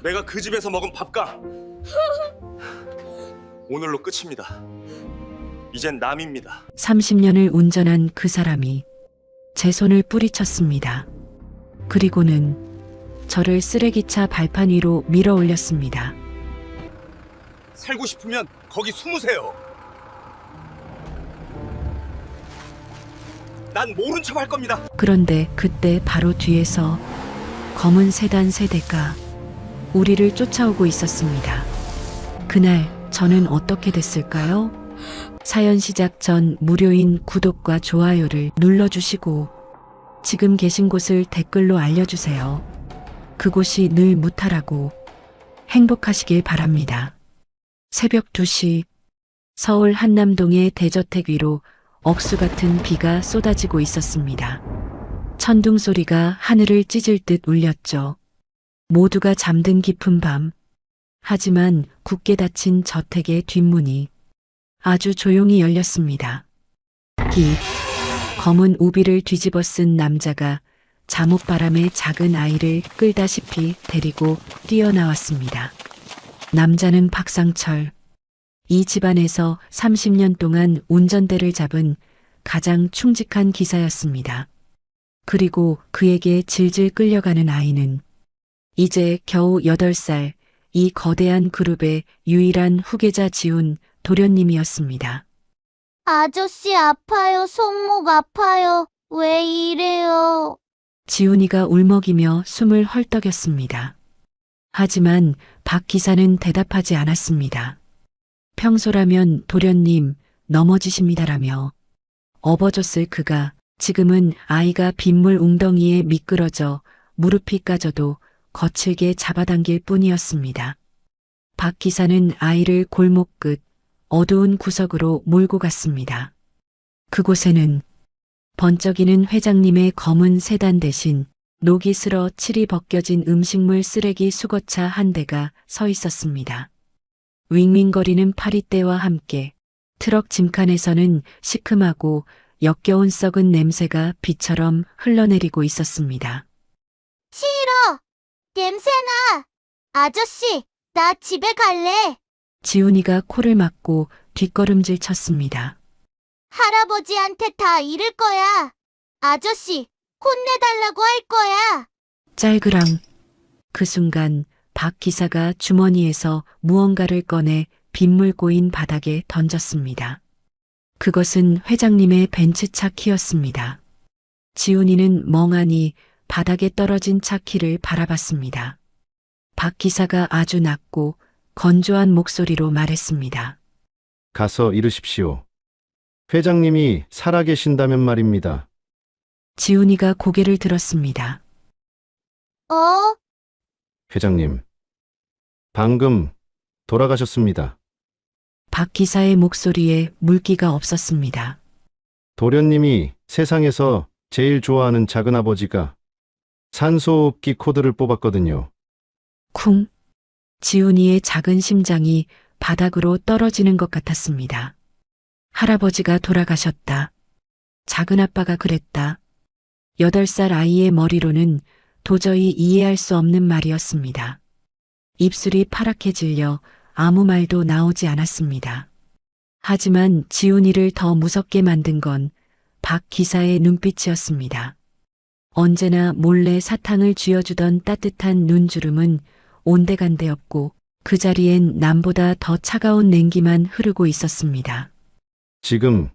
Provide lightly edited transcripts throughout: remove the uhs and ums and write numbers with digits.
내가 그 집에서 먹은 밥가 오늘로 끝입니다. 이젠 남입니다. 30년을 운전한 그 사람이 제 손을 뿌리쳤습니다. 그리고는 저를 쓰레기차 발판 위로 밀어 올렸습니다. 살고 싶으면 거기 숨으세요. 난 모른 척 할 겁니다. 그런데 그때 바로 뒤에서 검은 세단 세대가 우리를 쫓아오고 있었습니다. 그날 저는 어떻게 됐을까요? 사연 시작 전 무료인 구독과 좋아요를 눌러주시고 지금 계신 곳을 댓글로 알려주세요. 그곳이 늘 무탈하고 행복하시길 바랍니다. 새벽 2시 서울 한남동의 대저택 위로 억수 같은 비가 쏟아지고 있었습니다. 천둥 소리가 하늘을 찢을 듯 울렸죠. 모두가 잠든 깊은 밤. 하지만 굳게 닫힌 저택의 뒷문이 아주 조용히 열렸습니다. 검은 우비를 뒤집어 쓴 남자가 잠옷바람에 작은 아이를 끌다시피 데리고 뛰어나왔습니다. 남자는 박상철. 이 집안에서 30년 동안 운전대를 잡은 가장 충직한 기사였습니다. 그리고 그에게 질질 끌려가는 아이는 이제 겨우 8살, 이 거대한 그룹의 유일한 후계자 지훈 도련님이었습니다. 아저씨 아파요. 손목 아파요. 왜 이래요? 지훈이가 울먹이며 숨을 헐떡였습니다. 하지만 박 기사는 대답하지 않았습니다. 평소라면 도련님 넘어지십니다라며 업어줬을 그가 지금은 아이가 빗물 웅덩이에 미끄러져 무릎이 까져도 거칠게 잡아당길 뿐이었습니다. 박 기사는 아이를 골목 끝 어두운 구석으로 몰고 갔습니다. 그곳에는 번쩍이는 회장님의 검은 세단 대신 녹이 슬어 칠이 벗겨진 음식물 쓰레기 수거차 한 대가 서 있었습니다. 윙윙거리는 파리떼와 함께 트럭 짐칸에서는 시큼하고 역겨운 썩은 냄새가 비처럼 흘러내리고 있었습니다. 싫어. 냄새나. 아저씨, 나 집에 갈래. 지훈이가 코를 막고 뒷걸음질 쳤습니다. 할아버지한테 다 이를 거야. 아저씨, 혼내달라고 할 거야. 짤그랑. 그 순간 박 기사가 주머니에서 무언가를 꺼내 빗물 고인 바닥에 던졌습니다. 그것은 회장님의 벤츠차 키였습니다. 지훈이는 멍하니 바닥에 떨어진 차 키를 바라봤습니다. 박 기사가 아주 낮고 건조한 목소리로 말했습니다. 가서 이르십시오. 회장님이 살아계신다면 말입니다. 지훈이가 고개를 들었습니다. 어? 회장님, 방금 돌아가셨습니다. 박 기사의 목소리에 물기가 없었습니다. 도련님이 세상에서 제일 좋아하는 작은아버지가 산소호흡기 코드를 뽑았거든요. 쿵. 지훈이의 작은 심장이 바닥으로 떨어지는 것 같았습니다. 할아버지가 돌아가셨다. 작은아빠가 그랬다. 8살 아이의 머리로는 도저히 이해할 수 없는 말이었습니다. 입술이 파랗게 질려 아무 말도 나오지 않았습니다. 하지만 지훈이를 더 무섭게 만든 건 박 기사의 눈빛이었습니다. 언제나 몰래 사탕을 쥐어주던 따뜻한 눈주름은 온데간데 없고 그 자리엔 남보다 더 차가운 냉기만 흐르고 있었습니다. 지금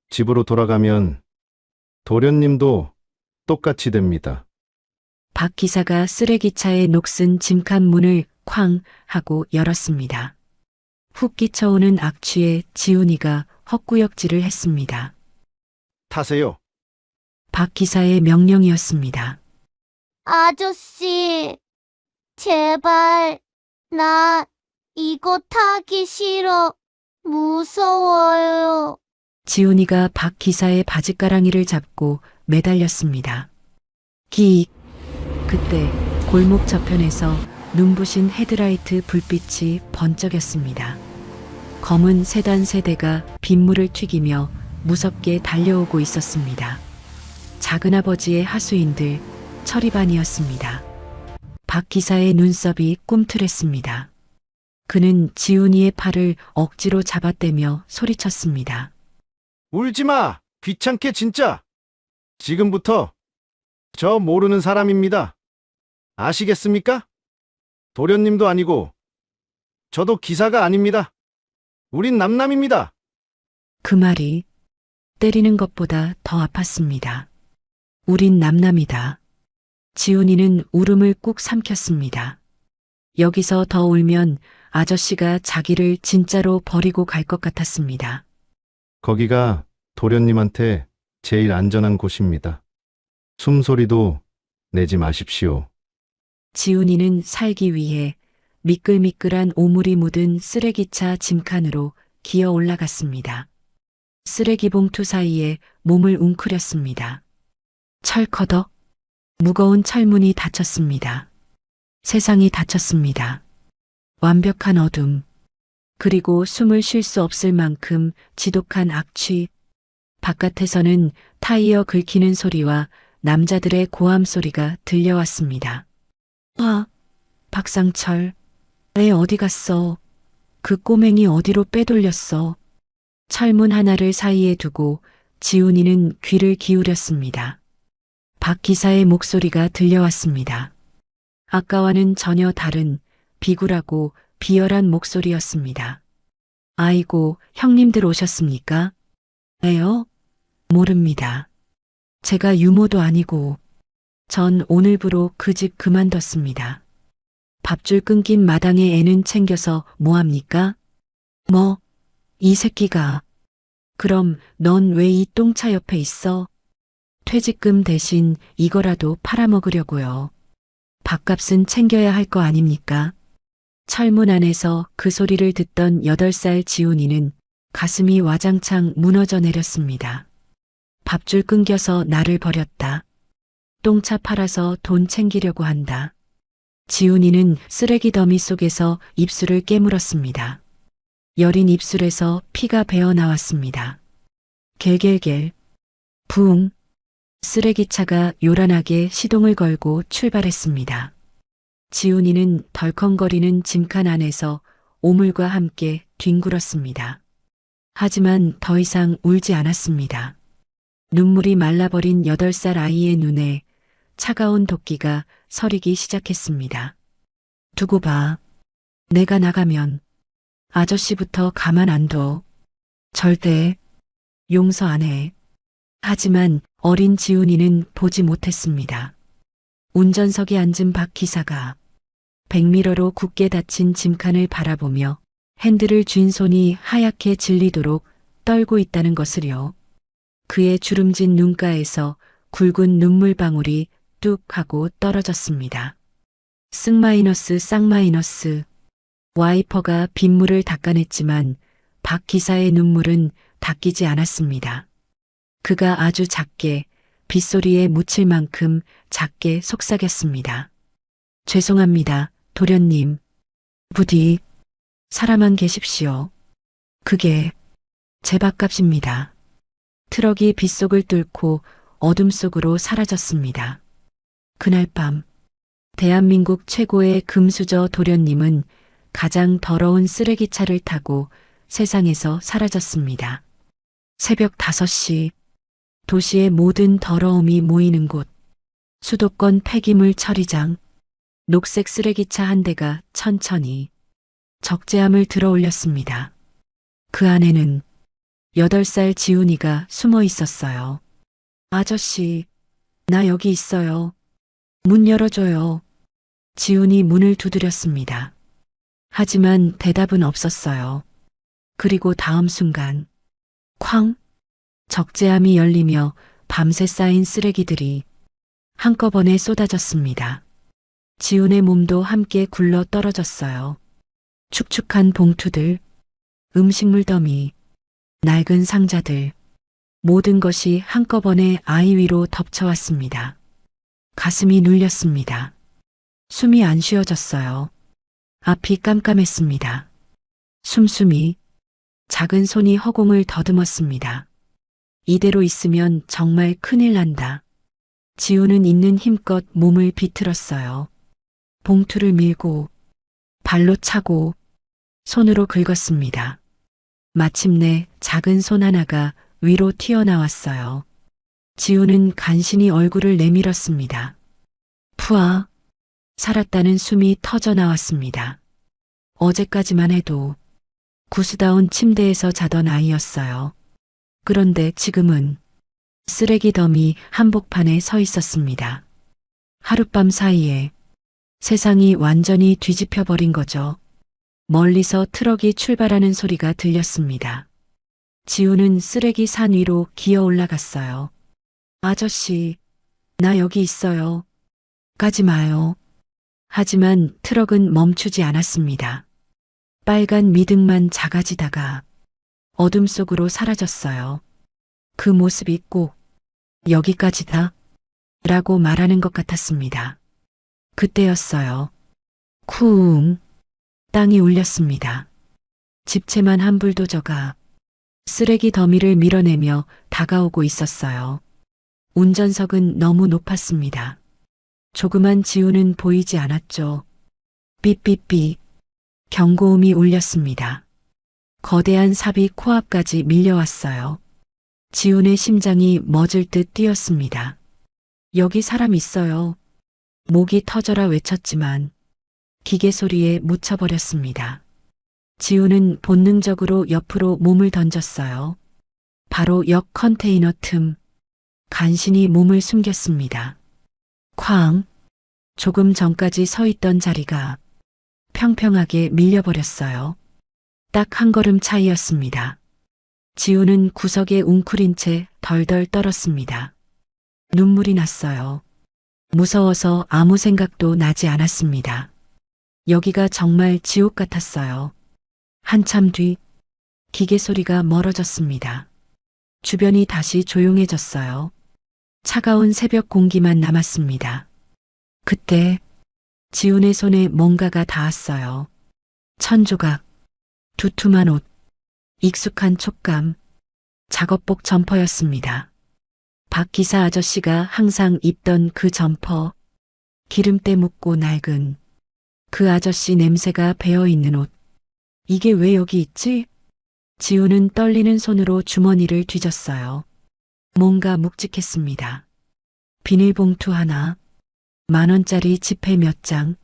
집으로 돌아가면 도련님도 똑같이 됩니다. 박 기사가 쓰레기차의 녹슨 짐칸 문을 쾅 하고 열었습니다. 훅 끼쳐오는 악취에 지훈이가 헛구역질을 했습니다. 타세요. 박 기사의 명령이었습니다. 아저씨, 제발. 나 이거 타기 싫어. 무서워요. 지훈이가 박 기사의 바지가랑이를 잡고 매달렸습니다. 기익. 그때 골목 저편에서 눈부신 헤드라이트 불빛이 번쩍였습니다. 검은 세단 세대가 빗물을 튀기며 무섭게 달려오고 있었습니다. 작은아버지의 하수인들 철이반이었습니다. 박 기사의 눈썹이 꿈틀했습니다. 그는 지훈이의 팔을 억지로 잡아떼며 소리쳤습니다. 울지 마! 귀찮게 진짜! 지금부터 저 모르는 사람입니다. 아시겠습니까? 도련님도 아니고 저도 기사가 아닙니다. 우린 남남입니다. 그 말이 때리는 것보다 더 아팠습니다. 우린 남남이다. 지훈이는 울음을 꾹 삼켰습니다. 여기서 더 울면 아저씨가 자기를 진짜로 버리고 갈 것 같았습니다. 거기가 도련님한테 제일 안전한 곳입니다. 숨소리도 내지 마십시오. 지훈이는 살기 위해 미끌미끌한 오물이 묻은 쓰레기차 짐칸으로 기어 올라갔습니다. 쓰레기 봉투 사이에 몸을 웅크렸습니다. 철커덕. 무거운 철문이 닫혔습니다. 세상이 닫혔습니다. 완벽한 어둠. 그리고 숨을 쉴 수 없을 만큼 지독한 악취. 바깥에서는 타이어 긁히는 소리와 남자들의 고함 소리가 들려왔습니다. 박상철. 애 어디 갔어? 그 꼬맹이 어디로 빼돌렸어? 철문 하나를 사이에 두고 지훈이는 귀를 기울였습니다. 박 기사의 목소리가 들려왔습니다. 아까와는 전혀 다른 비굴하고 비열한 목소리였습니다. 아이고, 형님들 오셨습니까? 네요? 모릅니다. 제가 유모도 아니고 전 오늘부로 그 집 그만뒀습니다. 밥줄 끊긴 마당에 애는 챙겨서 뭐합니까? 이 새끼가. 그럼 넌 왜 이 똥차 옆에 있어? 퇴직금 대신 이거라도 팔아먹으려고요. 밥값은 챙겨야 할 거 아닙니까? 철문 안에서 그 소리를 듣던 8살 지훈이는 가슴이 와장창 무너져 내렸습니다. 밥줄 끊겨서 나를 버렸다. 똥차 팔아서 돈 챙기려고 한다. 지훈이는 쓰레기 더미 속에서 입술을 깨물었습니다. 여린 입술에서 피가 배어 나왔습니다. 겔겔겔. 부웅. 쓰레기차가 요란하게 시동을 걸고 출발했습니다. 지훈이는 덜컹거리는 짐칸 안에서 오물과 함께 뒹굴었습니다. 하지만 더 이상 울지 않았습니다. 눈물이 말라버린 8살 아이의 눈에 차가운 도끼가 서리기 시작했습니다. 두고 봐. 내가 나가면 아저씨부터 가만 안 둬. 절대 용서 안 해. 하지만 어린 지훈이는 보지 못했습니다. 운전석에 앉은 박 기사가 백미러로 굳게 닫힌 짐칸을 바라보며 핸들을 쥔 손이 하얗게 질리도록 떨고 있다는 것을요. 그의 주름진 눈가에서 굵은 눈물방울이 뚝 하고 떨어졌습니다. 쓱 쌍마이너스. 와이퍼가 빗물을 닦아냈지만 박 기사의 눈물은 닦이지 않았습니다. 그가 아주 작게 빗소리에 묻힐 만큼 작게 속삭였습니다. 죄송합니다, 도련님. 부디 살아만 계십시오. 그게 제 밥값입니다. 트럭이 빗속을 뚫고 어둠 속으로 사라졌습니다. 그날 밤 대한민국 최고의 금수저 도련님은 가장 더러운 쓰레기차를 타고 세상에서 사라졌습니다. 새벽 5시 도시의 모든 더러움이 모이는 곳, 수도권 폐기물 처리장, 녹색 쓰레기차 한 대가 천천히 적재함을 들어 올렸습니다. 그 안에는 8살 지훈이가 숨어 있었어요. 아저씨, 나 여기 있어요. 문 열어줘요. 지훈이 문을 두드렸습니다. 하지만 대답은 없었어요. 그리고 다음 순간, 쾅! 적재함이 열리며 밤새 쌓인 쓰레기들이 한꺼번에 쏟아졌습니다. 지훈의 몸도 함께 굴러 떨어졌어요. 축축한 봉투들, 음식물 더미, 낡은 상자들, 모든 것이 한꺼번에 아이 위로 덮쳐왔습니다. 가슴이 눌렸습니다. 숨이 안 쉬어졌어요. 앞이 깜깜했습니다. 숨숨이, 작은 손이 허공을 더듬었습니다. 이대로 있으면 정말 큰일 난다. 지훈은 있는 힘껏 몸을 비틀었어요. 봉투를 밀고 발로 차고 손으로 긁었습니다. 마침내 작은 손 하나가 위로 튀어나왔어요. 지우는 간신히 얼굴을 내밀었습니다. 푸아, 살았다는 숨이 터져 나왔습니다. 어제까지만 해도 구스다운 침대에서 자던 아이였어요. 그런데 지금은 쓰레기 더미 한복판에 서 있었습니다. 하룻밤 사이에 세상이 완전히 뒤집혀 버린 거죠. 멀리서 트럭이 출발하는 소리가 들렸습니다. 지우는 쓰레기 산 위로 기어 올라갔어요. 아저씨, 나 여기 있어요. 가지 마요. 하지만 트럭은 멈추지 않았습니다. 빨간 미등만 작아지다가 어둠 속으로 사라졌어요. 그 모습이 꼭 여기까지다 라고 말하는 것 같았습니다. 그때였어요. 쿵 땅이 울렸습니다. 집채만 한 불도저가 쓰레기 더미를 밀어내며 다가오고 있었어요. 운전석은 너무 높았습니다. 조그만 지우는 보이지 않았죠. 삐삐삐 경고음이 울렸습니다. 거대한 삽이 코앞까지 밀려왔어요. 지훈의 심장이 멎을 듯 뛰었습니다. 여기 사람 있어요. 목이 터져라 외쳤지만 기계 소리에 묻혀버렸습니다. 지훈은 본능적으로 옆으로 몸을 던졌어요. 바로 옆 컨테이너 틈, 간신히 몸을 숨겼습니다. 쾅! 조금 전까지 서 있던 자리가 평평하게 밀려버렸어요. 딱 한 걸음 차이였습니다. 지우는 구석에 웅크린 채 덜덜 떨었습니다. 눈물이 났어요. 무서워서 아무 생각도 나지 않았습니다. 여기가 정말 지옥 같았어요. 한참 뒤 기계 소리가 멀어졌습니다. 주변이 다시 조용해졌어요. 차가운 새벽 공기만 남았습니다. 그때 지훈의 손에 뭔가가 닿았어요. 천조각, 두툼한 옷, 익숙한 촉감, 작업복 점퍼였습니다. 박 기사 아저씨가 항상 입던 그 점퍼, 기름때 묻고 낡은 그 아저씨 냄새가 배어있는 옷. 이게 왜 여기 있지? 지우는 떨리는 손으로 주머니를 뒤졌어요. 뭔가 묵직했습니다. 비닐봉투 하나, 10,000원짜리 지폐 몇 장,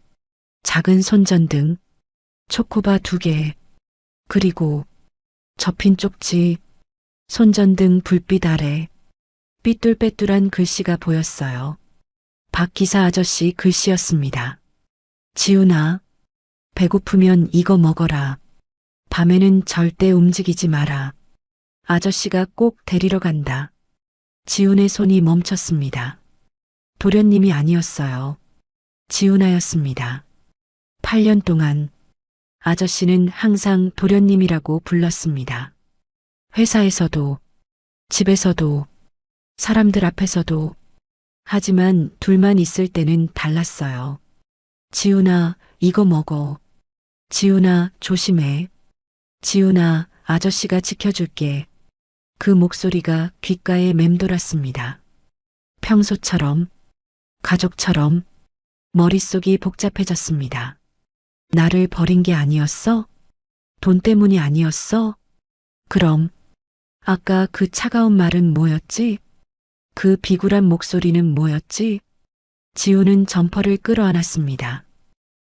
작은 손전등, 초코바 2개, 그리고 접힌 쪽지, 손전등 불빛 아래 삐뚤빼뚤한 글씨가 보였어요. 박 기사 아저씨 글씨였습니다. 지훈아, 배고프면 이거 먹어라. 밤에는 절대 움직이지 마라. 아저씨가 꼭 데리러 간다. 지훈의 손이 멈췄습니다. 도련님이 아니었어요. 지훈아였습니다. 8년 동안 아저씨는 항상 도련님이라고 불렀습니다. 회사에서도, 집에서도, 사람들 앞에서도. 하지만 둘만 있을 때는 달랐어요. 지훈아, 이거 먹어. 지훈아, 조심해. 지훈아, 아저씨가 지켜줄게. 그 목소리가 귓가에 맴돌았습니다. 평소처럼, 가족처럼, 머릿속이 복잡해졌습니다. 나를 버린 게 아니었어? 돈 때문이 아니었어? 그럼, 아까 그 차가운 말은 뭐였지? 그 비굴한 목소리는 뭐였지? 지우는 점퍼를 끌어안았습니다.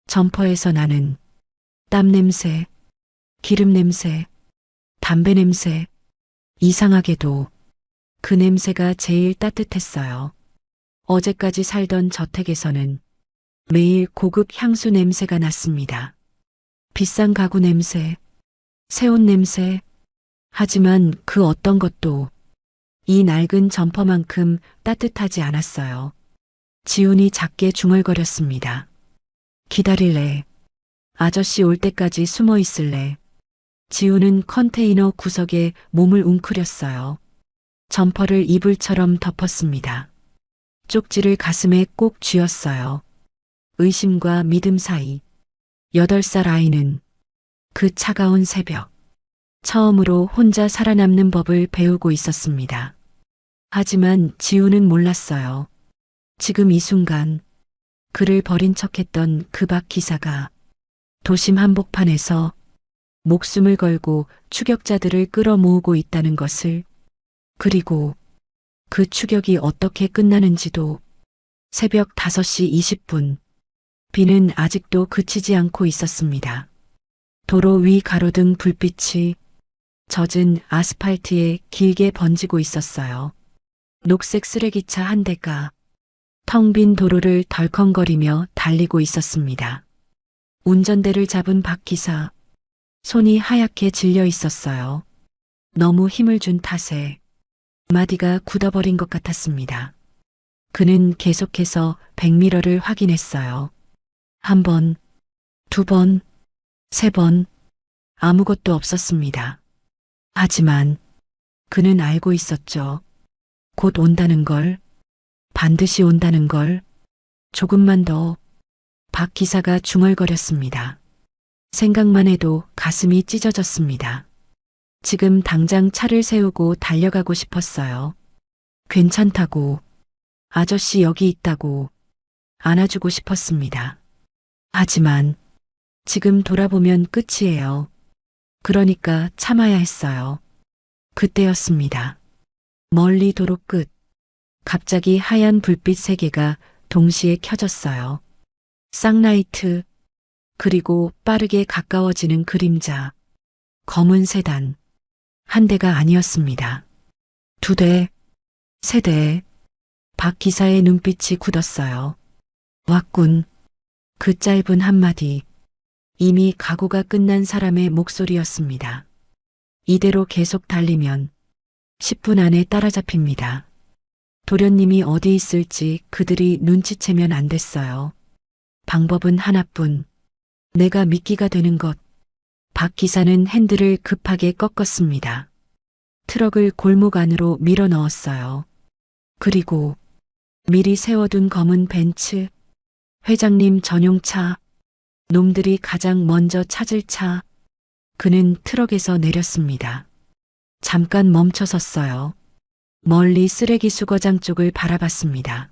점퍼에서 나는 땀 냄새, 기름 냄새, 담배 냄새, 이상하게도 그 냄새가 제일 따뜻했어요. 어제까지 살던 저택에서는 매일 고급 향수 냄새가 났습니다. 비싼 가구 냄새, 새 옷 냄새. 하지만 그 어떤 것도 이 낡은 점퍼만큼 따뜻하지 않았어요. 지훈이 작게 중얼거렸습니다. 기다릴래. 아저씨 올 때까지 숨어 있을래. 지훈은 컨테이너 구석에 몸을 웅크렸어요. 점퍼를 이불처럼 덮었습니다. 쪽지를 가슴에 꼭 쥐었어요. 의심과 믿음 사이 8살 아이는 그 차가운 새벽 처음으로 혼자 살아남는 법을 배우고 있었습니다. 하지만 지우는 몰랐어요. 지금 이 순간 그를 버린 척했던 그 박 기사가 도심 한복판에서 목숨을 걸고 추격자들을 끌어모으고 있다는 것을, 그리고 그 추격이 어떻게 끝나는지도. 새벽 5시 20분. 비는 아직도 그치지 않고 있었습니다. 도로 위 가로등 불빛이 젖은 아스팔트에 길게 번지고 있었어요. 녹색 쓰레기차 한 대가 텅 빈 도로를 덜컹거리며 달리고 있었습니다. 운전대를 잡은 박 기사, 손이 하얗게 질려 있었어요. 너무 힘을 준 탓에 마디가 굳어버린 것 같았습니다. 그는 계속해서 백미러를 확인했어요. 1번, 2번, 3번, 아무것도 없었습니다. 하지만 그는 알고 있었죠. 곧 온다는 걸, 반드시 온다는 걸. 조금만 더. 박 기사가 중얼거렸습니다. 생각만 해도 가슴이 찢어졌습니다. 지금 당장 차를 세우고 달려가고 싶었어요. 괜찮다고, 아저씨 여기 있다고 안아주고 싶었습니다. 하지만 지금 돌아보면 끝이에요. 그러니까 참아야 했어요. 그때였습니다. 멀리 도로 끝. 갑자기 하얀 불빛 3개가 동시에 켜졌어요. 쌍라이트, 그리고 빠르게 가까워지는 그림자. 검은 세단. 한 대가 아니었습니다. 2대, 3대. 박 기사의 눈빛이 굳었어요. 왔군. 그 짧은 한마디. 이미 각오가 끝난 사람의 목소리였습니다. 이대로 계속 달리면 10분 안에 따라잡힙니다. 도련님이 어디 있을지 그들이 눈치채면 안 됐어요. 방법은 하나뿐. 내가 미끼가 되는 것. 박 기사는 핸들을 급하게 꺾었습니다. 트럭을 골목 안으로 밀어 넣었어요. 그리고 미리 세워둔 검은 벤츠, 회장님 전용차, 놈들이 가장 먼저 찾을 차. 그는 트럭에서 내렸습니다. 잠깐 멈춰 섰어요. 멀리 쓰레기 수거장 쪽을 바라봤습니다.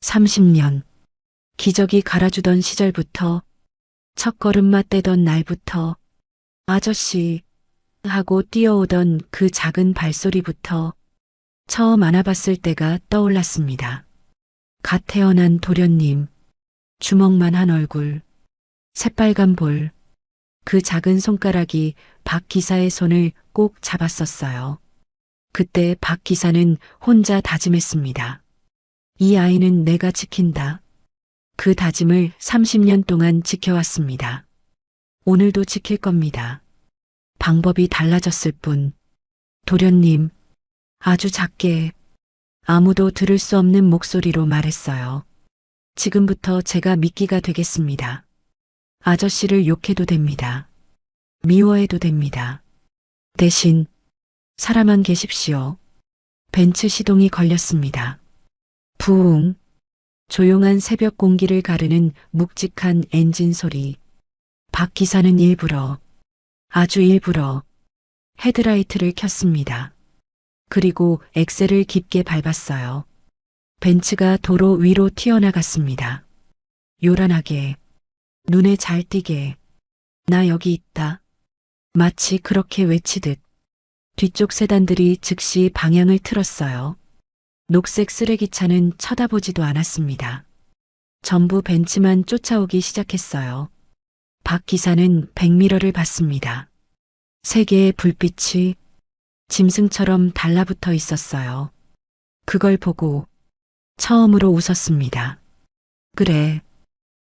30년. 기저귀 갈아주던 시절부터, 첫걸음마 떼던 날부터, 아저씨 하고 뛰어오던 그 작은 발소리부터 처음 안아봤을 때가 떠올랐습니다. 갓 태어난 도련님, 주먹만한 얼굴, 새빨간 볼, 그 작은 손가락이 박 기사의 손을 꼭 잡았었어요. 그때 박 기사는 혼자 다짐했습니다. 이 아이는 내가 지킨다. 그 다짐을 30년 동안 지켜왔습니다. 오늘도 지킬 겁니다. 방법이 달라졌을 뿐. 도련님, 아주 작게, 아무도 들을 수 없는 목소리로 말했어요. 지금부터 제가 미끼가 되겠습니다. 아저씨를 욕해도 됩니다. 미워해도 됩니다. 대신 살아만 계십시오. 벤츠 시동이 걸렸습니다. 부웅. 조용한 새벽 공기를 가르는 묵직한 엔진 소리. 박 기사는 일부러, 아주 일부러 헤드라이트를 켰습니다. 그리고 엑셀을 깊게 밟았어요. 벤츠가 도로 위로 튀어나갔습니다. 요란하게, 눈에 잘 띄게, 나 여기 있다. 마치 그렇게 외치듯 뒤쪽 세단들이 즉시 방향을 틀었어요. 녹색 쓰레기차는 쳐다보지도 않았습니다. 전부 벤츠만 쫓아오기 시작했어요. 박 기사는 백미러를 봤습니다. 3개의 불빛이 짐승처럼 달라붙어 있었어요. 그걸 보고 처음으로 웃었습니다. 그래,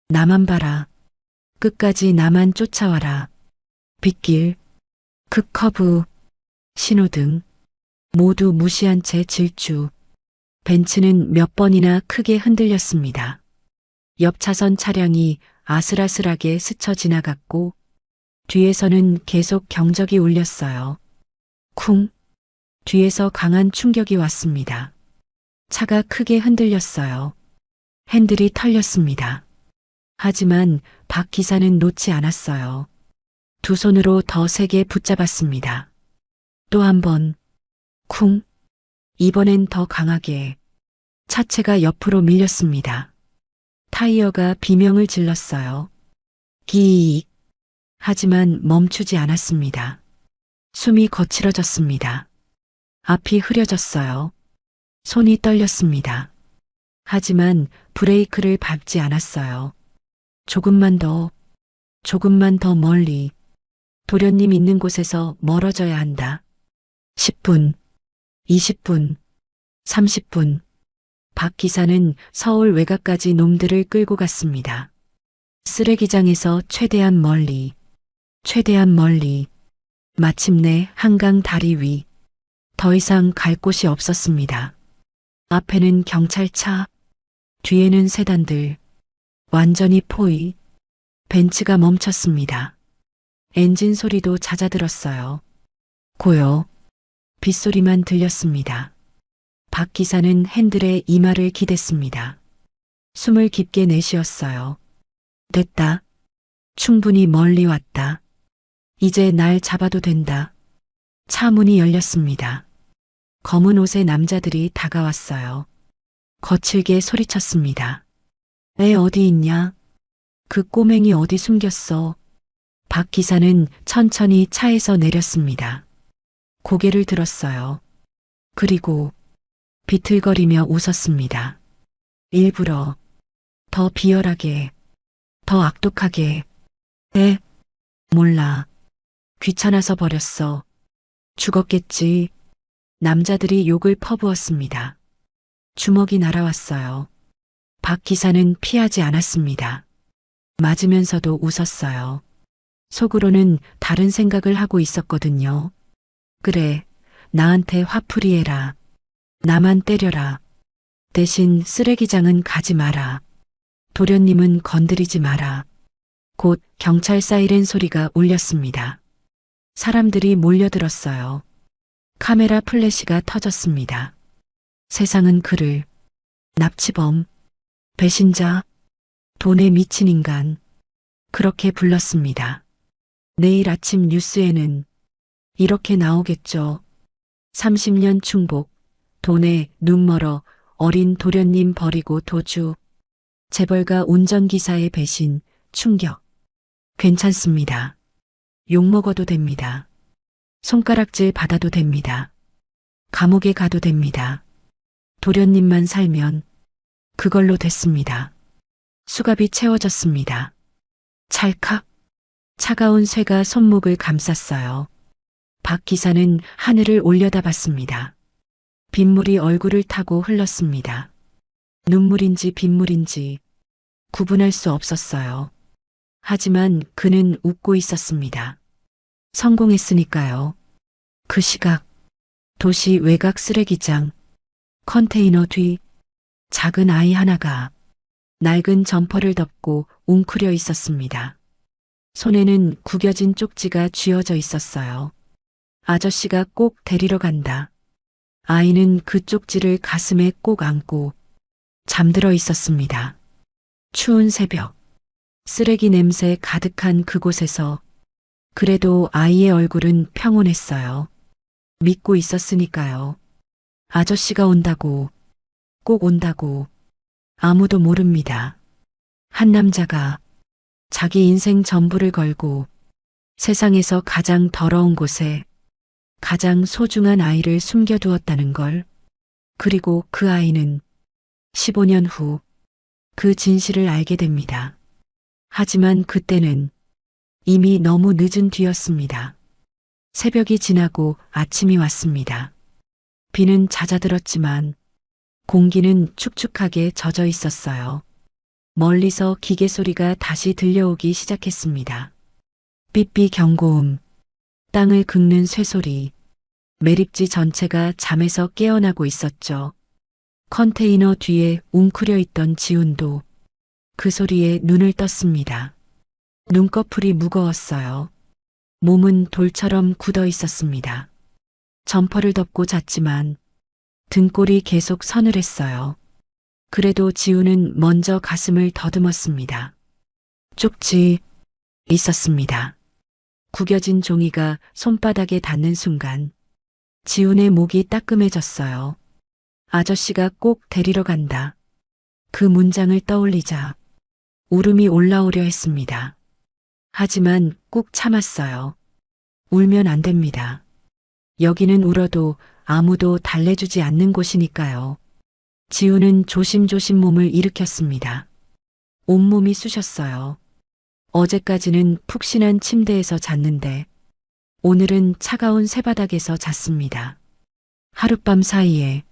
나만 봐라. 끝까지 나만 쫓아와라. 빗길, 극커브, 신호등, 모두 무시한 채 질주. 벤츠는 몇 번이나 크게 흔들렸습니다. 옆 차선 차량이 아슬아슬하게 스쳐 지나갔고, 뒤에서는 계속 경적이 울렸어요. 쿵! 뒤에서 강한 충격이 왔습니다. 차가 크게 흔들렸어요. 핸들이 털렸습니다. 하지만 박 기사는 놓지 않았어요. 두 손으로 더 세게 붙잡았습니다. 또 한 번, 쿵! 이번엔 더 강하게. 차체가 옆으로 밀렸습니다. 타이어가 비명을 질렀어요. 기익. 하지만 멈추지 않았습니다. 숨이 거칠어졌습니다. 앞이 흐려졌어요. 손이 떨렸습니다. 하지만 브레이크를 밟지 않았어요. 조금만 더 멀리. 도련님 있는 곳에서 멀어져야 한다. 10분, 20분, 30분. 박 기사는 서울 외곽까지 놈들을 끌고 갔습니다. 쓰레기장에서 최대한 멀리. 마침내 한강 다리 위. 더 이상 갈 곳이 없었습니다. 앞에는 경찰차, 뒤에는 세단들. 완전히 포위. 벤츠가 멈췄습니다. 엔진 소리도 잦아들었어요. 고요. 빗소리만 들렸습니다. 박 기사는 핸들에 이마를 기댔습니다. 숨을 깊게 내쉬었어요. 됐다. 충분히 멀리 왔다. 이제 날 잡아도 된다. 차 문이 열렸습니다. 검은 옷의 남자들이 다가왔어요. 거칠게 소리쳤습니다. 애 어디 있냐? 그 꼬맹이 어디 숨겼어? 박 기사는 천천히 차에서 내렸습니다. 고개를 들었어요. 그리고 비틀거리며 웃었습니다. 일부러 더 비열하게, 더 악독하게. 몰라. 귀찮아서 버렸어. 죽었겠지. 남자들이 욕을 퍼부었습니다. 주먹이 날아왔어요. 박 기사는 피하지 않았습니다. 맞으면서도 웃었어요. 속으로는 다른 생각을 하고 있었거든요. 그래, 나한테 화풀이 해라. 나만 때려라. 대신 쓰레기장은 가지 마라. 도련님은 건드리지 마라. 곧 경찰 사이렌 소리가 울렸습니다. 사람들이 몰려들었어요. 카메라 플래시가 터졌습니다. 세상은 그를 납치범, 배신자, 돈에 미친 인간, 그렇게 불렀습니다. 내일 아침 뉴스에는 이렇게 나오겠죠. 30년 충복, 돈에 눈멀어 어린 도련님 버리고 도주, 재벌가 운전기사의 배신, 충격. 괜찮습니다. 욕먹어도 됩니다. 손가락질 받아도 됩니다. 감옥에 가도 됩니다. 도련님만 살면 그걸로 됐습니다. 수갑이 채워졌습니다. 찰칵. 차가운 쇠가 손목을 감쌌어요. 박 기사는 하늘을 올려다봤습니다. 빗물이 얼굴을 타고 흘렀습니다. 눈물인지 빗물인지 구분할 수 없었어요. 하지만 그는 웃고 있었습니다. 성공했으니까요. 그 시각, 도시 외곽 쓰레기장, 컨테이너 뒤, 작은 아이 하나가 낡은 점퍼를 덮고 웅크려 있었습니다. 손에는 구겨진 쪽지가 쥐어져 있었어요. 아저씨가 꼭 데리러 간다. 아이는 그 쪽지를 가슴에 꼭 안고 잠들어 있었습니다. 추운 새벽, 쓰레기 냄새 가득한 그곳에서 그래도 아이의 얼굴은 평온했어요. 믿고 있었으니까요. 아저씨가 온다고, 꼭 온다고. 아무도 모릅니다. 한 남자가 자기 인생 전부를 걸고 세상에서 가장 더러운 곳에 가장 소중한 아이를 숨겨두었다는 걸. 그리고 그 아이는 15년 후 그 진실을 알게 됩니다. 하지만 그때는 이미 너무 늦은 뒤였습니다. 새벽이 지나고 아침이 왔습니다. 비는 잦아들었지만 공기는 축축하게 젖어 있었어요. 멀리서 기계 소리가 다시 들려오기 시작했습니다. 삐삐 경고음, 땅을 긁는 쇠소리, 매립지 전체가 잠에서 깨어나고 있었죠. 컨테이너 뒤에 웅크려 있던 지훈도 그 소리에 눈을 떴습니다. 눈꺼풀이 무거웠어요. 몸은 돌처럼 굳어 있었습니다. 점퍼를 덮고 잤지만 등골이 계속 서늘했어요. 그래도 지훈은 먼저 가슴을 더듬었습니다. 쪽지 있었습니다. 구겨진 종이가 손바닥에 닿는 순간 지훈의 목이 따끔해졌어요. 아저씨가 꼭 데리러 간다. 그 문장을 떠올리자 울음이 올라오려 했습니다. 하지만 꾹 참았어요. 울면 안 됩니다. 여기는 울어도 아무도 달래주지 않는 곳이니까요. 지우는 조심조심 몸을 일으켰습니다. 온몸이 쑤셨어요. 어제까지는 푹신한 침대에서 잤는데 오늘은 차가운 쇠바닥에서 잤습니다. 하룻밤 사이에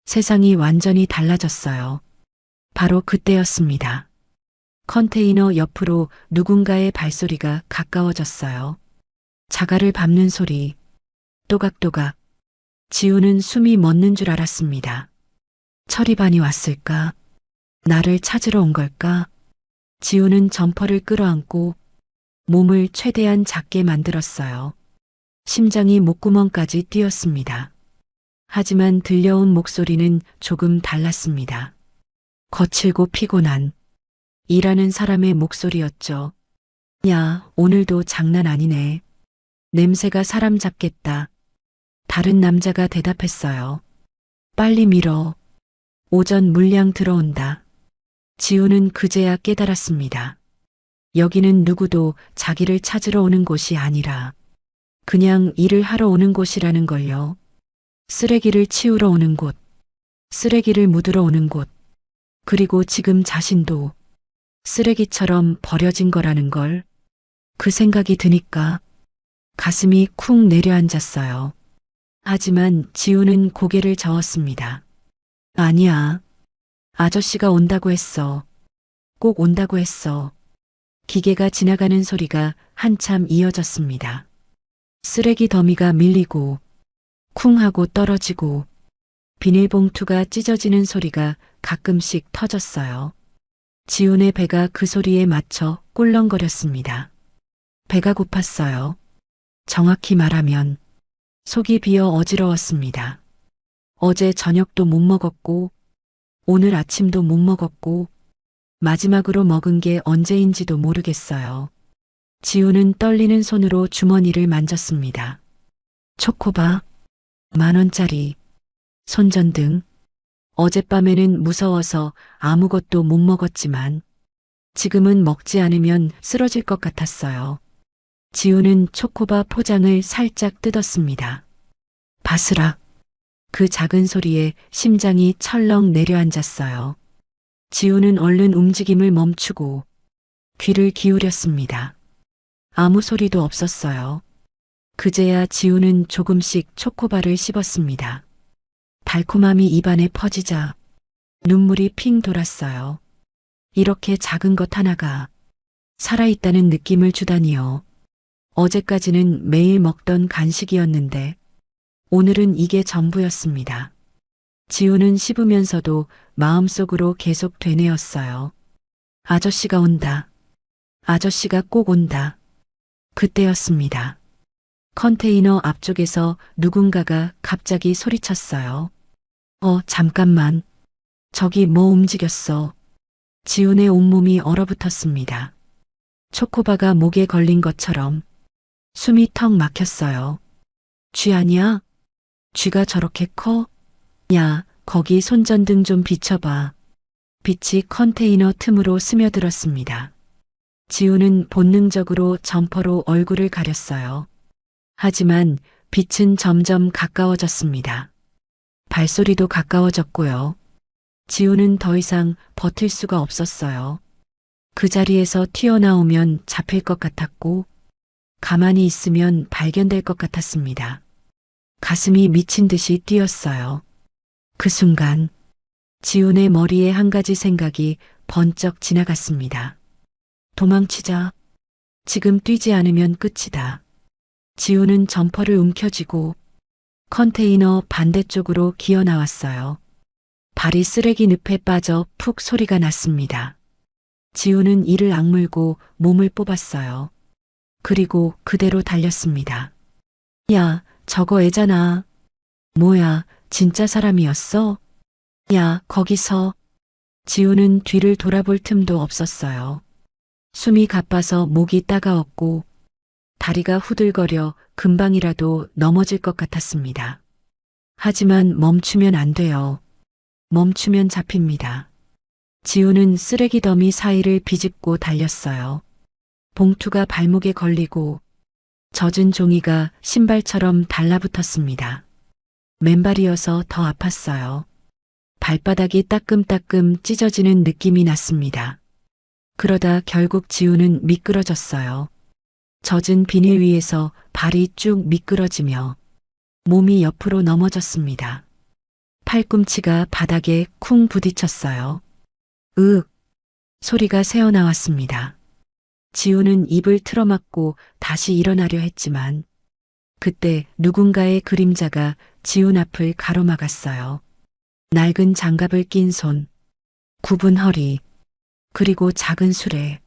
세상이 완전히 달라졌어요. 바로 그때였습니다. 컨테이너 옆으로 누군가의 발소리가 가까워졌어요. 자갈을 밟는 소리, 또각또각. 지우는 숨이 멎는 줄 알았습니다. 철이반이 왔을까? 나를 찾으러 온 걸까? 지우는 점퍼를 끌어안고 몸을 최대한 작게 만들었어요. 심장이 목구멍까지 뛰었습니다. 하지만 들려온 목소리는 조금 달랐습니다. 거칠고 피곤한 일하는 사람의 목소리였죠. 야, 오늘도 장난 아니네. 냄새가 사람 잡겠다. 다른 남자가 대답했어요. 빨리 밀어. 오전 물량 들어온다. 지우는 그제야 깨달았습니다. 여기는 누구도 자기를 찾으러 오는 곳이 아니라 그냥 일을 하러 오는 곳이라는 걸요. 쓰레기를 치우러 오는 곳, 쓰레기를 묻으러 오는 곳, 그리고 지금 자신도 쓰레기처럼 버려진 거라는 걸. 그 생각이 드니까 가슴이 쿵 내려앉았어요. 하지만 지우는 고개를 저었습니다. 아니야. 아저씨가 온다고 했어. 꼭 온다고 했어. 기계가 지나가는 소리가 한참 이어졌습니다. 쓰레기 더미가 밀리고 쿵 하고 떨어지고 비닐봉투가 찢어지는 소리가 가끔씩 터졌어요. 지훈의 배가 그 소리에 맞춰 꿀렁거렸습니다. 배가 고팠어요. 정확히 말하면 속이 비어 어지러웠습니다. 어제 저녁도 못 먹었고 오늘 아침도 못 먹었고 마지막으로 먹은 게 언제인지도 모르겠어요. 지우는 떨리는 손으로 주머니를 만졌습니다. 초코바, 10,000원짜리, 손전등. 어젯밤에는 무서워서 아무것도 못 먹었지만 지금은 먹지 않으면 쓰러질 것 같았어요. 지우는 초코바 포장을 살짝 뜯었습니다. 바스락. 그 작은 소리에 심장이 철렁 내려앉았어요. 지우는 얼른 움직임을 멈추고 귀를 기울였습니다. 아무 소리도 없었어요. 그제야 지우는 조금씩 초코바를 씹었습니다. 달콤함이 입안에 퍼지자 눈물이 핑 돌았어요. 이렇게 작은 것 하나가 살아있다는 느낌을 주다니요. 어제까지는 매일 먹던 간식이었는데 오늘은 이게 전부였습니다. 지우는 씹으면서도 마음속으로 계속 되뇌었어요. 아저씨가 온다. 아저씨가 꼭 온다. 그때였습니다. 컨테이너 앞쪽에서 누군가가 갑자기 소리쳤어요. 잠깐만. 저기 뭐 움직였어. 지훈의 온몸이 얼어붙었습니다. 초코바가 목에 걸린 것처럼 숨이 턱 막혔어요. 쥐 아니야? 쥐가 저렇게 커? 야, 거기 손전등 좀 비춰봐. 빛이 컨테이너 틈으로 스며들었습니다. 지우는 본능적으로 점퍼로 얼굴을 가렸어요. 하지만 빛은 점점 가까워졌습니다. 발소리도 가까워졌고요. 지우는 더 이상 버틸 수가 없었어요. 그 자리에서 튀어나오면 잡힐 것 같았고 가만히 있으면 발견될 것 같았습니다. 가슴이 미친 듯이 뛰었어요. 그 순간 지훈의 머리에 한 가지 생각이 번쩍 지나갔습니다. 도망치자. 지금 뛰지 않으면 끝이다. 지훈은 점퍼를 움켜쥐고 컨테이너 반대쪽으로 기어 나왔어요. 발이 쓰레기 늪에 빠져 푹 소리가 났습니다. 지훈은 이를 악물고 몸을 뽑았어요. 그리고 그대로 달렸습니다. 야, 저거 애잖아. 뭐야, 진짜 사람이었어? 야, 거기서. 지훈은 뒤를 돌아볼 틈도 없었어요. 숨이 가빠서 목이 따가웠고 다리가 후들거려 금방이라도 넘어질 것 같았습니다. 하지만 멈추면 안 돼요. 멈추면 잡힙니다. 지우는 쓰레기 더미 사이를 비집고 달렸어요. 봉투가 발목에 걸리고 젖은 종이가 신발처럼 달라붙었습니다. 맨발이어서 더 아팠어요. 발바닥이 따끔따끔 찢어지는 느낌이 났습니다. 그러다 결국 지우는 미끄러졌어요. 젖은 비닐 위에서 발이 쭉 미끄러지며 몸이 옆으로 넘어졌습니다. 팔꿈치가 바닥에 쿵 부딪혔어요. 으윽 소리가 새어나왔습니다. 지우는 입을 틀어막고 다시 일어나려 했지만 그때 누군가의 그림자가 지우 앞을 가로막았어요. 낡은 장갑을 낀 손, 굽은 허리, 그리고 작은 수레,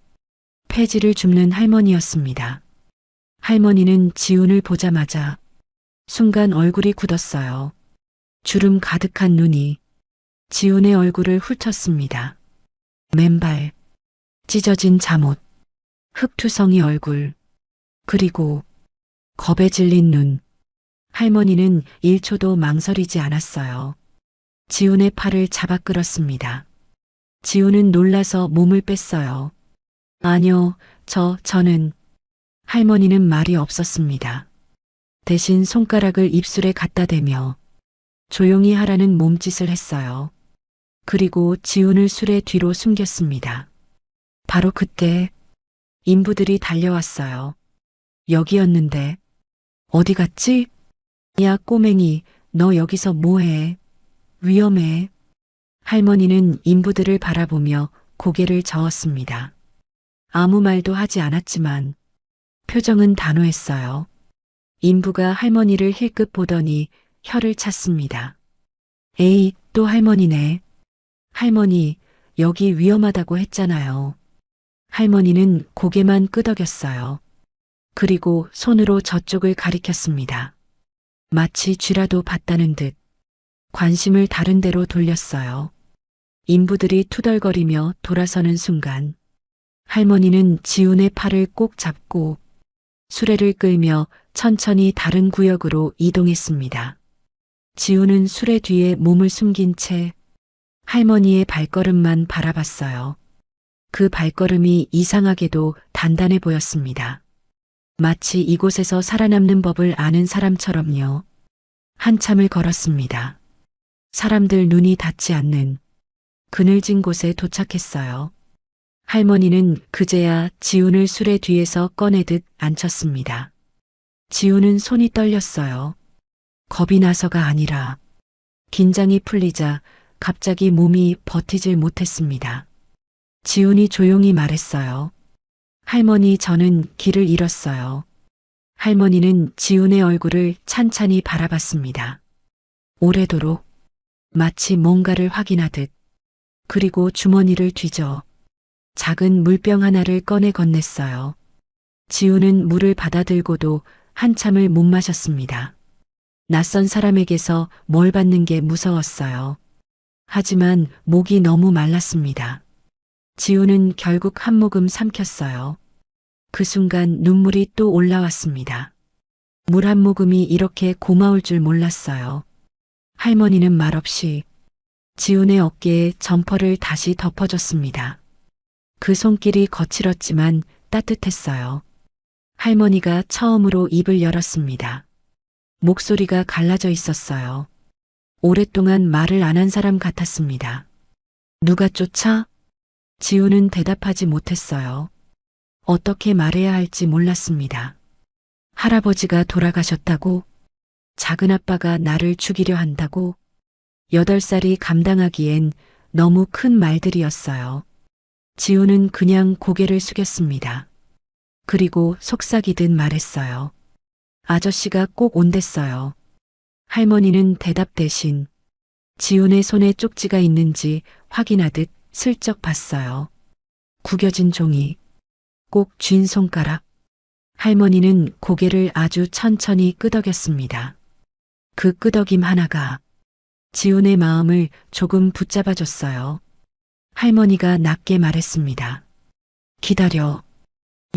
폐지를 줍는 할머니였습니다. 할머니는 지훈을 보자마자 순간 얼굴이 굳었어요. 주름 가득한 눈이 지훈의 얼굴을 훑었습니다. 맨발, 찢어진 잠옷, 흙투성이 얼굴, 그리고 겁에 질린 눈. 할머니는 1초도 망설이지 않았어요. 지훈의 팔을 잡아 끌었습니다. 지훈은 놀라서 몸을 뺐어요. 아니요, 저는. 할머니는 말이 없었습니다. 대신 손가락을 입술에 갖다 대며 조용히 하라는 몸짓을 했어요. 그리고 지훈을 수레 뒤로 숨겼습니다. 바로 그때 인부들이 달려왔어요. 여기였는데 어디 갔지? 야 꼬맹이, 너 여기서 뭐해? 위험해. 할머니는 인부들을 바라보며 고개를 저었습니다. 아무 말도 하지 않았지만 표정은 단호했어요. 인부가 할머니를 힐끗 보더니 혀를 찼습니다. 에이, 또 할머니네. 할머니, 여기 위험하다고 했잖아요. 할머니는 고개만 끄덕였어요. 그리고 손으로 저쪽을 가리켰습니다. 마치 쥐라도 봤다는 듯 관심을 다른 데로 돌렸어요. 인부들이 투덜거리며 돌아서는 순간 할머니는 지훈의 팔을 꼭 잡고 수레를 끌며 천천히 다른 구역으로 이동했습니다. 지훈은 수레 뒤에 몸을 숨긴 채 할머니의 발걸음만 바라봤어요. 그 발걸음이 이상하게도 단단해 보였습니다. 마치 이곳에서 살아남는 법을 아는 사람처럼요. 한참을 걸었습니다. 사람들 눈이 닿지 않는 그늘진 곳에 도착했어요. 할머니는 그제야 지훈을 수레 뒤에서 꺼내듯 앉혔습니다. 지훈은 손이 떨렸어요. 겁이 나서가 아니라 긴장이 풀리자 갑자기 몸이 버티질 못했습니다. 지훈이 조용히 말했어요. 할머니, 저는 길을 잃었어요. 할머니는 지훈의 얼굴을 찬찬히 바라봤습니다. 오래도록 마치 뭔가를 확인하듯. 그리고 주머니를 뒤져 작은 물병 하나를 꺼내 건넸어요. 지훈은 물을 받아들고도 한참을 못 마셨습니다. 낯선 사람에게서 뭘 받는 게 무서웠어요. 하지만 목이 너무 말랐습니다. 지훈은 결국 한 모금 삼켰어요. 그 순간 눈물이 또 올라왔습니다. 물 한 모금이 이렇게 고마울 줄 몰랐어요. 할머니는 말없이 지훈의 어깨에 점퍼를 다시 덮어줬습니다. 그 손길이 거칠었지만 따뜻했어요. 할머니가 처음으로 입을 열었습니다. 목소리가 갈라져 있었어요. 오랫동안 말을 안 한 사람 같았습니다. 누가 쫓아? 지훈은 대답하지 못했어요. 어떻게 말해야 할지 몰랐습니다. 할아버지가 돌아가셨다고? 작은 아빠가 나를 죽이려 한다고? 8살이 감당하기엔 너무 큰 말들이었어요. 지훈은 그냥 고개를 숙였습니다. 그리고 속삭이듯 말했어요. 아저씨가 꼭 온댔어요. 할머니는 대답 대신 지훈의 손에 쪽지가 있는지 확인하듯 슬쩍 봤어요. 구겨진 종이, 꼭 쥔 손가락. 할머니는 고개를 아주 천천히 끄덕였습니다. 그 끄덕임 하나가 지훈의 마음을 조금 붙잡아줬어요. 할머니가 낮게 말했습니다. 기다려.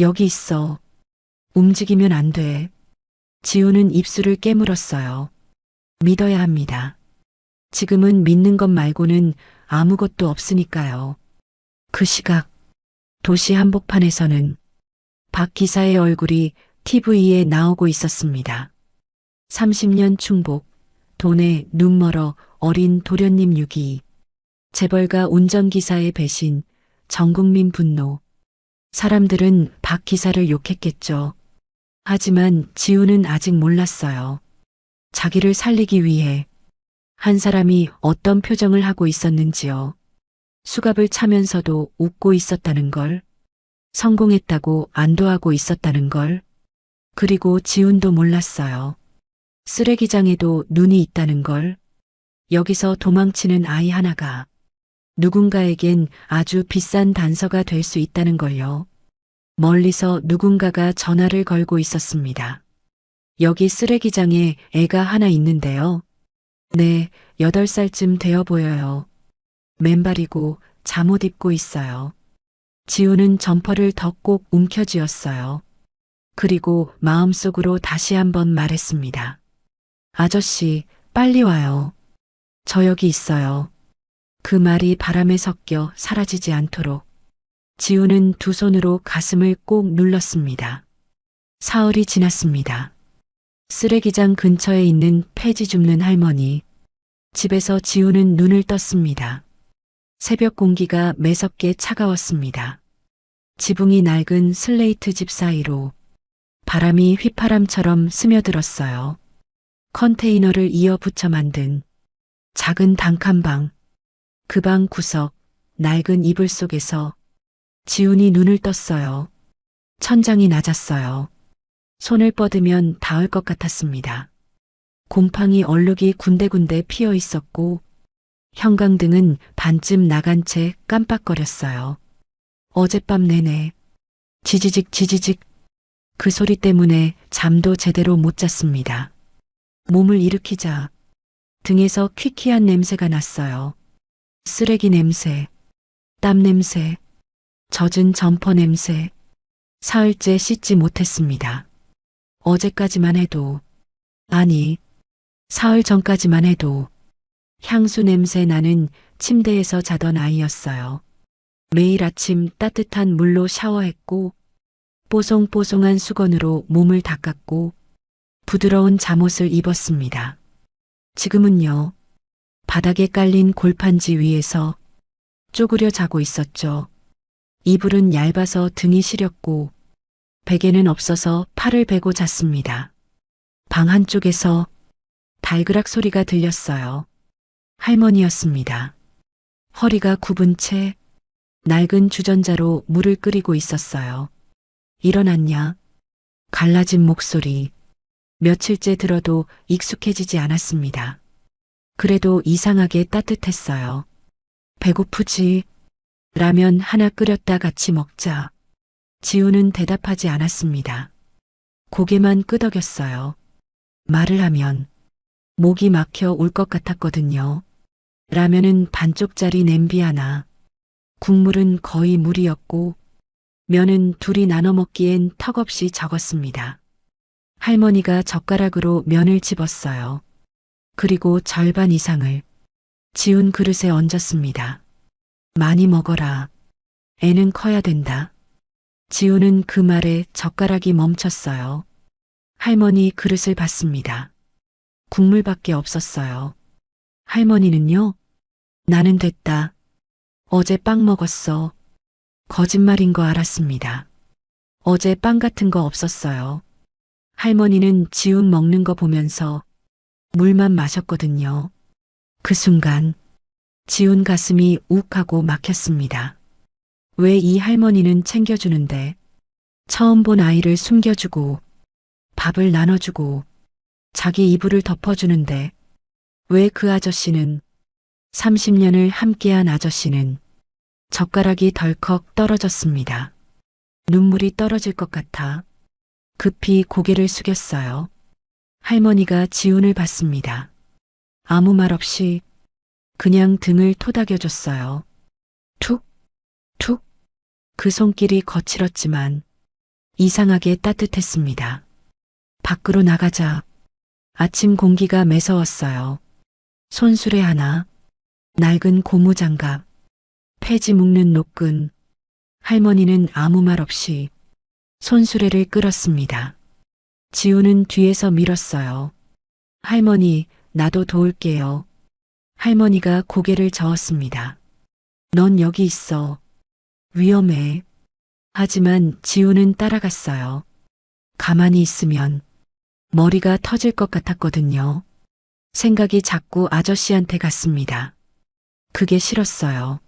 여기 있어. 움직이면 안 돼. 지훈은 입술을 깨물었어요. 믿어야 합니다. 지금은 믿는 것 말고는 아무것도 없으니까요. 그 시각 도시 한복판에서는 박 기사의 얼굴이 TV에 나오고 있었습니다. 30년 충복, 돈에 눈 멀어 어린 도련님 유기, 재벌가 운전기사의 배신, 전국민 분노. 사람들은 박 기사를 욕했겠죠. 하지만 지우는 아직 몰랐어요. 자기를 살리기 위해 한 사람이 어떤 표정을 하고 있었는지요. 수갑을 차면서도 웃고 있었다는 걸, 성공했다고 안도하고 있었다는 걸, 그리고 지훈도 몰랐어요. 쓰레기장에도 눈이 있다는 걸, 여기서 도망치는 아이 하나가 누군가에겐 아주 비싼 단서가 될 수 있다는 걸요. 멀리서 누군가가 전화를 걸고 있었습니다. 여기 쓰레기장에 애가 하나 있는데요. 네, 8살쯤 되어 보여요. 맨발이고 잠옷 입고 있어요. 지우는 점퍼를 더 꼭 움켜쥐었어요. 그리고 마음속으로 다시 한번 말했습니다. 아저씨, 빨리 와요. 저 여기 있어요. 그 말이 바람에 섞여 사라지지 않도록 지우는 두 손으로 가슴을 꼭 눌렀습니다. 사흘이 지났습니다. 쓰레기장 근처에 있는 폐지 줍는 할머니. 집에서 지우는 눈을 떴습니다. 새벽 공기가 매섭게 차가웠습니다. 지붕이 낡은 슬레이트 집 사이로 바람이 휘파람처럼 스며들었어요. 컨테이너를 이어 붙여 만든 작은 단칸방. 그 방 구석, 낡은 이불 속에서 지훈이 눈을 떴어요. 천장이 낮았어요. 손을 뻗으면 닿을 것 같았습니다. 곰팡이 얼룩이 군데군데 피어 있었고 형광등은 반쯤 나간 채 깜빡거렸어요. 어젯밤 내내 지지직 지지직 그 소리 때문에 잠도 제대로 못 잤습니다. 몸을 일으키자 등에서 퀴퀴한 냄새가 났어요. 쓰레기 냄새, 땀 냄새, 젖은 점퍼 냄새. 사흘째 씻지 못했습니다. 어제까지만 해도, 아니, 사흘 전까지만 해도 향수 냄새 나는 침대에서 자던 아이였어요. 매일 아침 따뜻한 물로 샤워했고 뽀송뽀송한 수건으로 몸을 닦았고 부드러운 잠옷을 입었습니다. 지금은요, 바닥에 깔린 골판지 위에서 쪼그려 자고 있었죠. 이불은 얇아서 등이 시렸고 베개는 없어서 팔을 베고 잤습니다. 방 한쪽에서 발그락 소리가 들렸어요. 할머니였습니다. 허리가 굽은 채 낡은 주전자로 물을 끓이고 있었어요. 일어났냐? 갈라진 목소리. 며칠째 들어도 익숙해지지 않았습니다. 그래도 이상하게 따뜻했어요. 배고프지? 라면 하나 끓였다 같이 먹자. 지우는 대답하지 않았습니다. 고개만 끄덕였어요. 말을 하면 목이 막혀 올 것 같았거든요. 라면은 반쪽짜리 냄비 하나, 국물은 거의 물이었고 면은 둘이 나눠 먹기엔 턱없이 적었습니다. 할머니가 젓가락으로 면을 집었어요. 그리고 절반 이상을 지운 그릇에 얹었습니다. 많이 먹어라. 애는 커야 된다. 지우는 그 말에 젓가락이 멈췄어요. 할머니 그릇을 봤습니다. 국물밖에 없었어요. 할머니는요? 나는 됐다. 어제 빵 먹었어. 거짓말인 거 알았습니다. 어제 빵 같은 거 없었어요. 할머니는 지훈 먹는 거 보면서 물만 마셨거든요. 그 순간 지훈 가슴이 욱하고 막혔습니다. 왜 이 할머니는 챙겨주는데, 처음 본 아이를 숨겨주고 밥을 나눠주고 자기 이불을 덮어주는데 왜 그 아저씨는, 30년을 함께한 아저씨는 젓가락이 덜컥 떨어졌습니다. 눈물이 떨어질 것 같아 급히 고개를 숙였어요. 할머니가 지훈을 봤습니다. 아무 말 없이 그냥 등을 토닥여줬어요. 툭, 툭. 그 손길이 거칠었지만 이상하게 따뜻했습니다. 밖으로 나가자. 아침 공기가 매서웠어요. 손수레 하나, 낡은 고무장갑, 폐지 묶는 노끈. 할머니는 아무 말 없이 손수레를 끌었습니다. 지우는 뒤에서 밀었어요. 할머니, 나도 도울게요. 할머니가 고개를 저었습니다. 넌 여기 있어. 위험해. 하지만 지우는 따라갔어요. 가만히 있으면 머리가 터질 것 같았거든요. 생각이 자꾸 아저씨한테 갔습니다. 그게 싫었어요.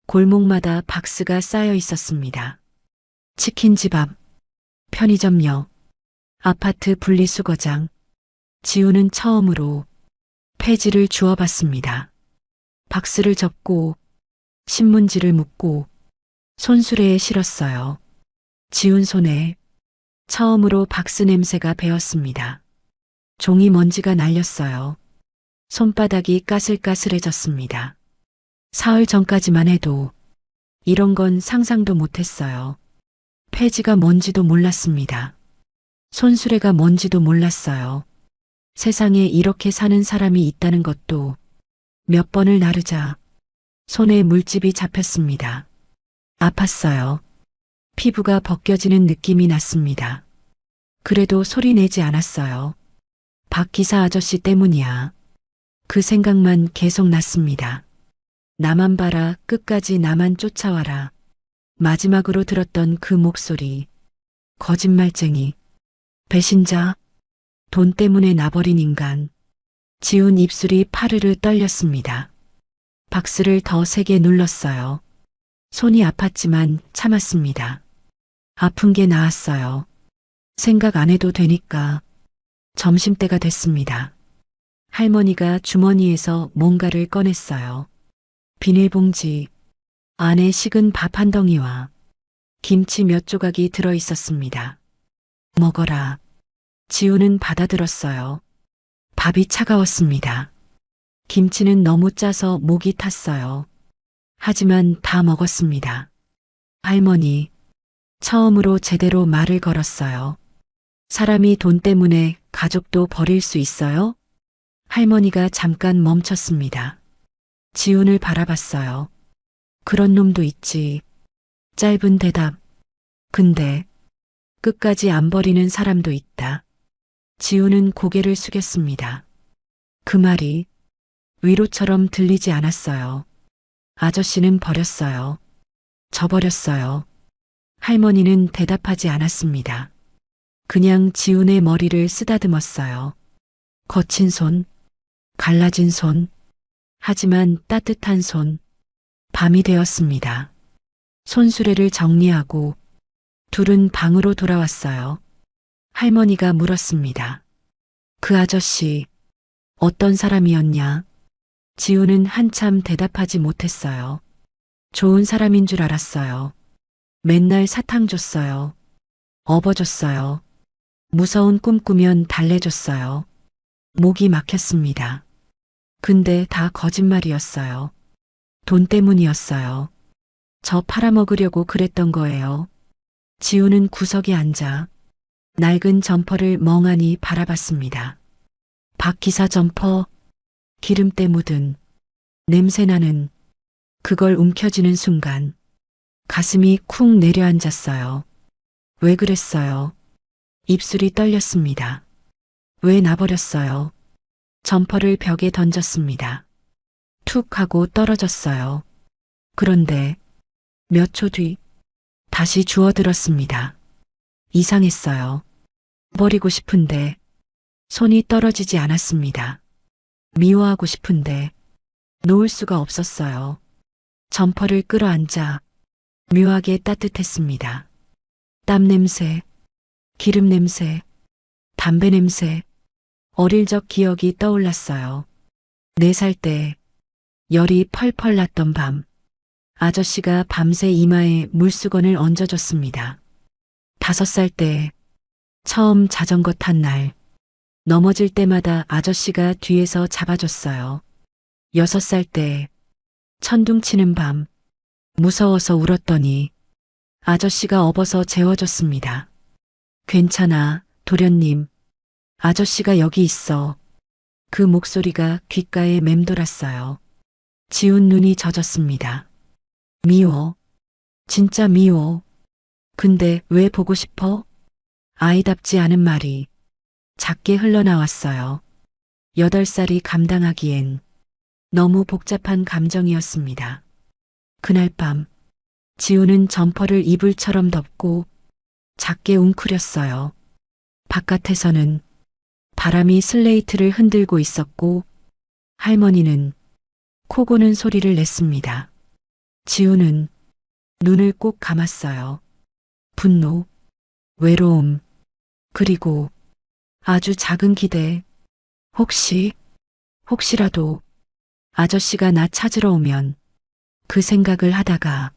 골목마다 박스가 쌓여 있었습니다. 치킨집 앞, 편의점역, 아파트 분리수거장. 지우는 처음으로 폐지를 주워봤습니다. 박스를 접고 신문지를 묶고 손수레에 실었어요. 지운 손에 처음으로 박스 냄새가 배었습니다. 종이 먼지가 날렸어요. 손바닥이 까슬까슬해졌습니다. 사흘 전까지만 해도 이런 건 상상도 못했어요. 폐지가 뭔지도 몰랐습니다. 손수레가 뭔지도 몰랐어요. 세상에 이렇게 사는 사람이 있다는 것도 몇 번을 나르자 손에 물집이 잡혔습니다. 아팠어요. 피부가 벗겨지는 느낌이 났습니다. 그래도 소리 내지 않았어요. 박 기사 아저씨 때문이야. 그 생각만 계속 났습니다. 나만 봐라, 끝까지 나만 쫓아와라. 마지막으로 들었던 그 목소리. 거짓말쟁이. 배신자. 돈 때문에 나버린 인간. 지운 입술이 파르르 떨렸습니다. 박스를 더 세게 눌렀어요. 손이 아팠지만 참았습니다. 아픈 게 나았어요. 생각 안 해도 되니까. 점심때가 됐습니다. 할머니가 주머니에서 뭔가를 꺼냈어요. 비닐봉지, 안에 식은 밥 한 덩이와 김치 몇 조각이 들어 있었습니다. 먹어라. 지우는 받아들었어요. 밥이 차가웠습니다. 김치는 너무 짜서 목이 탔어요. 하지만 다 먹었습니다. 할머니, 처음으로 제대로 말을 걸었어요. 사람이 돈 때문에 가족도 버릴 수 있어요? 할머니가 잠깐 멈췄습니다. 지훈을 바라봤어요. 그런 놈도 있지. 짧은 대답. 근데 끝까지 안 버리는 사람도 있다. 지훈은 고개를 숙였습니다. 그 말이 위로처럼 들리지 않았어요. 아저씨는 버렸어요. 저버렸어요. 할머니는 대답하지 않았습니다. 그냥 지훈의 머리를 쓰다듬었어요. 거친 손, 갈라진 손, 하지만 따뜻한 손. 밤이 되었습니다. 손수레를 정리하고 둘은 방으로 돌아왔어요. 할머니가 물었습니다. 그 아저씨, 어떤 사람이었냐? 지우는 한참 대답하지 못했어요. 좋은 사람인 줄 알았어요. 맨날 사탕 줬어요. 업어줬어요. 무서운 꿈 꾸면 달래줬어요. 목이 막혔습니다. 근데 다 거짓말이었어요. 돈 때문이었어요. 저 팔아먹으려고 그랬던 거예요. 지우는 구석에 앉아 낡은 점퍼를 멍하니 바라봤습니다. 박 기사 점퍼, 기름때 묻은, 냄새나는, 그걸 움켜쥐는 순간 가슴이 쿵 내려앉았어요. 왜 그랬어요? 입술이 떨렸습니다. 왜 놔버렸어요? 점퍼를 벽에 던졌습니다. 툭 하고 떨어졌어요. 그런데 몇 초 뒤 다시 주워들었습니다. 이상했어요. 버리고 싶은데 손이 떨어지지 않았습니다. 미워하고 싶은데 놓을 수가 없었어요. 점퍼를 끌어안자 묘하게 따뜻했습니다. 땀 냄새, 기름 냄새, 담배 냄새, 어릴 적 기억이 떠올랐어요. 4살 때 열이 펄펄 났던 밤, 아저씨가 밤새 이마에 물수건을 얹어줬습니다. 5살 때 처음 자전거 탄 날, 넘어질 때마다 아저씨가 뒤에서 잡아줬어요. 6살 때 천둥 치는 밤, 무서워서 울었더니 아저씨가 업어서 재워줬습니다. 괜찮아, 도련님. 아저씨가 여기 있어. 그 목소리가 귓가에 맴돌았어요. 지운 눈이 젖었습니다. 미워. 진짜 미워. 근데 왜 보고 싶어? 아이답지 않은 말이 작게 흘러나왔어요. 8살이 감당하기엔 너무 복잡한 감정이었습니다. 그날 밤, 지우는 점퍼를 이불처럼 덮고 작게 웅크렸어요. 바깥에서는 바람이 슬레이트를 흔들고 있었고 할머니는 코 고는 소리를 냈습니다. 지우는 눈을 꼭 감았어요. 분노, 외로움, 그리고 아주 작은 기대. 혹시라도 아저씨가 나 찾으러 오면 그 생각을 하다가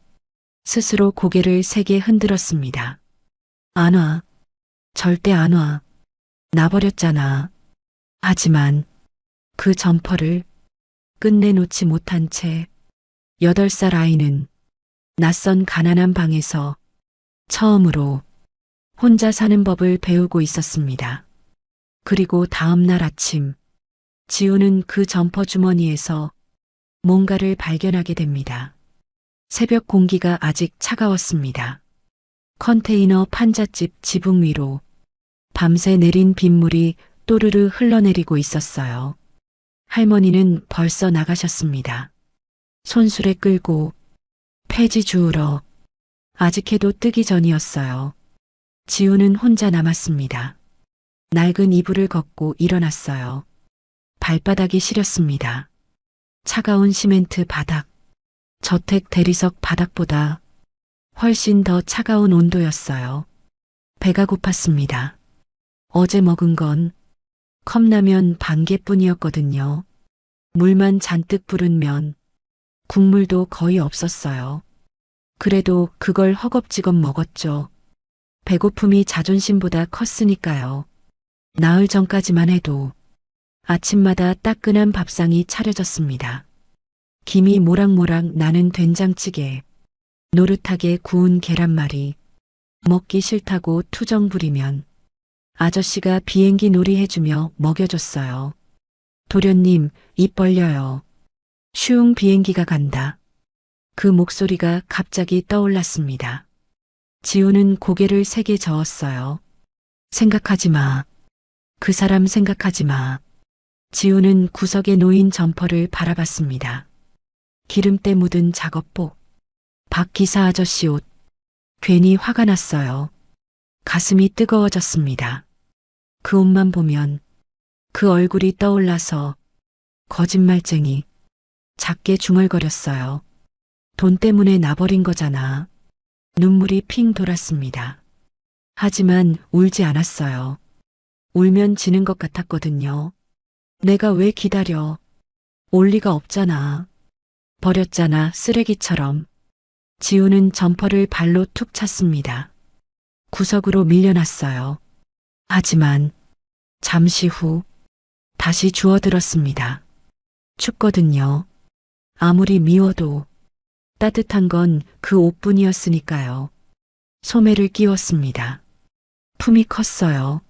스스로 고개를 세게 흔들었습니다. 안 와. 절대 안 와. 나버렸잖아. 하지만 그 점퍼를 끝내놓지 못한 채 8살 아이는 낯선 가난한 방에서 처음으로 혼자 사는 법을 배우고 있었습니다. 그리고 다음 날 아침, 지우는 그 점퍼 주머니에서 뭔가를 발견하게 됩니다. 새벽 공기가 아직 차가웠습니다. 컨테이너 판잣집 지붕 위로 밤새 내린 빗물이 또르르 흘러내리고 있었어요. 할머니는 벌써 나가셨습니다. 손수레 끌고 폐지 주우러 아직 해도 뜨기 전이었어요. 지우는 혼자 남았습니다. 낡은 이불을 걷고 일어났어요. 발바닥이 시렸습니다. 차가운 시멘트 바닥, 저택 대리석 바닥보다 훨씬 더 차가운 온도였어요. 배가 고팠습니다. 어제 먹은 건 컵라면 반 개뿐이었거든요. 물만 잔뜩 부른 면, 국물도 거의 없었어요. 그래도 그걸 허겁지겁 먹었죠. 배고픔이 자존심보다 컸으니까요. 나흘 전까지만 해도 아침마다 따끈한 밥상이 차려졌습니다. 김이 모락모락 나는 된장찌개, 노릇하게 구운 계란말이, 먹기 싫다고 투정 부리면 아저씨가 비행기 놀이 해주며 먹여줬어요. 도련님, 입 벌려요. 슝 비행기가 간다. 그 목소리가 갑자기 떠올랐습니다. 지우는 고개를 세게 저었어요. 생각하지 마. 그 사람 생각하지 마. 지우는 구석에 놓인 점퍼를 바라봤습니다. 기름때 묻은 작업복, 박 기사 아저씨 옷. 괜히 화가 났어요. 가슴이 뜨거워졌습니다. 그 옷만 보면 그 얼굴이 떠올라서 거짓말쟁이, 작게 중얼거렸어요. 돈 때문에 나버린 거잖아. 눈물이 핑 돌았습니다. 하지만 울지 않았어요. 울면 지는 것 같았거든요. 내가 왜 기다려? 올 리가 없잖아. 버렸잖아, 쓰레기처럼. 지우는 점퍼를 발로 툭 찼습니다. 구석으로 밀려났어요. 하지만 잠시 후 다시 주워들었습니다. 춥거든요. 아무리 미워도 따뜻한 건 그 옷뿐이었으니까요. 소매를 끼웠습니다. 품이 컸어요.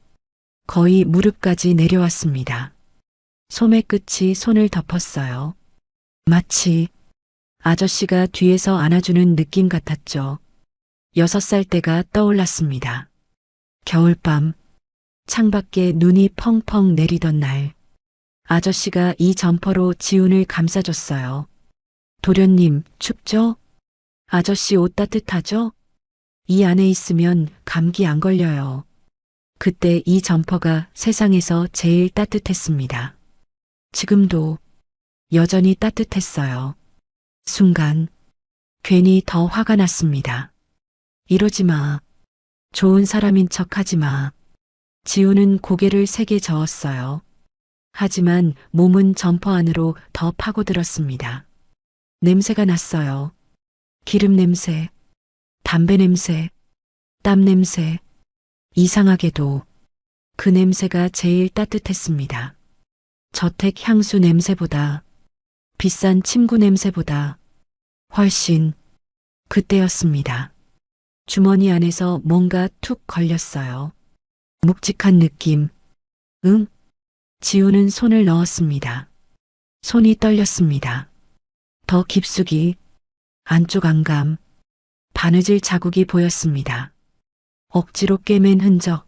거의 무릎까지 내려왔습니다. 소매 끝이 손을 덮었어요. 마치 아저씨가 뒤에서 안아주는 느낌 같았죠. 6살 때가 떠올랐습니다. 겨울밤, 창밖에 눈이 펑펑 내리던 날, 아저씨가 이 점퍼로 지훈을 감싸줬어요. 도련님, 춥죠? 아저씨 옷 따뜻하죠? 이 안에 있으면 감기 안 걸려요. 그때 이 점퍼가 세상에서 제일 따뜻했습니다. 지금도 여전히 따뜻했어요. 순간 괜히 더 화가 났습니다. 이러지 마. 좋은 사람인 척 하지 마. 지우는 고개를 세게 저었어요. 하지만 몸은 점퍼 안으로 더 파고들었습니다. 냄새가 났어요. 기름 냄새, 담배 냄새, 땀 냄새. 이상하게도 그 냄새가 제일 따뜻했습니다. 저택 향수 냄새보다, 비싼 침구 냄새보다 훨씬 그때였습니다. 주머니 안에서 뭔가 툭 걸렸어요. 묵직한 느낌. 응? 지우는 손을 넣었습니다. 손이 떨렸습니다. 더 깊숙이, 안쪽 안감, 바느질 자국이 보였습니다. 억지로 꿰맨 흔적,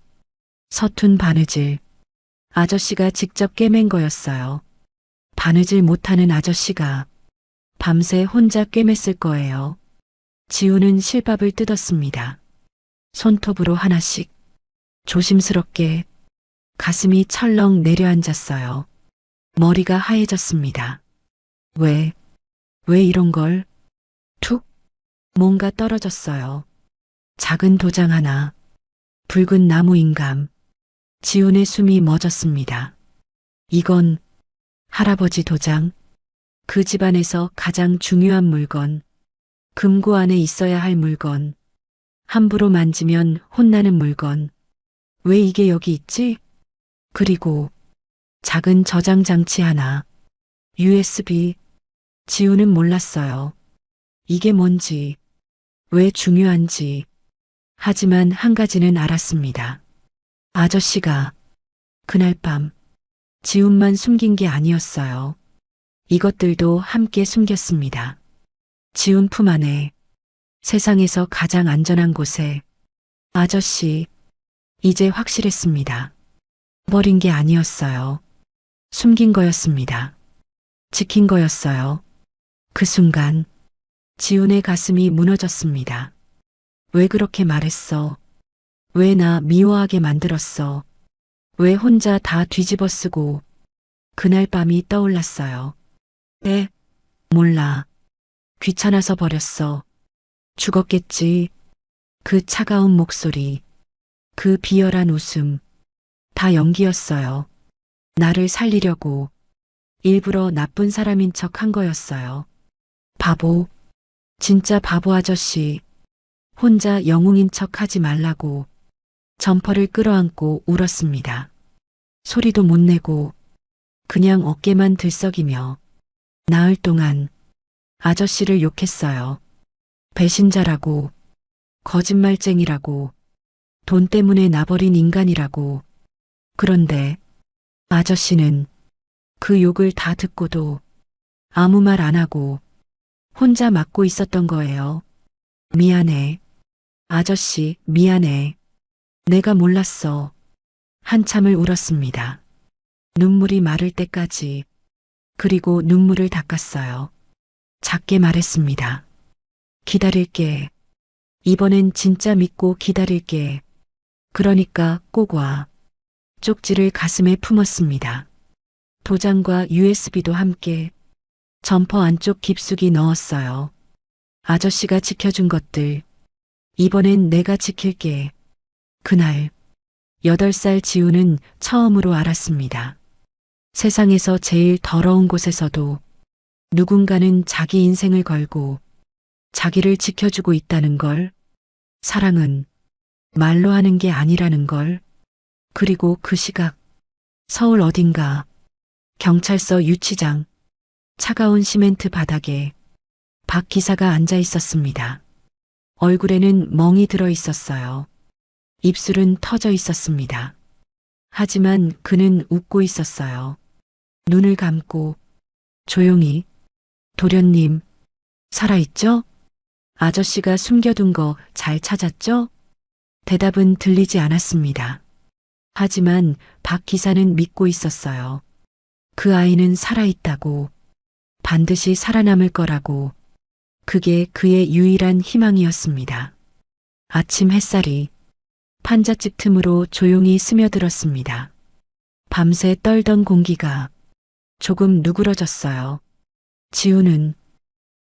서툰 바느질. 아저씨가 직접 꿰맨 거였어요. 바느질 못하는 아저씨가 밤새 혼자 꿰맸을 거예요. 지우는 실밥을 뜯었습니다. 손톱으로 하나씩 조심스럽게. 가슴이 철렁 내려앉았어요. 머리가 하얘졌습니다. 왜 이런 걸? 툭! 뭔가 떨어졌어요. 작은 도장 하나, 붉은 나무 인감. 지훈의 숨이 멎었습니다. 이건 할아버지 도장. 그 집안에서 가장 중요한 물건. 금고 안에 있어야 할 물건. 함부로 만지면 혼나는 물건. 왜 이게 여기 있지? 그리고 작은 저장 장치 하나. USB. 지우는 몰랐어요. 이게 뭔지, 왜 중요한지. 하지만 한 가지는 알았습니다. 아저씨가 그날 밤 지훈만 숨긴 게 아니었어요. 이것들도 함께 숨겼습니다. 지훈 품 안에, 세상에서 가장 안전한 곳에. 아저씨, 이제 확실했습니다. 버린 게 아니었어요. 숨긴 거였습니다. 지킨 거였어요. 그 순간 지훈의 가슴이 무너졌습니다. 왜 그렇게 말했어? 왜 나 미워하게 만들었어? 왜 혼자 다 뒤집어 쓰고. 그날 밤이 떠올랐어요. 몰라. 귀찮아서 버렸어. 죽었겠지. 그 차가운 목소리, 그 비열한 웃음, 다 연기였어요. 나를 살리려고 일부러 나쁜 사람인 척 한 거였어요. 바보. 진짜 바보 아저씨. 혼자 영웅인 척 하지 말라고. 점퍼를 끌어안고 울었습니다. 소리도 못 내고 그냥 어깨만 들썩이며 나흘 동안 아저씨를 욕했어요. 배신자라고, 거짓말쟁이라고, 돈 때문에 나버린 인간이라고. 그런데 아저씨는 그 욕을 다 듣고도 아무 말 안 하고 혼자 맞고 있었던 거예요. 미안해. 아저씨, 미안해. 내가 몰랐어. 한참을 울었습니다. 눈물이 마를 때까지. 그리고 눈물을 닦았어요. 작게 말했습니다. 기다릴게. 이번엔 진짜 믿고 기다릴게. 그러니까 꼭 와. 쪽지를 가슴에 품었습니다. 도장과 USB도 함께. 점퍼 안쪽 깊숙이 넣었어요. 아저씨가 지켜준 것들. 이번엔 내가 지킬게. 그날 8살 지우는 처음으로 알았습니다. 세상에서 제일 더러운 곳에서도 누군가는 자기 인생을 걸고 자기를 지켜주고 있다는 걸. 사랑은 말로 하는 게 아니라는 걸. 그리고 그 시각, 서울 어딘가, 경찰서 유치장, 차가운 시멘트 바닥에 박 기사가 앉아 있었습니다. 얼굴에는 멍이 들어 있었어요. 입술은 터져 있었습니다. 하지만 그는 웃고 있었어요. 눈을 감고 조용히. 도련님, 살아있죠? 아저씨가 숨겨둔 거 잘 찾았죠? 대답은 들리지 않았습니다. 하지만 박 기사는 믿고 있었어요. 그 아이는 살아있다고, 반드시 살아남을 거라고. 그게 그의 유일한 희망이었습니다. 아침 햇살이 판잣집 틈으로 조용히 스며들었습니다. 밤새 떨던 공기가 조금 누그러졌어요. 지우는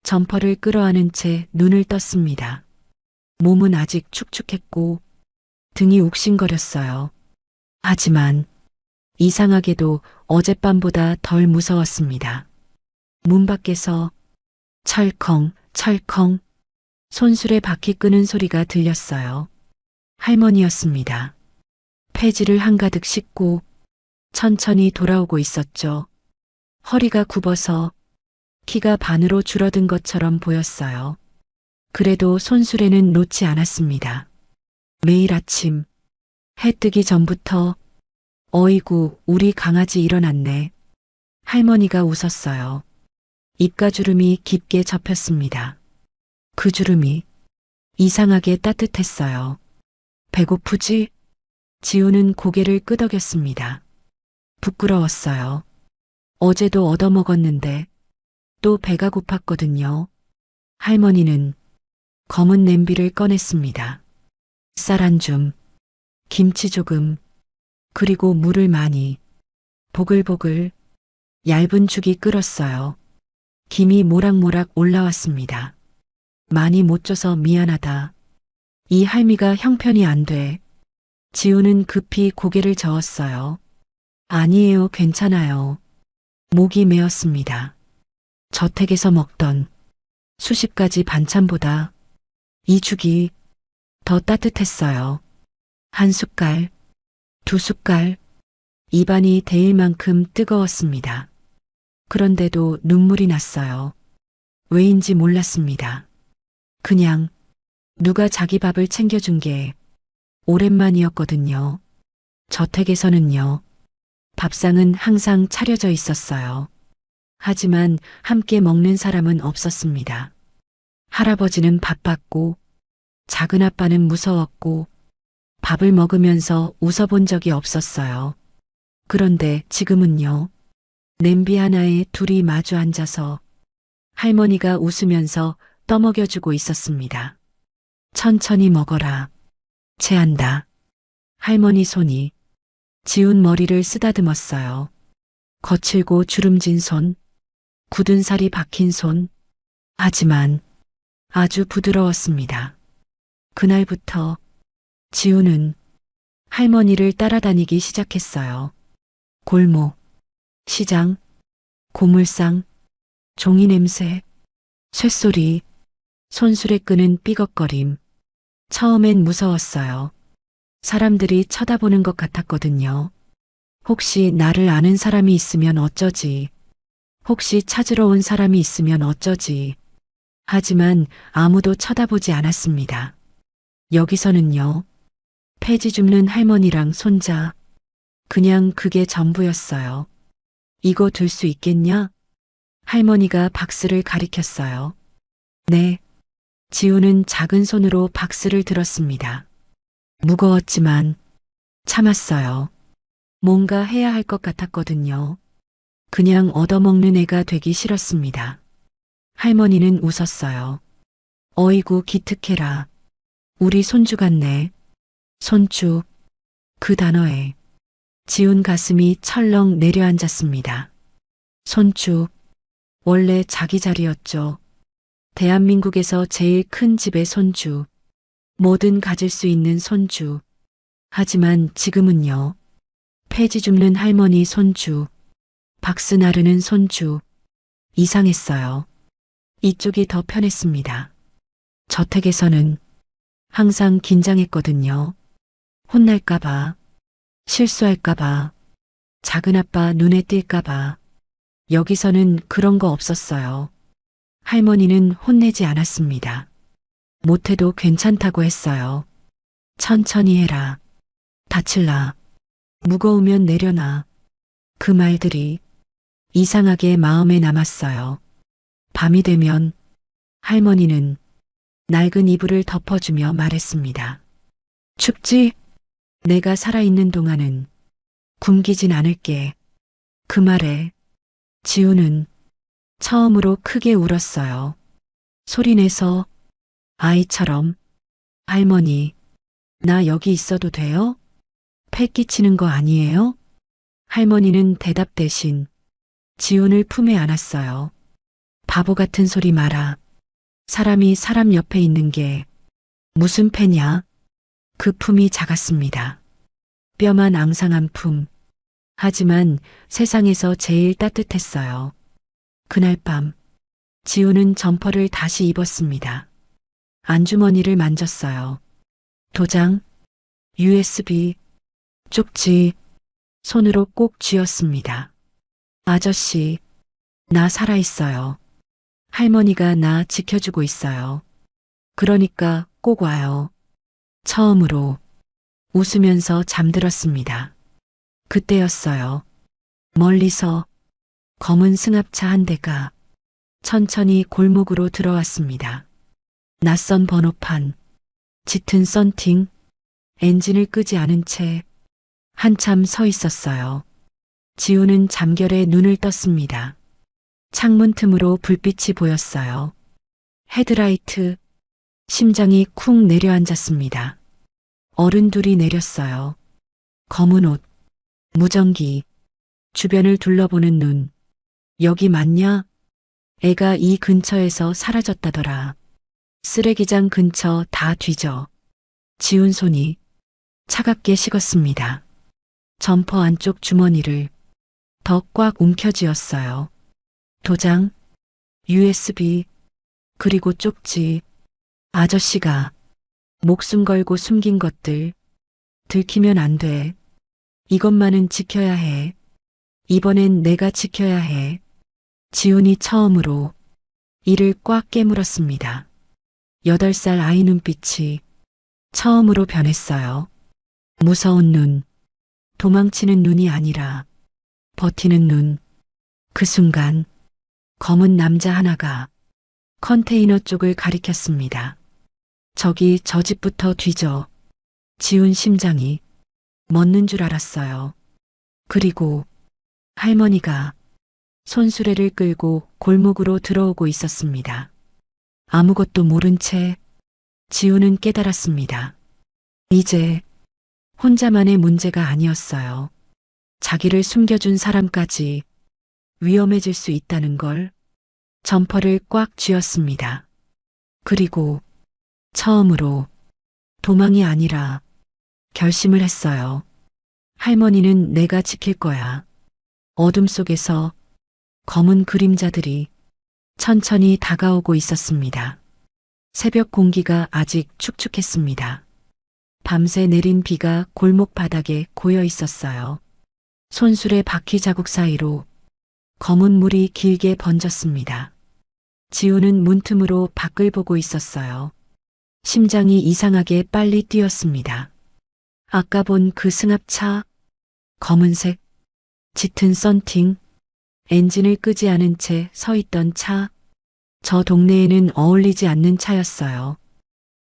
점퍼를 끌어안은 채 눈을 떴습니다. 몸은 아직 축축했고 등이 욱신거렸어요. 하지만 이상하게도 어젯밤보다 덜 무서웠습니다. 문 밖에서 철컹 철컹 손수레 바퀴 끄는 소리가 들렸어요. 할머니였습니다. 폐지를 한가득 싣고 천천히 돌아오고 있었죠. 허리가 굽어서 키가 반으로 줄어든 것처럼 보였어요. 그래도 손수레는 놓지 않았습니다. 매일 아침 해 뜨기 전부터 어이구 우리 강아지 일어났네. 할머니가 웃었어요. 입가주름이 깊게 접혔습니다. 그 주름이 이상하게 따뜻했어요. 배고프지? 지우는 고개를 끄덕였습니다. 부끄러웠어요. 어제도 얻어먹었는데 또 배가 고팠거든요. 할머니는 검은 냄비를 꺼냈습니다. 쌀 한 줌, 김치 조금, 그리고 물을 많이, 보글보글, 얇은 죽이 끓었어요. 김이 모락모락 올라왔습니다. 많이 못 줘서 미안하다. 이 할미가 형편이 안 돼. 지우는 급히 고개를 저었어요. 아니에요, 괜찮아요. 목이 메었습니다. 저택에서 먹던 수십 가지 반찬보다 이 죽이 더 따뜻했어요. 한 숟갈, 두 숟갈, 입안이 데일 만큼 뜨거웠습니다. 그런데도 눈물이 났어요. 왜인지 몰랐습니다. 그냥 누가 자기 밥을 챙겨준 게 오랜만이었거든요. 저택에서는요, 밥상은 항상 차려져 있었어요. 하지만 함께 먹는 사람은 없었습니다. 할아버지는 바빴고, 작은 아빠는 무서웠고, 밥을 먹으면서 웃어본 적이 없었어요. 그런데 지금은요, 냄비 하나에 둘이 마주 앉아서 할머니가 웃으면서 떠먹여주고 있었습니다. 천천히 먹어라. 체한다. 할머니 손이 지운 머리를 쓰다듬었어요. 거칠고 주름진 손, 굳은 살이 박힌 손, 하지만 아주 부드러웠습니다. 그날부터 지우는 할머니를 따라다니기 시작했어요. 골목, 시장, 고물상, 종이 냄새, 쇳소리, 손수레 끄는 삐걱거림. 처음엔 무서웠어요. 사람들이 쳐다보는 것 같았거든요. 혹시 나를 아는 사람이 있으면 어쩌지? 혹시 찾으러 온 사람이 있으면 어쩌지? 하지만 아무도 쳐다보지 않았습니다. 여기서는요, 폐지 줍는 할머니랑 손자, 그냥 그게 전부였어요. 이거 들 수 있겠냐? 할머니가 박스를 가리켰어요. 네. 지우는 작은 손으로 박스를 들었습니다. 무거웠지만 참았어요. 뭔가 해야 할 것 같았거든요. 그냥 얻어먹는 애가 되기 싫었습니다. 할머니는 웃었어요. 어이구 기특해라. 우리 손주 같네. 손주. 그 단어에 지운 가슴이 철렁 내려앉았습니다. 손주. 원래 자기 자리였죠. 대한민국에서 제일 큰 집의 손주. 뭐든 가질 수 있는 손주. 하지만 지금은요. 폐지 줍는 할머니 손주. 박스 나르는 손주. 이상했어요. 이쪽이 더 편했습니다. 저택에서는 항상 긴장했거든요. 혼날까봐, 실수할까봐, 작은아빠 눈에 띌까봐. 여기서는 그런 거 없었어요. 할머니는 혼내지 않았습니다. 못해도 괜찮다고 했어요. 천천히 해라. 다칠라. 무거우면 내려놔. 그 말들이 이상하게 마음에 남았어요. 밤이 되면 할머니는 낡은 이불을 덮어주며 말했습니다. 춥지? 내가 살아있는 동안은 굶기진 않을게. 그 말에 지우는 처음으로 크게 울었어요. 소리내서 아이처럼 할머니, 나 여기 있어도 돼요? 패 끼치는 거 아니에요? 할머니는 대답 대신 지훈을 품에 안았어요. 바보 같은 소리 마라. 사람이 사람 옆에 있는 게 무슨 패냐? 그 품이 작았습니다. 뼈만 앙상한 품. 하지만 세상에서 제일 따뜻했어요. 그날 밤 지우는 점퍼를 다시 입었습니다. 안주머니를 만졌어요. 도장, USB, 쪽지, 손으로 꼭 쥐었습니다. 아저씨, 나 살아있어요. 할머니가 나 지켜주고 있어요. 그러니까 꼭 와요. 처음으로 웃으면서 잠들었습니다. 그때였어요. 멀리서 검은 승합차 한 대가 천천히 골목으로 들어왔습니다. 낯선 번호판, 짙은 썬팅, 엔진을 끄지 않은 채 한참 서 있었어요. 지우는 잠결에 눈을 떴습니다. 창문 틈으로 불빛이 보였어요. 헤드라이트, 심장이 쿵 내려앉았습니다. 어른 둘이 내렸어요. 검은 옷, 무전기, 주변을 둘러보는 눈. 여기 맞냐? 애가 이 근처에서 사라졌다더라. 쓰레기장 근처 다 뒤져. 지운 손이 차갑게 식었습니다. 점퍼 안쪽 주머니를 더 꽉 움켜쥐었어요. 도장, USB, 그리고 쪽지. 아저씨가 목숨 걸고 숨긴 것들. 들키면 안 돼. 이것만은 지켜야 해. 이번엔 내가 지켜야 해. 지훈이 처음으로 이를 꽉 깨물었습니다. 8살 아이 눈빛이 처음으로 변했어요. 무서운 눈, 도망치는 눈이 아니라 버티는 눈. 그 순간 검은 남자 하나가 컨테이너 쪽을 가리켰습니다. 저기 저 집부터 뒤져. 지훈 심장이 멎는 줄 알았어요. 그리고 할머니가 손수레를 끌고 골목으로 들어오고 있었습니다. 아무것도 모른 채 지훈은 깨달았습니다. 이제 혼자만의 문제가 아니었어요. 자기를 숨겨준 사람까지 위험해질 수 있다는 걸. 점퍼를 꽉 쥐었습니다. 그리고 처음으로 도망이 아니라 결심을 했어요. 할머니는 내가 지킬 거야. 어둠 속에서 검은 그림자들이 천천히 다가오고 있었습니다. 새벽 공기가 아직 축축했습니다. 밤새 내린 비가 골목 바닥에 고여 있었어요. 손수레 바퀴 자국 사이로 검은 물이 길게 번졌습니다. 지우는 문틈으로 밖을 보고 있었어요. 심장이 이상하게 빨리 뛰었습니다. 아까 본 그 승합차, 검은색, 짙은 썬팅, 엔진을 끄지 않은 채 서 있던 차, 저 동네에는 어울리지 않는 차였어요.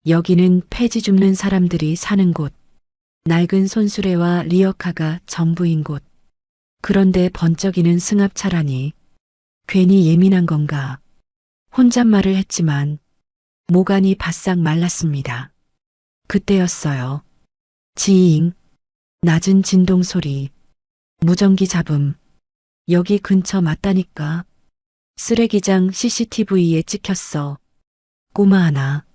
여기는 폐지 줍는 사람들이 사는 곳, 낡은 손수레와 리어카가 전부인 곳. 그런데 번쩍이는 승합차라니. 괜히 예민한 건가. 혼잣말을 했지만 모간이 바싹 말랐습니다. 그때였어요. 지잉, 낮은 진동 소리, 무전기 잡음. 여기 근처 맞다니까. 쓰레기장 CCTV에 찍혔어. 꼬마 하나,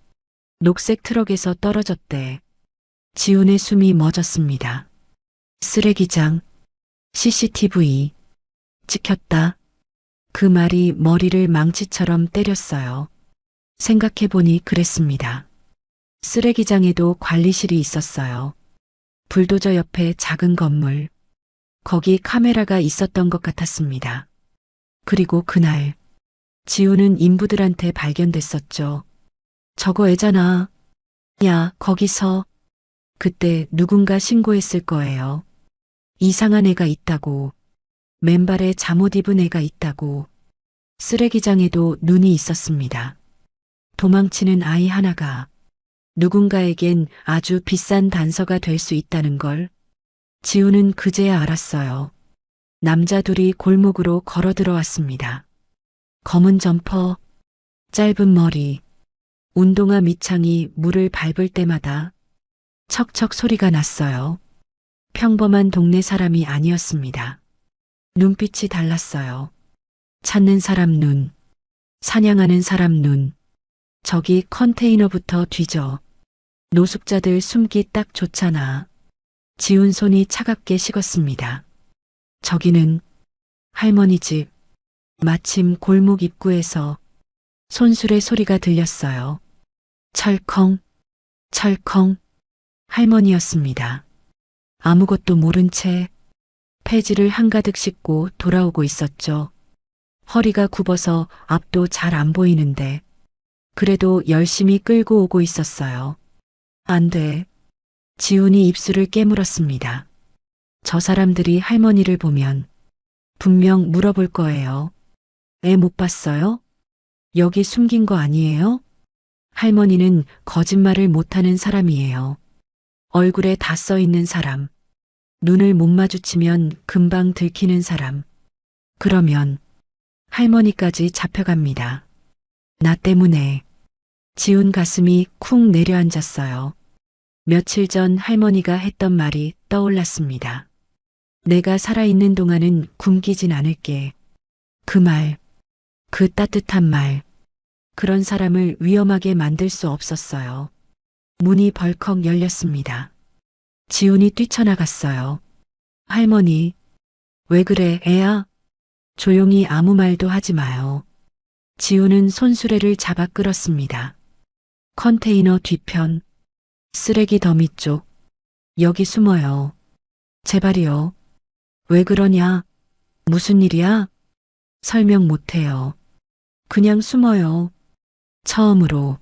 녹색 트럭에서 떨어졌대. 지훈의 숨이 멎었습니다. 쓰레기장, CCTV, 찍혔다. 그 말이 머리를 망치처럼 때렸어요. 생각해보니 그랬습니다. 쓰레기장에도 관리실이 있었어요. 불도저 옆에 작은 건물. 거기 카메라가 있었던 것 같았습니다. 그리고 그날 지우는 인부들한테 발견됐었죠. 저거 애잖아. 야, 거기서. 그때 누군가 신고했을 거예요. 이상한 애가 있다고. 맨발에 잠옷 입은 애가 있다고. 쓰레기장에도 눈이 있었습니다. 도망치는 아이 하나가 누군가에겐 아주 비싼 단서가 될 수 있다는 걸. 지우는 그제야 알았어요. 남자 둘이 골목으로 걸어 들어왔습니다. 검은 점퍼, 짧은 머리, 운동화 밑창이 물을 밟을 때마다 척척 소리가 났어요. 평범한 동네 사람이 아니었습니다. 눈빛이 달랐어요. 찾는 사람 눈, 사냥하는 사람 눈. 저기 컨테이너부터 뒤져. 노숙자들 숨기 딱 좋잖아. 지운 손이 차갑게 식었습니다. 저기는 할머니 집. 마침 골목 입구에서 손수레 소리가 들렸어요. 철컹, 철컹. 할머니였습니다. 아무것도 모른 채 폐지를 한가득 싣고 돌아오고 있었죠. 허리가 굽어서 앞도 잘 안 보이는데 그래도 열심히 끌고 오고 있었어요. 안 돼. 지훈이 입술을 깨물었습니다. 저 사람들이 할머니를 보면 분명 물어볼 거예요. 애 못 봤어요? 여기 숨긴 거 아니에요? 할머니는 거짓말을 못하는 사람이에요. 얼굴에 다 써 있는 사람. 눈을 못 마주치면 금방 들키는 사람. 그러면 할머니까지 잡혀갑니다. 나 때문에. 지훈 가슴이 쿵 내려앉았어요. 며칠 전 할머니가 했던 말이 떠올랐습니다. 내가 살아있는 동안은 굶기진 않을게. 그 말, 그 따뜻한 말. 그런 사람을 위험하게 만들 수 없었어요. 문이 벌컥 열렸습니다. 지훈이 뛰쳐나갔어요. 할머니, 왜 그래, 애야? 조용히 아무 말도 하지 마요. 지훈은 손수레를 잡아 끌었습니다. 컨테이너 뒤편, 쓰레기 더미 쪽. 여기 숨어요. 제발이요. 왜 그러냐? 무슨 일이야? 설명 못해요. 그냥 숨어요. 처음으로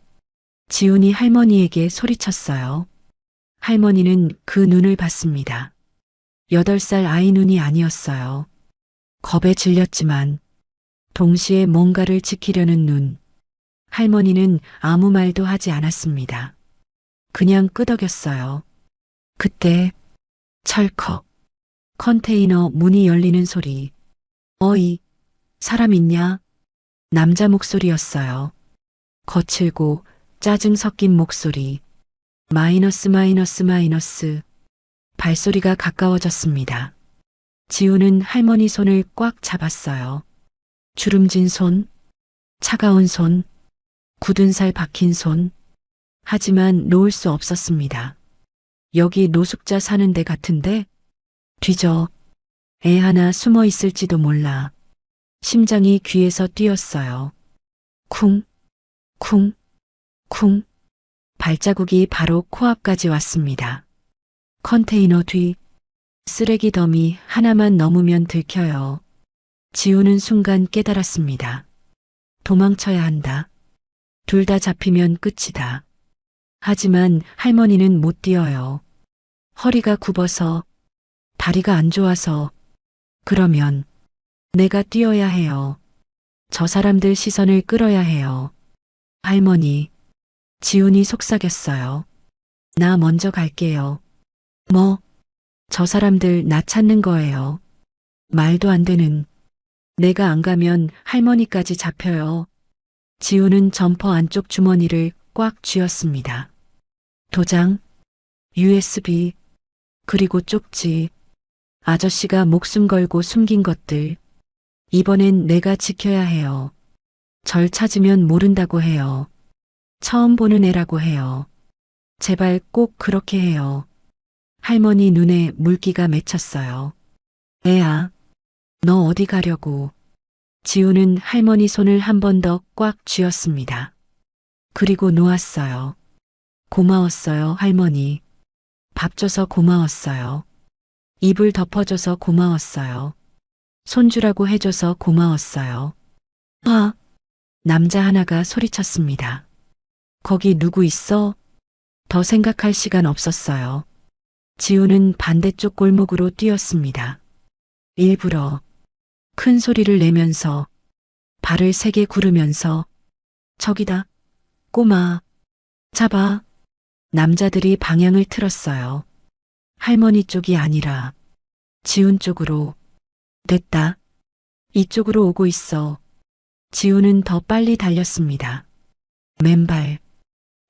지훈이 할머니에게 소리쳤어요. 할머니는 그 눈을 봤습니다. 8살 아이 눈이 아니었어요. 겁에 질렸지만 동시에 뭔가를 지키려는 눈. 할머니는 아무 말도 하지 않았습니다. 그냥 끄덕였어요. 그때 철컥 컨테이너 문이 열리는 소리. 어이, 사람 있냐? 남자 목소리였어요. 거칠고 짜증 섞인 목소리. 마이너스 마이너스 마이너스. 발소리가 가까워졌습니다. 지훈은 할머니 손을 꽉 잡았어요. 주름진 손, 차가운 손, 굳은 살 박힌 손. 하지만 놓을 수 없었습니다. 여기 노숙자 사는 데 같은데? 뒤져. 애 하나 숨어 있을지도 몰라. 심장이 귀에서 뛰었어요. 쿵, 쿵, 쿵. 발자국이 바로 코앞까지 왔습니다. 컨테이너 뒤, 쓰레기 더미 하나만 넘으면 들켜요. 지우는 순간 깨달았습니다. 도망쳐야 한다. 둘 다 잡히면 끝이다. 하지만 할머니는 못 뛰어요. 허리가 굽어서, 다리가 안 좋아서. 그러면 내가 뛰어야 해요. 저 사람들 시선을 끌어야 해요. 할머니, 지훈이 속삭였어요. 나 먼저 갈게요. 뭐? 저 사람들 나 찾는 거예요. 말도 안 되는. 내가 안 가면 할머니까지 잡혀요. 지훈은 점퍼 안쪽 주머니를 꽉 쥐었습니다. 도장, USB, 그리고 쪽지. 아저씨가 목숨 걸고 숨긴 것들. 이번엔 내가 지켜야 해요. 절 찾으면 모른다고 해요. 처음 보는 애라고 해요. 제발 꼭 그렇게 해요. 할머니 눈에 물기가 맺혔어요. 애야, 너 어디 가려고? 지우는 할머니 손을 한 번 더 꽉 쥐었습니다. 그리고 놓았어요. 고마웠어요, 할머니. 밥 줘서 고마웠어요. 이불 덮어줘서 고마웠어요. 손주라고 해줘서 고마웠어요. 아! 남자 하나가 소리쳤습니다. 거기 누구 있어? 더 생각할 시간 없었어요. 지우는 반대쪽 골목으로 뛰었습니다. 일부러 큰 소리를 내면서 발을 세게 구르면서 저기다, 꼬마, 잡아. 남자들이 방향을 틀었어요. 할머니 쪽이 아니라 지훈 쪽으로. 됐다. 이쪽으로 오고 있어. 지훈은 더 빨리 달렸습니다. 맨발,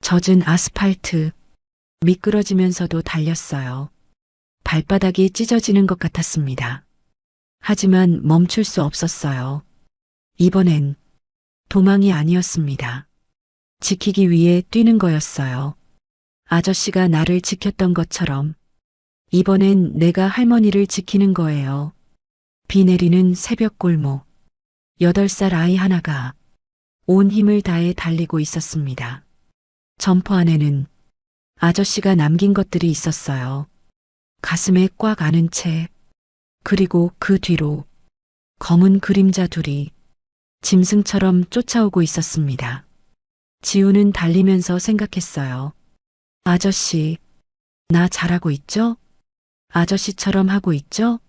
젖은 아스팔트, 미끄러지면서도 달렸어요. 발바닥이 찢어지는 것 같았습니다. 하지만 멈출 수 없었어요. 이번엔 도망이 아니었습니다. 지키기 위해 뛰는 거였어요. 아저씨가 나를 지켰던 것처럼 이번엔 내가 할머니를 지키는 거예요. 비 내리는 새벽 골목. 8살 아이 하나가 온 힘을 다해 달리고 있었습니다. 점퍼 안에는 아저씨가 남긴 것들이 있었어요. 가슴에 꽉 안은 채, 그리고 그 뒤로 검은 그림자 둘이 짐승처럼 쫓아오고 있었습니다. 지우는 달리면서 생각했어요. 아저씨, 나 잘하고 있죠? 아저씨처럼 하고 있죠?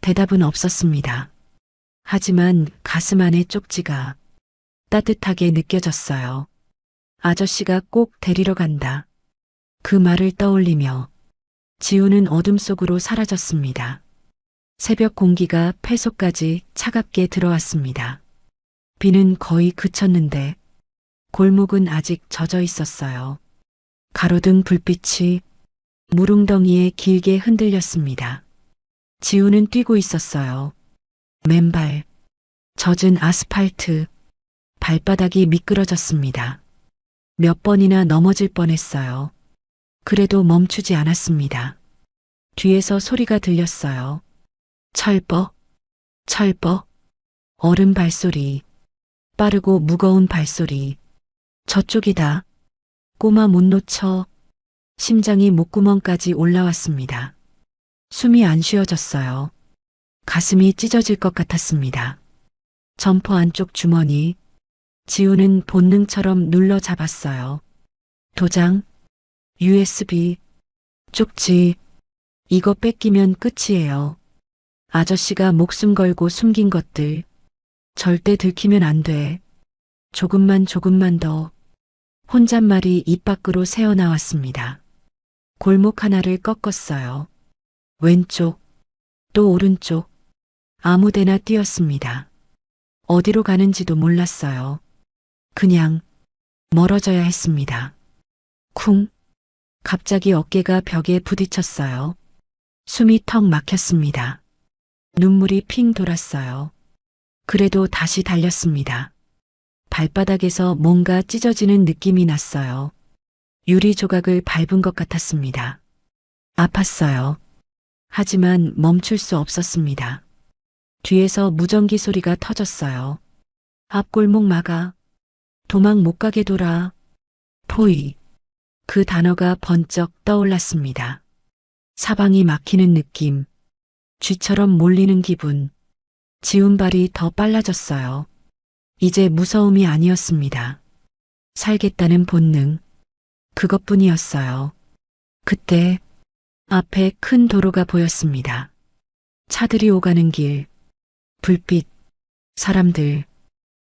대답은 없었습니다. 하지만 가슴 안의 쪽지가 따뜻하게 느껴졌어요. 아저씨가 꼭 데리러 간다. 그 말을 떠올리며 지우는 어둠 속으로 사라졌습니다. 새벽 공기가 폐속까지 차갑게 들어왔습니다. 비는 거의 그쳤는데 골목은 아직 젖어 있었어요. 가로등 불빛이 무릉덩이에 길게 흔들렸습니다. 지우는 뛰고 있었어요. 맨발, 젖은 아스팔트, 발바닥이 미끄러졌습니다. 몇 번이나 넘어질 뻔했어요. 그래도 멈추지 않았습니다. 뒤에서 소리가 들렸어요. 철버, 철버, 어른 발소리, 빠르고 무거운 발소리. 저쪽이다. 꼬마 못 놓쳐. 심장이 목구멍까지 올라왔습니다. 숨이 안 쉬어졌어요. 가슴이 찢어질 것 같았습니다. 점퍼 안쪽 주머니. 지우는 본능처럼 눌러 잡았어요. 도장, USB, 쪽지. 이거 뺏기면 끝이에요. 아저씨가 목숨 걸고 숨긴 것들. 절대 들키면 안 돼. 조금만 더. 혼잣말이 입 밖으로 새어나왔습니다. 골목 하나를 꺾었어요. 왼쪽, 또 오른쪽. 아무데나 뛰었습니다. 어디로 가는지도 몰랐어요. 그냥 멀어져야 했습니다. 쿵. 갑자기 어깨가 벽에 부딪혔어요. 숨이 턱 막혔습니다. 눈물이 핑 돌았어요. 그래도 다시 달렸습니다. 발바닥에서 뭔가 찢어지는 느낌이 났어요. 유리 조각을 밟은 것 같았습니다. 아팠어요. 하지만 멈출 수 없었습니다. 뒤에서 무전기 소리가 터졌어요. 앞골목 막아. 도망 못 가게 돌아. 포위. 그 단어가 번쩍 떠올랐습니다. 사방이 막히는 느낌. 쥐처럼 몰리는 기분. 지운 발이 더 빨라졌어요. 이제 무서움이 아니었습니다. 살겠다는 본능. 그것뿐이었어요. 그때 앞에 큰 도로가 보였습니다. 차들이 오가는 길. 불빛. 사람들.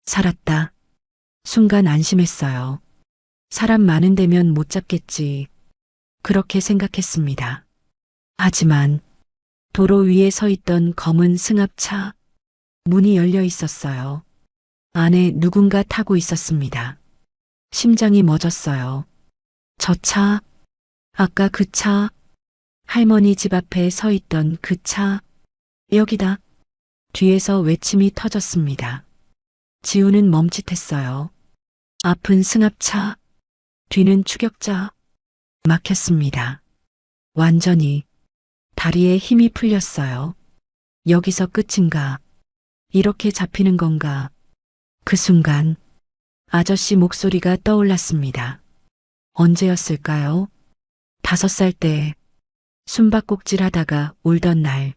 살았다. 순간 안심했어요. 사람 많은 데면 못 잡겠지. 그렇게 생각했습니다. 하지만 도로 위에 서 있던 검은 승합차. 문이 열려 있었어요. 안에 누군가 타고 있었습니다. 심장이 멎었어요. 저 차, 아까 그 차, 할머니 집 앞에 서 있던 그 차, 여기다. 뒤에서 외침이 터졌습니다. 지우는 멈칫했어요. 앞은 승합차, 뒤는 추격자. 막혔습니다. 완전히 다리에 힘이 풀렸어요. 여기서 끝인가? 이렇게 잡히는 건가? 그 순간 아저씨 목소리가 떠올랐습니다. 언제였을까요? 5살 때 숨바꼭질 하다가 울던 날.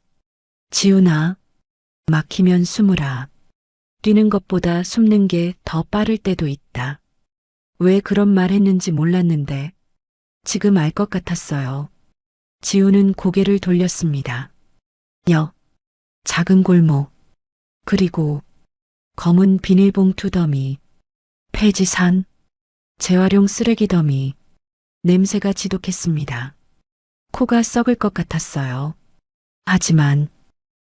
지훈아, 막히면 숨으라. 뛰는 것보다 숨는 게 더 빠를 때도 있다. 왜 그런 말 했는지 몰랐는데 지금 알 것 같았어요. 지훈은 고개를 돌렸습니다. 작은 골목. 그리고 검은 비닐봉투 더미. 폐지산. 재활용 쓰레기 더미. 냄새가 지독했습니다. 코가 썩을 것 같았어요. 하지만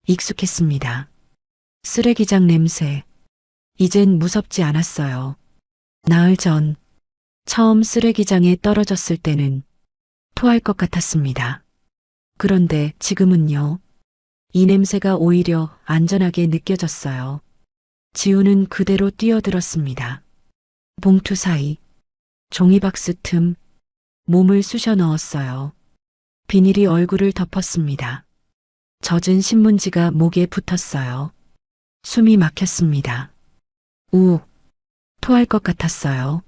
익숙했습니다. 쓰레기장 냄새. 이젠 무섭지 않았어요. 나흘 전 처음 쓰레기장에 떨어졌을 때는 토할 것 같았습니다. 그런데 지금은요. 이 냄새가 오히려 안전하게 느껴졌어요. 지우는 그대로 뛰어들었습니다. 봉투 사이, 종이박스 틈, 몸을 쑤셔 넣었어요. 비닐이 얼굴을 덮었습니다. 젖은 신문지가 목에 붙었어요. 숨이 막혔습니다. 토할 것 같았어요.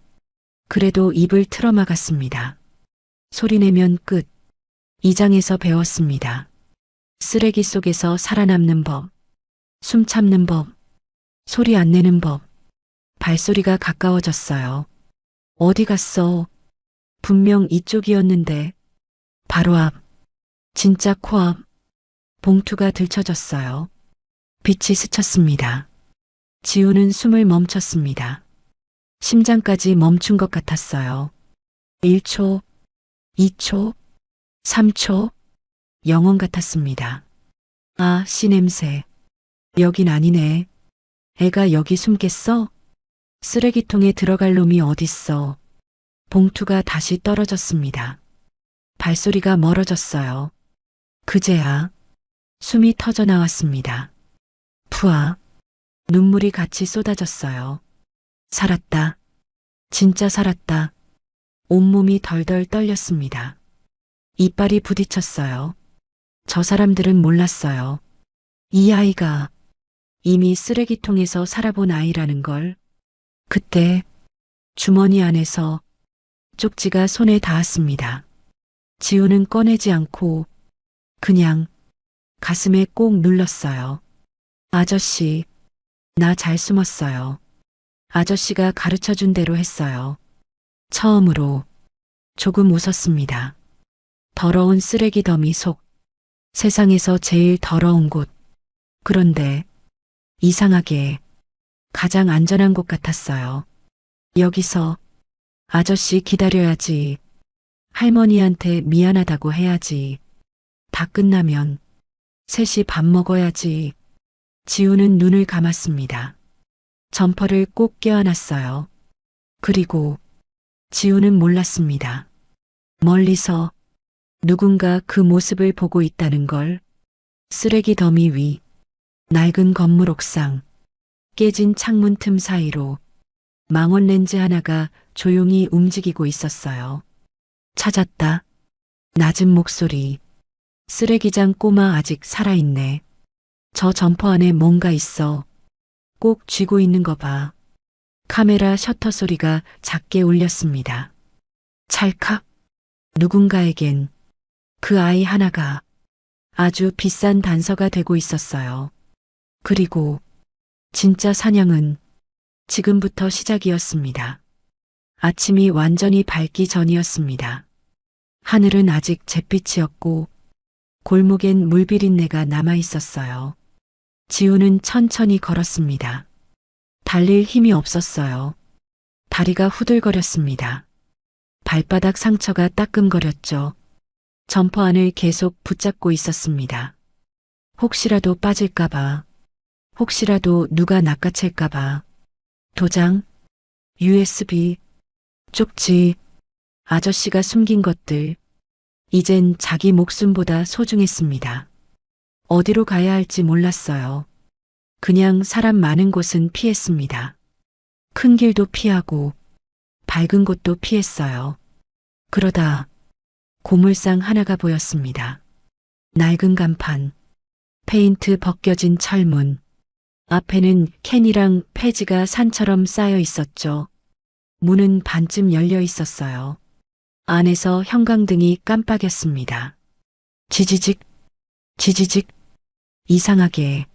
그래도 입을 틀어막았습니다. 소리내면 끝. 2장에서 배웠습니다. 쓰레기 속에서 살아남는 법, 숨 참는 법, 소리 안 내는 법. 발소리가 가까워졌어요. 어디 갔어? 분명 이쪽이었는데. 바로 앞, 진짜 코앞. 봉투가 들춰졌어요. 빛이 스쳤습니다. 지우는 숨을 멈췄습니다. 심장까지 멈춘 것 같았어요. 1초, 2초, 3초, 영원 같았습니다. 아, 씨 냄새. 여긴 아니네. 애가 여기 숨겠어? 쓰레기통에 들어갈 놈이 어딨어. 봉투가 다시 떨어졌습니다. 발소리가 멀어졌어요. 그제야 숨이 터져 나왔습니다. 푸아. 눈물이 같이 쏟아졌어요. 살았다. 진짜 살았다. 온몸이 덜덜 떨렸습니다. 이빨이 부딪혔어요. 저 사람들은 몰랐어요. 이 아이가 이미 쓰레기통에서 살아본 아이라는 걸. 그때 주머니 안에서 쪽지가 손에 닿았습니다. 지우는 꺼내지 않고 그냥 가슴에 꼭 눌렀어요. 아저씨, 나 잘 숨었어요. 아저씨가 가르쳐준 대로 했어요. 처음으로 조금 웃었습니다. 더러운 쓰레기 더미 속. 세상에서 제일 더러운 곳. 그런데 이상하게 가장 안전한 곳 같았어요. 여기서 아저씨 기다려야지. 할머니한테 미안하다고 해야지. 다 끝나면 셋이 밥 먹어야지. 지우는 눈을 감았습니다. 점퍼를 꼭 껴안았어요. 그리고 지우는 몰랐습니다. 멀리서 누군가 그 모습을 보고 있다는 걸. 쓰레기 더미 위, 낡은 건물 옥상, 깨진 창문 틈 사이로 망원 렌즈 하나가 조용히 움직이고 있었어요. 찾았다. 낮은 목소리. 쓰레기장 꼬마 아직 살아있네. 저 점퍼 안에 뭔가 있어. 꼭 쥐고 있는 거 봐. 카메라 셔터 소리가 작게 울렸습니다. 찰칵. 누군가에겐 그 아이 하나가 아주 비싼 단서가 되고 있었어요. 그리고 진짜 사냥은 지금부터 시작이었습니다. 아침이 완전히 밝기 전이었습니다. 하늘은 아직 잿빛이었고 골목엔 물비린내가 남아 있었어요. 지우는 천천히 걸었습니다. 달릴 힘이 없었어요. 다리가 후들거렸습니다. 발바닥 상처가 따끔거렸죠. 점퍼 안을 계속 붙잡고 있었습니다. 혹시라도 빠질까봐, 혹시라도 누가 낚아챌까봐. 도장, USB, 쪽지, 아저씨가 숨긴 것들. 이젠 자기 목숨보다 소중했습니다. 어디로 가야 할지 몰랐어요. 그냥 사람 많은 곳은 피했습니다. 큰 길도 피하고 밝은 곳도 피했어요. 그러다 고물상 하나가 보였습니다. 낡은 간판, 페인트 벗겨진 철문, 앞에는 캔이랑 폐지가 산처럼 쌓여 있었죠. 문은 반쯤 열려 있었어요. 안에서 형광등이 깜빡였습니다. 지지직, 지지직. 이상하게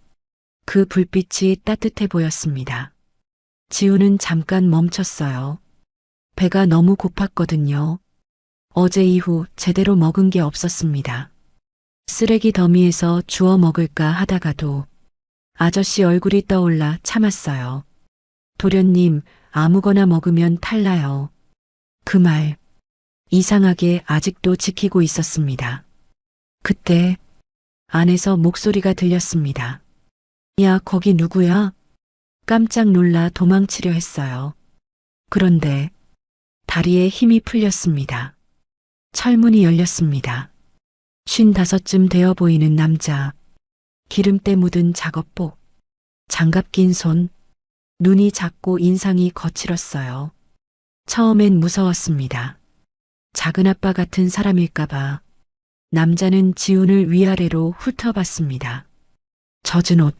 그 불빛이 따뜻해 보였습니다. 지우는 잠깐 멈췄어요. 배가 너무 고팠거든요. 어제 이후 제대로 먹은 게 없었습니다. 쓰레기 더미에서 주워 먹을까 하다가도 아저씨 얼굴이 떠올라 참았어요. 도련님, 아무거나 먹으면 탈나요. 그 말, 이상하게 아직도 지키고 있었습니다. 그때 안에서 목소리가 들렸습니다. 야, 거기 누구야? 깜짝 놀라 도망치려 했어요. 그런데 다리에 힘이 풀렸습니다. 철문이 열렸습니다. 55쯤 되어 보이는 남자, 기름때 묻은 작업복, 장갑 낀 손, 눈이 작고 인상이 거칠었어요. 처음엔 무서웠습니다. 작은아빠 같은 사람일까봐. 남자는 지훈을 위아래로 훑어봤습니다. 젖은 옷,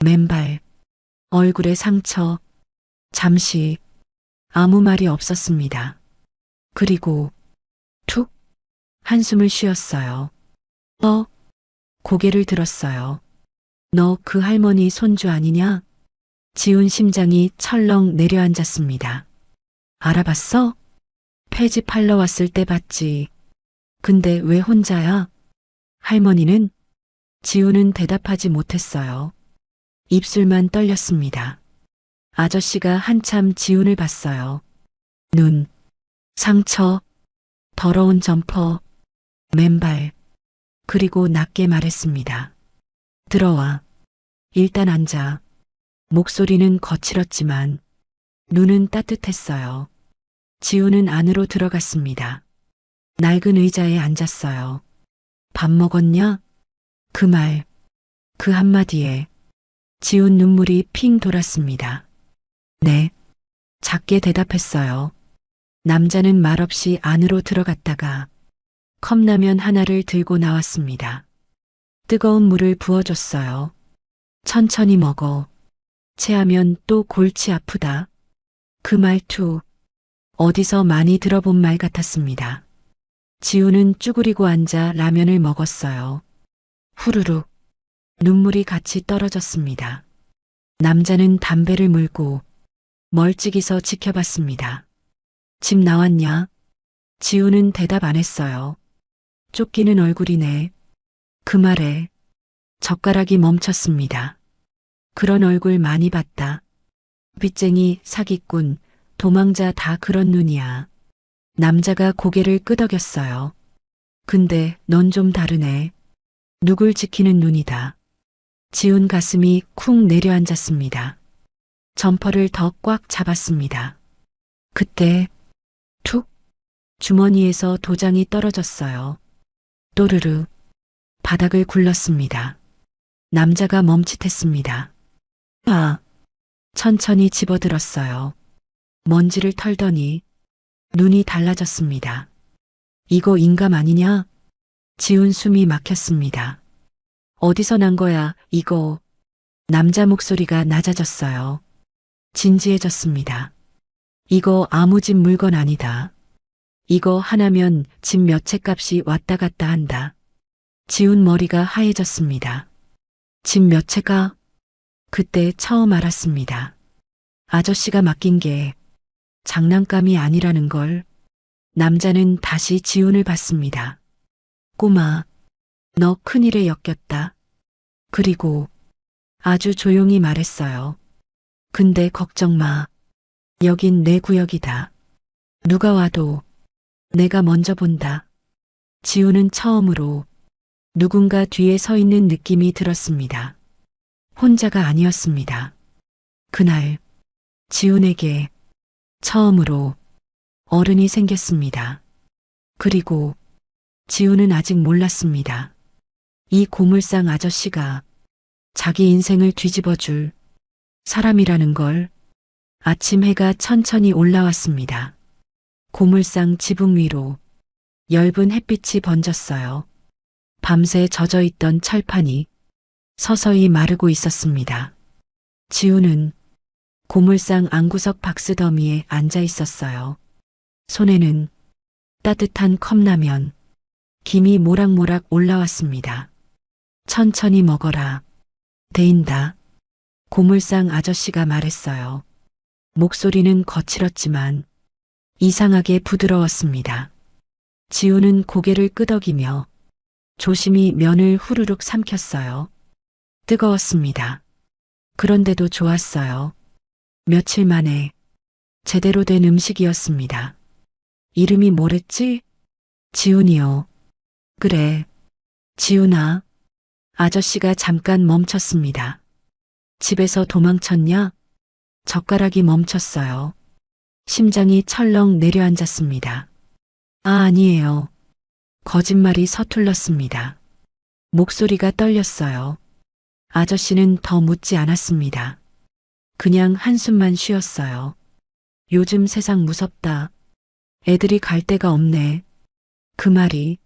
맨발, 얼굴에 상처, 잠시 아무 말이 없었습니다. 그리고 툭 한숨을 쉬었어요. 고개를 들었어요. 너 그 할머니 손주 아니냐? 지훈 심장이 철렁 내려앉았습니다. 알아봤어? 폐지 팔러 왔을 때 봤지. 근데 왜 혼자야? 할머니는? 지훈은 대답하지 못했어요. 입술만 떨렸습니다. 아저씨가 한참 지훈을 봤어요. 눈, 상처, 더러운 점퍼, 맨발, 그리고 낮게 말했습니다. 들어와. 일단 앉아. 목소리는 거칠었지만 눈은 따뜻했어요. 지훈은 안으로 들어갔습니다. 낡은 의자에 앉았어요. 밥 먹었냐? 그 말, 그 한마디에 지훈 눈물이 핑 돌았습니다. 네. 작게 대답했어요. 남자는 말없이 안으로 들어갔다가 컵라면 하나를 들고 나왔습니다. 뜨거운 물을 부어줬어요. 천천히 먹어. 체하면 또 골치 아프다. 그 말투, 어디서 많이 들어본 말 같았습니다. 지훈은 쭈그리고 앉아 라면을 먹었어요. 후루룩 눈물이 같이 떨어졌습니다. 남자는 담배를 물고 멀찍이서 지켜봤습니다. 집 나왔냐? 지훈은 대답 안 했어요. 쫓기는 얼굴이네. 그 말에 젓가락이 멈췄습니다. 그런 얼굴 많이 봤다. 빚쟁이, 사기꾼, 도망자 다 그런 눈이야. 남자가 고개를 끄덕였어요. 근데 넌 좀 다르네. 누굴 지키는 눈이다. 지훈 가슴이 쿵 내려앉았습니다. 점퍼를 더 꽉 잡았습니다. 그때 툭 주머니에서 도장이 떨어졌어요. 또르르 바닥을 굴렀습니다. 남자가 멈칫했습니다. 아, 천천히 집어들었어요. 먼지를 털더니 눈이 달라졌습니다. 이거 인감 아니냐? 지훈 숨이 막혔습니다. 어디서 난 거야, 이거? 남자 목소리가 낮아졌어요. 진지해졌습니다. 이거 아무 집 물건 아니다. 이거 하나면 집 몇 채 값이 왔다 갔다 한다. 지훈 머리가 하얘졌습니다. 집 몇 채가? 그때 처음 알았습니다. 아저씨가 맡긴 게 장난감이 아니라는 걸. 남자는 다시 지훈을 봤습니다. 꼬마, 너 큰일에 엮였다. 그리고 아주 조용히 말했어요. 근데 걱정 마. 여긴 내 구역이다. 누가 와도 내가 먼저 본다. 지훈은 처음으로 누군가 뒤에 서 있는 느낌이 들었습니다. 혼자가 아니었습니다. 그날 지훈에게 처음으로 어른이 생겼습니다. 그리고 지훈은 아직 몰랐습니다. 이 고물상 아저씨가 자기 인생을 뒤집어줄 사람이라는 걸. 아침 해가 천천히 올라왔습니다. 고물상 지붕 위로 엷은 햇빛이 번졌어요. 밤새 젖어있던 철판이 서서히 마르고 있었습니다. 지훈은 고물상 안구석 박스더미에 앉아 있었어요. 손에는 따뜻한 컵라면, 김이 모락모락 올라왔습니다. 천천히 먹어라. 데인다. 고물상 아저씨가 말했어요. 목소리는 거칠었지만 이상하게 부드러웠습니다. 지훈은 고개를 끄덕이며 조심히 면을 후루룩 삼켰어요. 뜨거웠습니다. 그런데도 좋았어요. 며칠 만에 제대로 된 음식이었습니다. 이름이 뭐랬지? 지훈이요. 그래, 지훈아. 아저씨가 잠깐 멈췄습니다. 집에서 도망쳤냐? 젓가락이 멈췄어요. 심장이 철렁 내려앉았습니다. 아, 아니에요. 거짓말이 서툴렀습니다. 목소리가 떨렸어요. 아저씨는 더 묻지 않았습니다. 그냥 한숨만 쉬었어요. 요즘 세상 무섭다. 애들이 갈 데가 없네. 그 말이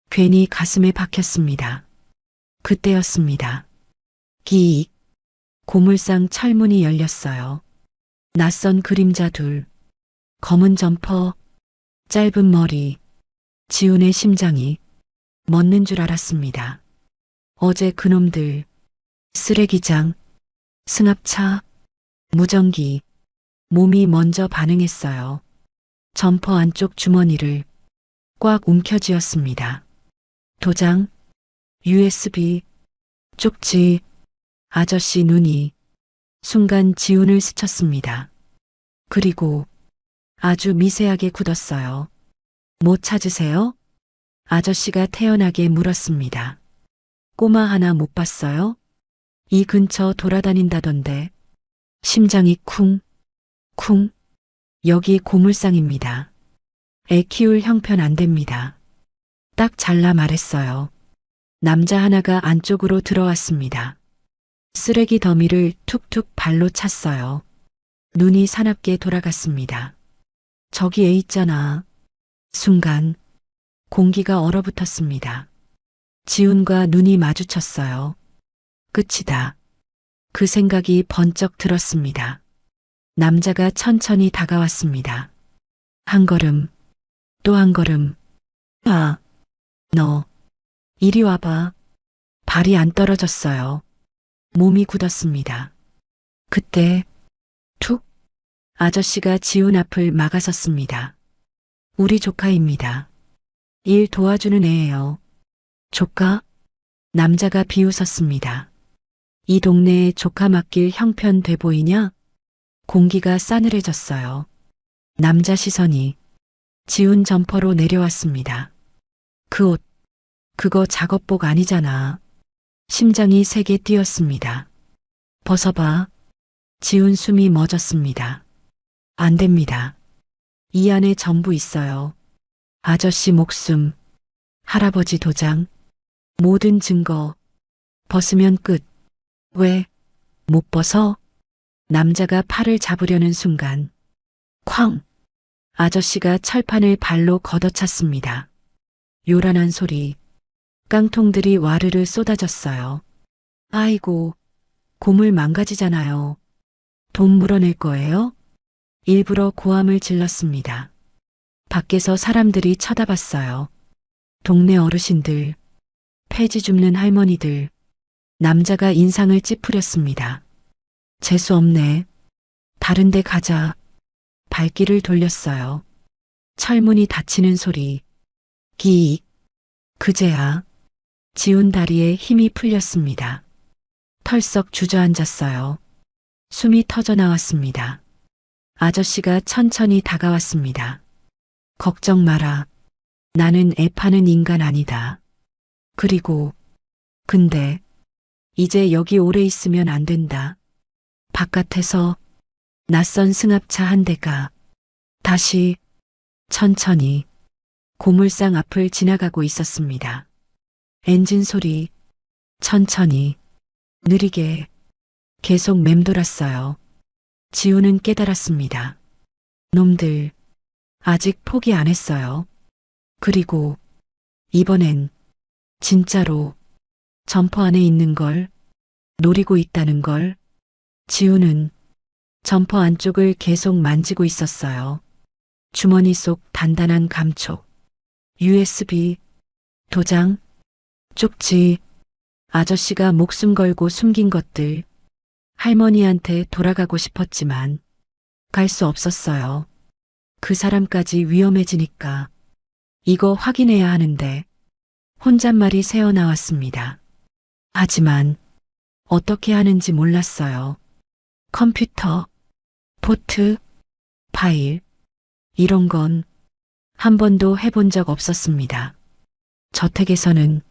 괜히 가슴에 박혔습니다. 그때였습니다. 기익. 고물상 철문이 열렸어요. 낯선 그림자 둘. 검은 점퍼, 짧은 머리. 지훈의 심장이 멎는 줄 알았습니다. 어제 그놈들, 쓰레기장, 승합차, 무전기, 몸이 먼저 반응했어요. 점퍼 안쪽 주머니를 꽉 움켜쥐었습니다. 도장, USB, 쪽지, 아저씨 눈이 순간 지훈을 스쳤습니다. 그리고 아주 미세하게 굳었어요. 뭐 찾으세요? 아저씨가 태연하게 물었습니다. 꼬마 하나 못 봤어요? 이 근처 돌아다닌다던데. 심장이 쿵, 쿵. 여기 고물상입니다. 애 키울 형편 안 됩니다. 딱 잘라 말했어요. 남자 하나가 안쪽으로 들어왔습니다. 쓰레기 더미를 툭툭 발로 찼어요. 눈이 사납게 돌아갔습니다. 저기 애 있잖아. 순간 공기가 얼어붙었습니다. 지훈과 눈이 마주쳤어요. 끝이다. 그 생각이 번쩍 들었습니다. 남자가 천천히 다가왔습니다. 한 걸음, 또 한 걸음. 아, 너, 이리 와봐. 발이 안 떨어졌어요. 몸이 굳었습니다. 그때, 툭, 아저씨가 지훈 앞을 막아섰습니다. 우리 조카입니다. 일 도와주는 애예요. 조카? 남자가 비웃었습니다. 이 동네에 조카 맡길 형편 돼 보이냐? 공기가 싸늘해졌어요. 남자 시선이 지훈 점퍼로 내려왔습니다. 그 옷, 그거 작업복 아니잖아. 심장이 세게 뛰었습니다. 벗어봐. 지훈 숨이 멎었습니다. 안 됩니다. 이 안에 전부 있어요. 아저씨 목숨, 할아버지 도장, 모든 증거. 벗으면 끝. 왜? 못 벗어? 남자가 팔을 잡으려는 순간 쾅! 아저씨가 철판을 발로 걷어찼습니다. 요란한 소리, 깡통들이 와르르 쏟아졌어요. 아이고, 고물 망가지잖아요. 돈 물어낼 거예요? 일부러 고함을 질렀습니다. 밖에서 사람들이 쳐다봤어요. 동네 어르신들, 폐지 줍는 할머니들. 남자가 인상을 찌푸렸습니다. 재수 없네. 다른 데 가자. 발길을 돌렸어요. 철문이 닫히는 소리. 기익. 그제야 지훈 다리에 힘이 풀렸습니다. 털썩 주저앉았어요. 숨이 터져 나왔습니다. 아저씨가 천천히 다가왔습니다. 걱정 마라. 나는 애 파는 인간 아니다. 그리고 근데 이제 여기 오래 있으면 안 된다. 바깥에서 낯선 승합차 한 대가 다시 천천히 고물상 앞을 지나가고 있었습니다. 엔진 소리 천천히 느리게 계속 맴돌았어요. 지훈은 깨달았습니다. 놈들 아직 포기 안 했어요. 그리고 이번엔 진짜로 점퍼 안에 있는 걸 노리고 있다는 걸. 지훈은 점퍼 안쪽을 계속 만지고 있었어요. 주머니 속 단단한 감촉, USB, 도장, 쪽지, 아저씨가 목숨 걸고 숨긴 것들. 할머니한테 돌아가고 싶었지만 갈 수 없었어요. 그 사람까지 위험해지니까 이거 확인해야 하는데 혼잣말이 새어나왔습니다. 하지만 어떻게 하는지 몰랐어요. 컴퓨터, 포트, 파일, 이런 건 한 번도 해본 적 없었습니다. 저택에서는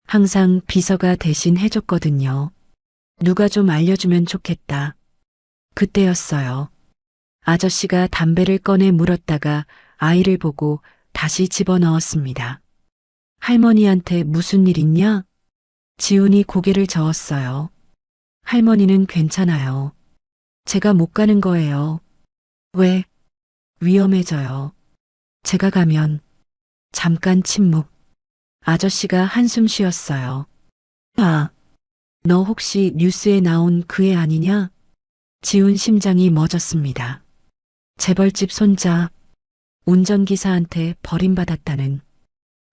항상 비서가 대신 해줬거든요. 누가 좀 알려주면 좋겠다. 그때였어요. 아저씨가 담배를 꺼내 물었다가 아이를 보고 다시 집어넣었습니다. 할머니한테 무슨 일 있냐? 지훈이 고개를 저었어요. 할머니는 괜찮아요. 제가 못 가는 거예요. 왜? 위험해져요. 제가 가면. 잠깐 침묵. 아저씨가 한숨 쉬었어요. 아, 너 혹시 뉴스에 나온 그 애 아니냐? 지훈 심장이 멎었습니다. 재벌집 손자, 운전기사한테 버림받았다는.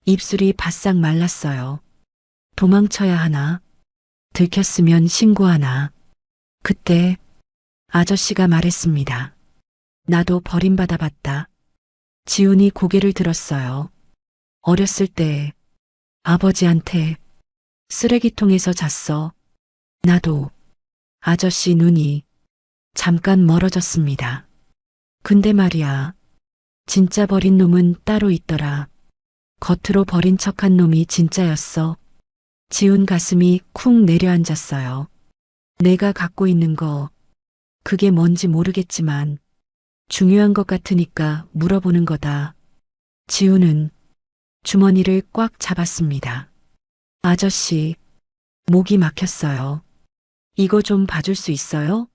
입술이 바싹 말랐어요. 도망쳐야 하나? 들켰으면 신고하나? 그때 아저씨가 말했습니다. 나도 버림받아 봤다. 지훈이 고개를 들었어요. 어렸을 때 아버지한테 쓰레기통에서 잤어. 나도. 아저씨 눈이 잠깐 멀어졌습니다. 근데 말이야. 진짜 버린 놈은 따로 있더라. 겉으로 버린 척한 놈이 진짜였어. 지훈 가슴이 쿵 내려앉았어요. 내가 갖고 있는 거, 그게 뭔지 모르겠지만 중요한 것 같으니까 물어보는 거다. 지훈은 주머니를 꽉 잡았습니다. 아저씨, 목이 막혔어요. 이거 좀 봐줄 수 있어요?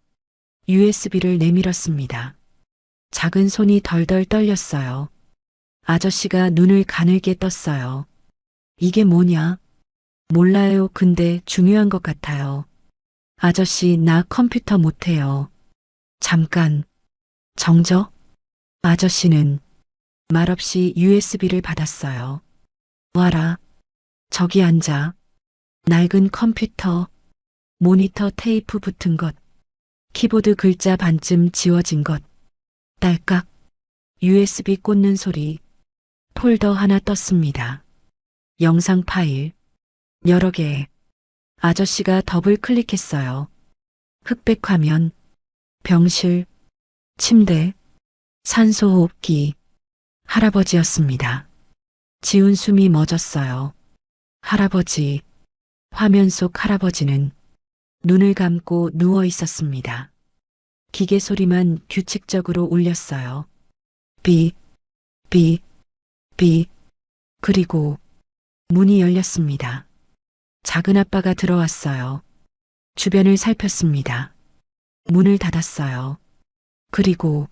USB를 내밀었습니다. 작은 손이 덜덜 떨렸어요. 아저씨가 눈을 가늘게 떴어요. 이게 뭐냐? 몰라요. 근데 중요한 것 같아요. 아저씨, 나 컴퓨터 못해요. 잠깐. 정적? 아저씨는 말없이 USB를 받았어요. 와라. 저기 앉아. 낡은 컴퓨터, 모니터 테이프 붙은 것, 키보드 글자 반쯤 지워진 것, 딸깍, USB 꽂는 소리, 폴더 하나 떴습니다. 영상 파일, 여러 개. 아저씨가 더블 클릭했어요. 흑백 화면, 병실, 침대, 산소호흡기, 할아버지였습니다. 지운 숨이 멎었어요. 할아버지, 화면 속 할아버지는 눈을 감고 누워 있었습니다. 기계 소리만 규칙적으로 울렸어요. 삐, 삐, 삐. 그리고 문이 열렸습니다. 작은 아빠가 들어왔어요. 주변을 살폈습니다. 문을 닫았어요. 그리고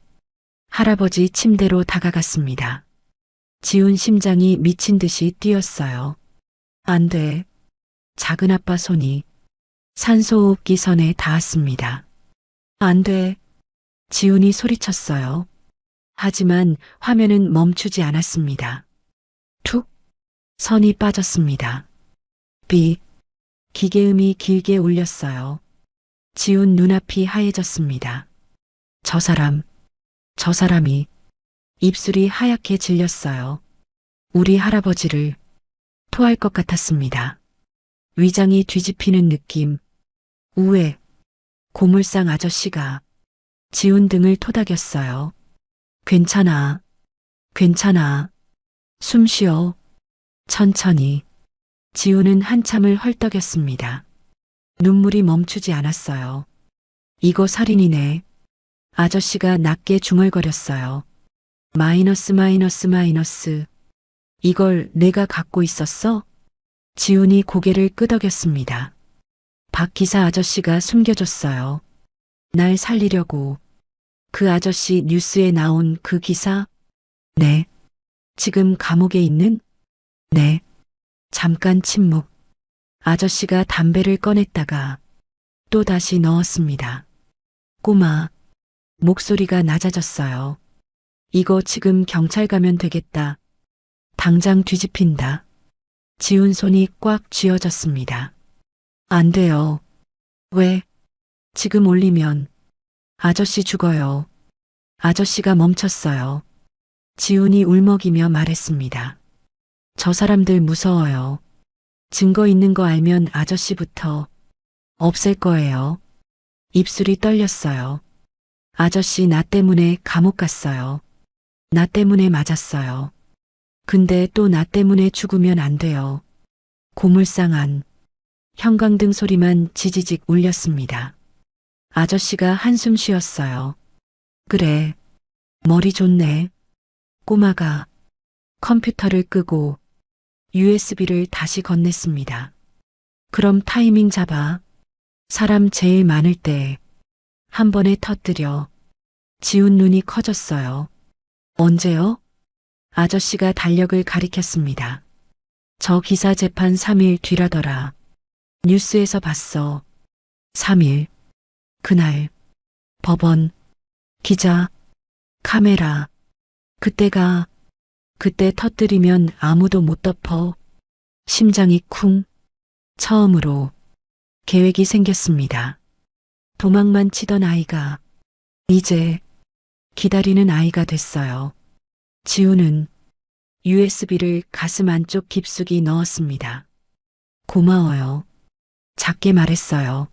할아버지 침대로 다가갔습니다. 지훈 심장이 미친 듯이 뛰었어요. 안 돼. 작은 아빠 손이 산소호흡기 선에 닿았습니다. 안 돼. 지훈이 소리쳤어요. 하지만 화면은 멈추지 않았습니다. 툭. 선이 빠졌습니다. 삐. 기계음이 길게 울렸어요. 지훈 눈앞이 하얘졌습니다. 저 사람이 입술이 하얗게 질렸어요. 우리 할아버지를 토할 것 같았습니다. 위장이 뒤집히는 느낌. 우에 고물상 아저씨가 지훈 등을 토닥였어요. 괜찮아. 괜찮아. 숨 쉬어. 천천히. 지훈은 한참을 헐떡였습니다. 눈물이 멈추지 않았어요. 이거 살인이네. 아저씨가 낮게 중얼거렸어요. 마이너스 마이너스 마이너스. 이걸 내가 갖고 있었어? 지훈이 고개를 끄덕였습니다. 박 기사 아저씨가 숨겨줬어요. 날 살리려고. 그 아저씨 뉴스에 나온 그 기사? 네. 지금 감옥에 있는? 네. 잠깐 침묵. 아저씨가 담배를 꺼냈다가 또 다시 넣었습니다. 꼬마. 목소리가 낮아졌어요. 이거 지금 경찰 가면 되겠다. 당장 뒤집힌다. 지훈 손이 꽉 쥐어졌습니다. 안 돼요. 왜? 지금 올리면 아저씨 죽어요. 아저씨가 멈췄어요. 지훈이 울먹이며 말했습니다. 저 사람들 무서워요. 증거 있는 거 알면 아저씨부터 없앨 거예요. 입술이 떨렸어요. 아저씨 나 때문에 감옥 갔어요. 나 때문에 맞았어요. 근데 또 나 때문에 죽으면 안 돼요. 고물상한 형광등 소리만 지지직 울렸습니다. 아저씨가 한숨 쉬었어요. 그래, 머리 좋네. 꼬마가 컴퓨터를 끄고 USB를 다시 건넸습니다. 그럼 타이밍 잡아. 사람 제일 많을 때 한 번에 터뜨려. 지훈 눈이 커졌어요. 언제요? 아저씨가 달력을 가리켰습니다. 저 기사 재판 3일 뒤라더라. 뉴스에서 봤어. 3일. 그날. 법원. 기자. 카메라. 그때 터뜨리면 아무도 못 덮어. 심장이 쿵. 처음으로 계획이 생겼습니다. 도망만 치던 아이가 이제 기다리는 아이가 됐어요. 지훈은 USB를 가슴 안쪽 깊숙이 넣었습니다. 고마워요. 작게 말했어요.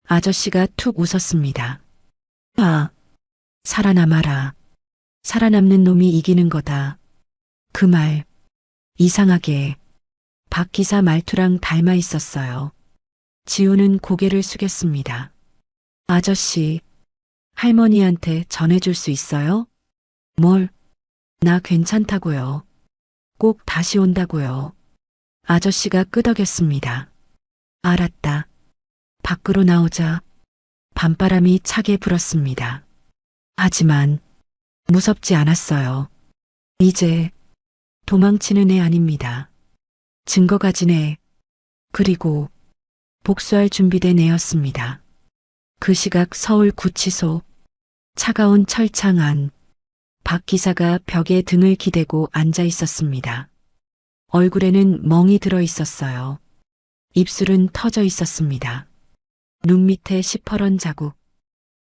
아저씨가 툭 웃었습니다. 아, 살아남아라. 살아남는 놈이 이기는 거다. 그 말, 이상하게 박 기사 말투랑 닮아 있었어요. 지우는 고개를 숙였습니다. 아저씨, 할머니한테 전해줄 수 있어요? 뭘? 나 괜찮다고요. 꼭 다시 온다고요. 아저씨가 끄덕였습니다. 알았다. 밖으로 나오자 밤바람이 차게 불었습니다. 하지만 무섭지 않았어요. 이제 도망치는 애 아닙니다. 증거 가진 애, 그리고 복수할 준비된 애였습니다. 그 시각 서울 구치소, 차가운 철창 안, 박 기사가 벽에 등을 기대고 앉아 있었습니다. 얼굴에는 멍이 들어 있었어요. 입술은 터져 있었습니다. 눈 밑에 시퍼런 자국.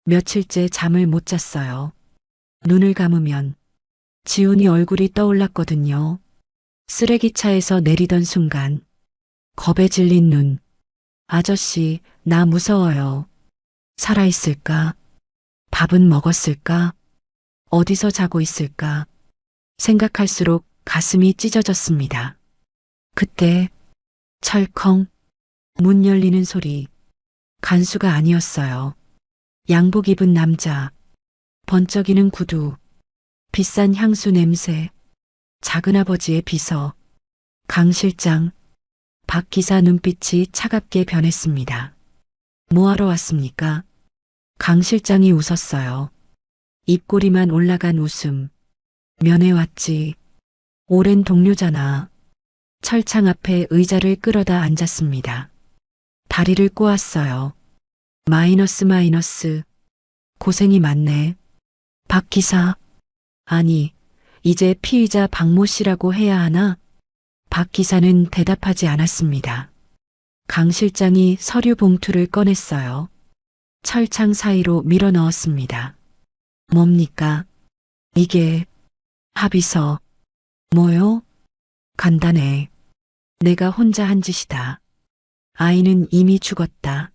며칠째 잠을 못 잤어요. 눈을 감으면 지훈이 얼굴이 떠올랐거든요. 쓰레기차에서 내리던 순간 겁에 질린 눈. 아저씨, 나 무서워요. 살아있을까? 밥은 먹었을까? 어디서 자고 있을까? 생각할수록 가슴이 찢어졌습니다. 그때 철컹 문 열리는 소리. 간수가 아니었어요. 양복 입은 남자, 번쩍이는 구두, 비싼 향수 냄새, 작은아버지의 비서, 강 실장. 박 기사 눈빛이 차갑게 변했습니다. 뭐하러 왔습니까? 강 실장이 웃었어요. 입꼬리만 올라간 웃음. 면회 왔지. 오랜 동료잖아. 철창 앞에 의자를 끌어다 앉았습니다. 다리를 꼬았어요. 마이너스. 고생이 많네. 박 기사. 아니, 이제 피의자 박모 씨라고 해야 하나? 박 기사는 대답하지 않았습니다. 강 실장이 서류 봉투를 꺼냈어요. 철창 사이로 밀어 넣었습니다. 뭡니까? 이게 합의서. 뭐요? 간단해. 내가 혼자 한 짓이다. 아이는 이미 죽었다.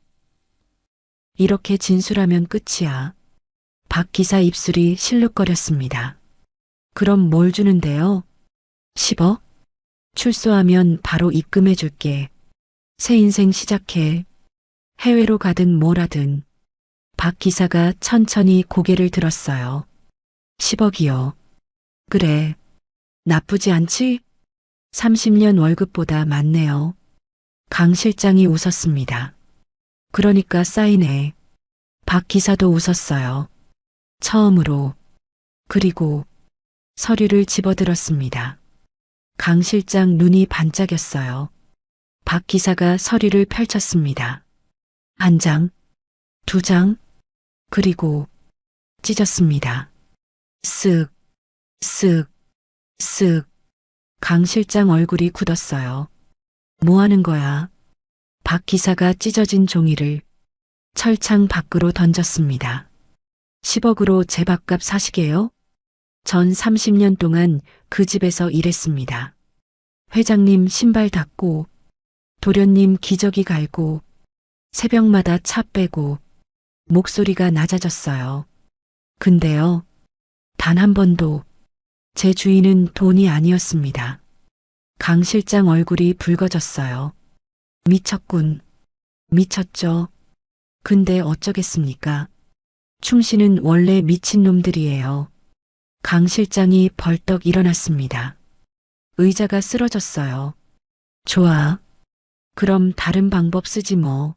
이렇게 진술하면 끝이야. 박 기사 입술이 실룩거렸습니다. 그럼 뭘 주는데요? 10억? 출소하면 바로 입금해 줄게. 새 인생 시작해. 해외로 가든 뭐라든. 박 기사가 천천히 고개를 들었어요. 10억이요. 그래. 나쁘지 않지? 30년 월급보다 많네요. 강 실장이 웃었습니다. 그러니까 사인해. 박 기사도 웃었어요. 처음으로. 그리고 서류를 집어들었습니다. 강 실장 눈이 반짝였어요. 박 기사가 서류를 펼쳤습니다. 한 장, 두 장, 그리고 찢었습니다. 쓱, 쓱, 쓱. 강 실장 얼굴이 굳었어요. 뭐 하는 거야? 박 기사가 찢어진 종이를 철창 밖으로 던졌습니다. 10억으로 제 밥값 사시게요? 전 30년 동안 그 집에서 일했습니다. 회장님 신발 닦고, 도련님 기저귀 갈고, 새벽마다 차 빼고, 목소리가 낮아졌어요. 근데요, 단 한 번도 제 주인은 돈이 아니었습니다. 강 실장 얼굴이 붉어졌어요. 미쳤군. 미쳤죠. 근데 어쩌겠습니까? 충신은 원래 미친놈들이에요. 강 실장이 벌떡 일어났습니다. 의자가 쓰러졌어요. 좋아. 그럼 다른 방법 쓰지 뭐.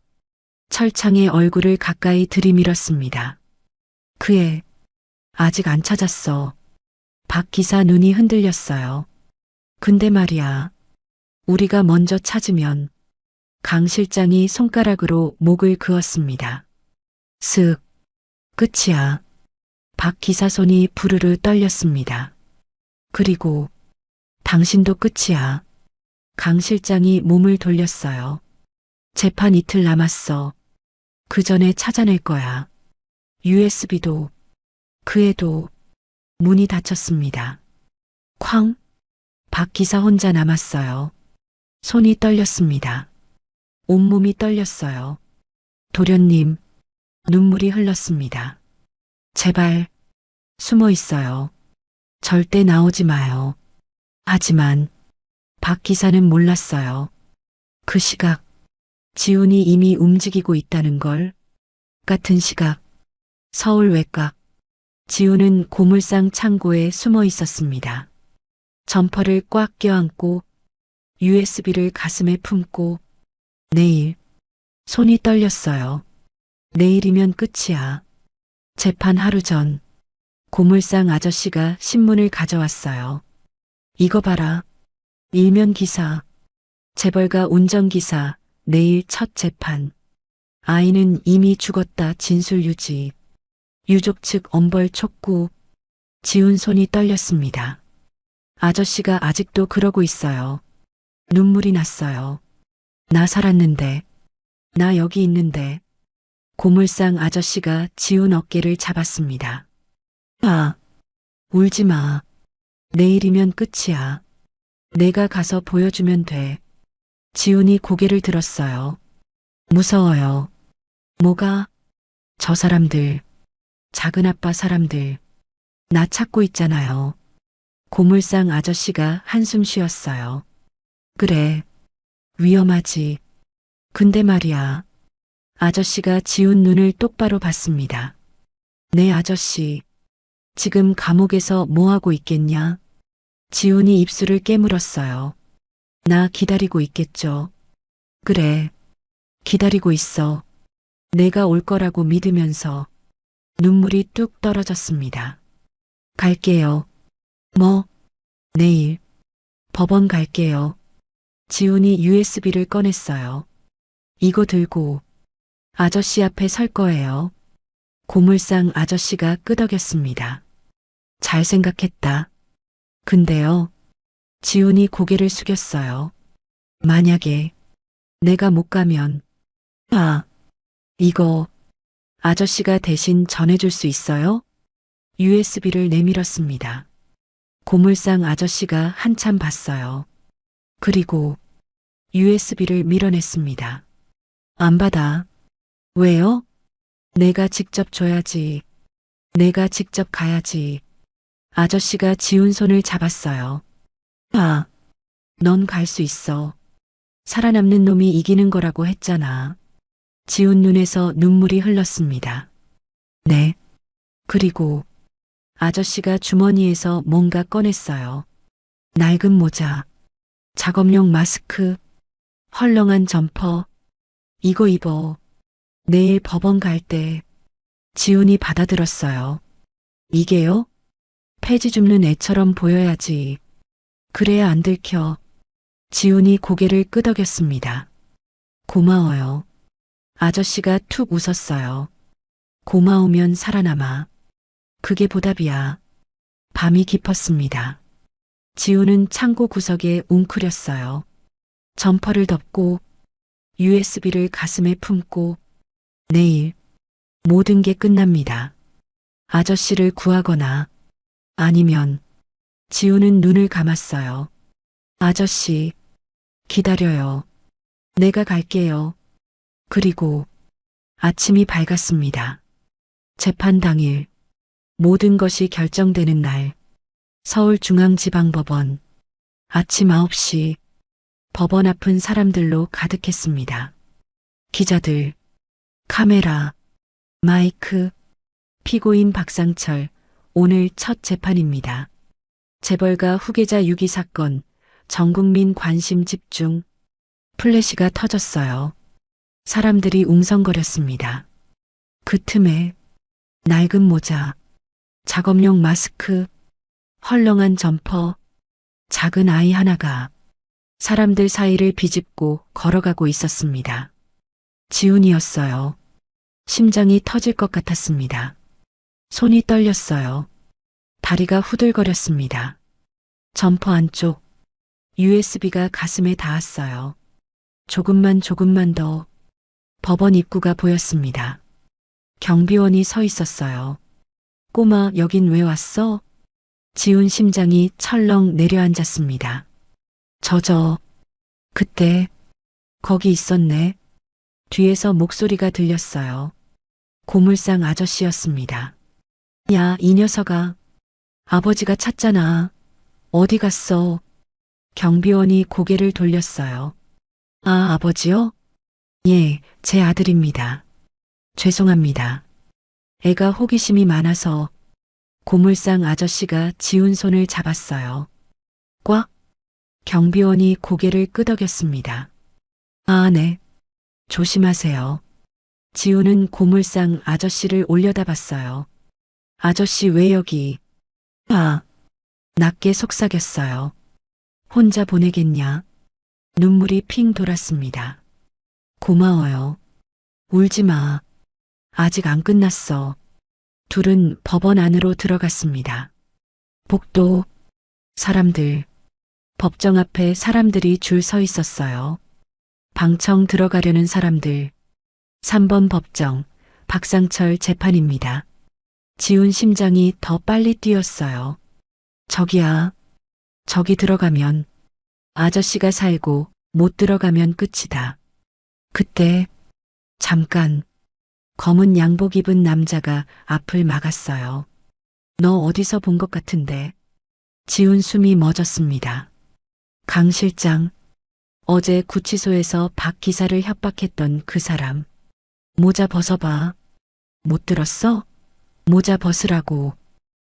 철창의 얼굴을 가까이 들이밀었습니다. 그 애, 아직 안 찾았어. 박 기사 눈이 흔들렸어요. 근데 말이야, 우리가 먼저 찾으면. 강 실장이 손가락으로 목을 그었습니다. 슥, 끝이야. 박 기사 손이 부르르 떨렸습니다. 그리고 당신도 끝이야. 강 실장이 몸을 돌렸어요. 재판 이틀 남았어. 그 전에 찾아낼 거야. USB도, 그 애도. 문이 닫혔습니다. 쾅! 박 기사 혼자 남았어요. 손이 떨렸습니다. 온몸이 떨렸어요. 도련님, 눈물이 흘렀습니다. 제발 숨어 있어요. 절대 나오지 마요. 하지만 박 기사는 몰랐어요. 그 시각 지훈이 이미 움직이고 있다는 걸. 같은 시각 서울 외곽 지훈은 고물상 창고에 숨어 있었습니다. 점퍼를 꽉 껴안고 USB를 가슴에 품고 내일. 손이 떨렸어요. 내일이면 끝이야. 재판 하루 전 고물상 아저씨가 신문을 가져왔어요. 이거 봐라. 일면 기사. 재벌가 운전기사 내일 첫 재판. 아이는 이미 죽었다 진술 유지. 유족 측 엄벌 촉구. 지훈 손이 떨렸습니다. 아저씨가 아직도 그러고 있어요. 눈물이 났어요. 나 살았는데. 나 여기 있는데. 고물상 아저씨가 지훈 어깨를 잡았습니다. 아, 울지 마. 내일이면 끝이야. 내가 가서 보여주면 돼. 지훈이 고개를 들었어요. 무서워요. 뭐가? 저 사람들. 작은 아빠 사람들. 나 찾고 있잖아요. 고물상 아저씨가 한숨 쉬었어요. 그래. 위험하지. 근데 말이야. 아저씨가 지훈 눈을 똑바로 봤습니다. 네 아저씨. 지금 감옥에서 뭐하고 있겠냐? 지훈이 입술을 깨물었어요. 나 기다리고 있겠죠. 그래. 기다리고 있어. 내가 올 거라고 믿으면서. 눈물이 뚝 떨어졌습니다. 갈게요. 뭐? 내일. 법원 갈게요. 지훈이 USB를 꺼냈어요. 이거 들고 아저씨 앞에 설 거예요. 고물상 아저씨가 끄덕였습니다. 잘 생각했다. 근데요. 지훈이 고개를 숙였어요. 만약에 내가 못 가면. 아, 이거 아저씨가 대신 전해줄 수 있어요? USB를 내밀었습니다. 고물상 아저씨가 한참 봤어요. 그리고 USB를 밀어냈습니다. 안 받아. 왜요? 내가 직접 줘야지. 내가 직접 가야지. 아저씨가 지훈 손을 잡았어요. 아, 넌 갈 수 있어. 살아남는 놈이 이기는 거라고 했잖아. 지훈 눈에서 눈물이 흘렀습니다. 네. 그리고 아저씨가 주머니에서 뭔가 꺼냈어요. 낡은 모자, 작업용 마스크, 헐렁한 점퍼. 이거 입어. 내일 법원 갈 때. 지훈이 받아들었어요. 이게요? 폐지 줍는 애처럼 보여야지. 그래야 안 들켜. 지훈이 고개를 끄덕였습니다. 고마워요. 아저씨가 툭 웃었어요. 고마우면 살아남아. 그게 보답이야. 밤이 깊었습니다. 지훈은 창고 구석에 웅크렸어요. 점퍼를 덮고 USB를 가슴에 품고 내일 모든 게 끝납니다. 아저씨를 구하거나 아니면. 지훈은 눈을 감았어요. 아저씨, 기다려요. 내가 갈게요. 그리고 아침이 밝았습니다. 재판 당일 모든 것이 결정되는 날. 서울중앙지방법원. 아침 9시 법원 앞은 사람들로 가득했습니다. 기자들, 카메라, 마이크, 피고인 박상철. 오늘 첫 재판입니다. 재벌가 후계자 유기 사건, 전국민 관심 집중. 플래시가 터졌어요. 사람들이 웅성거렸습니다. 그 틈에 낡은 모자, 작업용 마스크, 헐렁한 점퍼, 작은 아이 하나가 사람들 사이를 비집고 걸어가고 있었습니다. 지훈이었어요. 심장이 터질 것 같았습니다. 손이 떨렸어요. 다리가 후들거렸습니다. 점퍼 안쪽 USB가 가슴에 닿았어요. 조금만 더. 법원 입구가 보였습니다. 경비원이 서 있었어요. 꼬마, 여긴 왜 왔어? 지훈 심장이 철렁 내려앉았습니다. 그때 거기 있었네. 뒤에서 목소리가 들렸어요. 고물상 아저씨였습니다. 야, 이 녀석아. 아버지가 찾잖아. 어디 갔어? 경비원이 고개를 돌렸어요. 아, 아버지요? 예, 제 아들입니다. 죄송합니다. 애가 호기심이 많아서 고물상 아저씨가 지훈 손을 잡았어요. 꽉! 경비원이 고개를 끄덕였습니다. 아, 네. 조심하세요. 지훈은 고물상 아저씨를 올려다봤어요. 아저씨 왜 여기? 아, 낮게 속삭였어요. 혼자 보내겠냐? 눈물이 핑 돌았습니다. 고마워요. 울지 마. 아직 안 끝났어. 둘은 법원 안으로 들어갔습니다. 복도, 사람들, 법정 앞에 사람들이 줄 서 있었어요. 방청 들어가려는 사람들. 3번 법정, 박상철 재판입니다. 지훈 심장이 더 빨리 뛰었어요. 저기야, 저기 들어가면 아저씨가 살고 못 들어가면 끝이다. 그때 잠깐 검은 양복 입은 남자가 앞을 막았어요. 너 어디서 본 것 같은데. 지훈 숨이 멎었습니다. 강 실장, 어제 구치소에서 박 기사를 협박했던 그 사람. 모자 벗어봐. 못 들었어? 모자 벗으라고.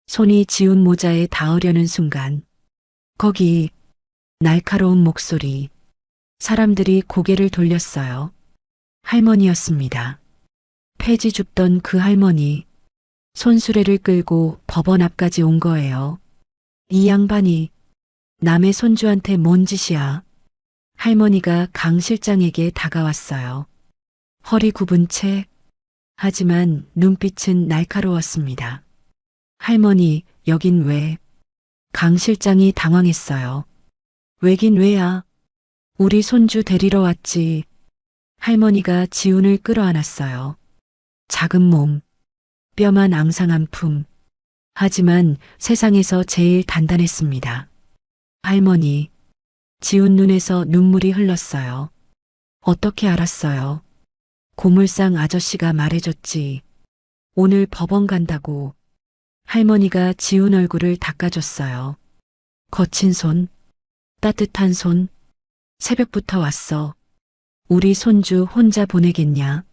손이 지훈 모자에 닿으려는 순간 거기 날카로운 목소리. 사람들이 고개를 돌렸어요. 할머니였습니다. 폐지 줍던 그 할머니. 손수레를 끌고 법원 앞까지 온 거예요. 이 양반이 남의 손주한테 뭔 짓이야. 할머니가 강 실장에게 다가왔어요. 허리 굽은 채, 하지만 눈빛은 날카로웠습니다. 할머니, 여긴 왜? 강 실장이 당황했어요. 왜긴 왜야? 우리 손주 데리러 왔지. 할머니가 지훈을 끌어안았어요. 작은 몸, 뼈만 앙상한 품. 하지만 세상에서 제일 단단했습니다. 할머니, 지훈 눈에서 눈물이 흘렀어요. 어떻게 알았어요? 고물상 아저씨가 말해줬지. 오늘 법원 간다고. 할머니가 지훈 얼굴을 닦아줬어요. 거친 손, 따뜻한 손. 새벽부터 왔어. 우리 손주 혼자 보내겠냐?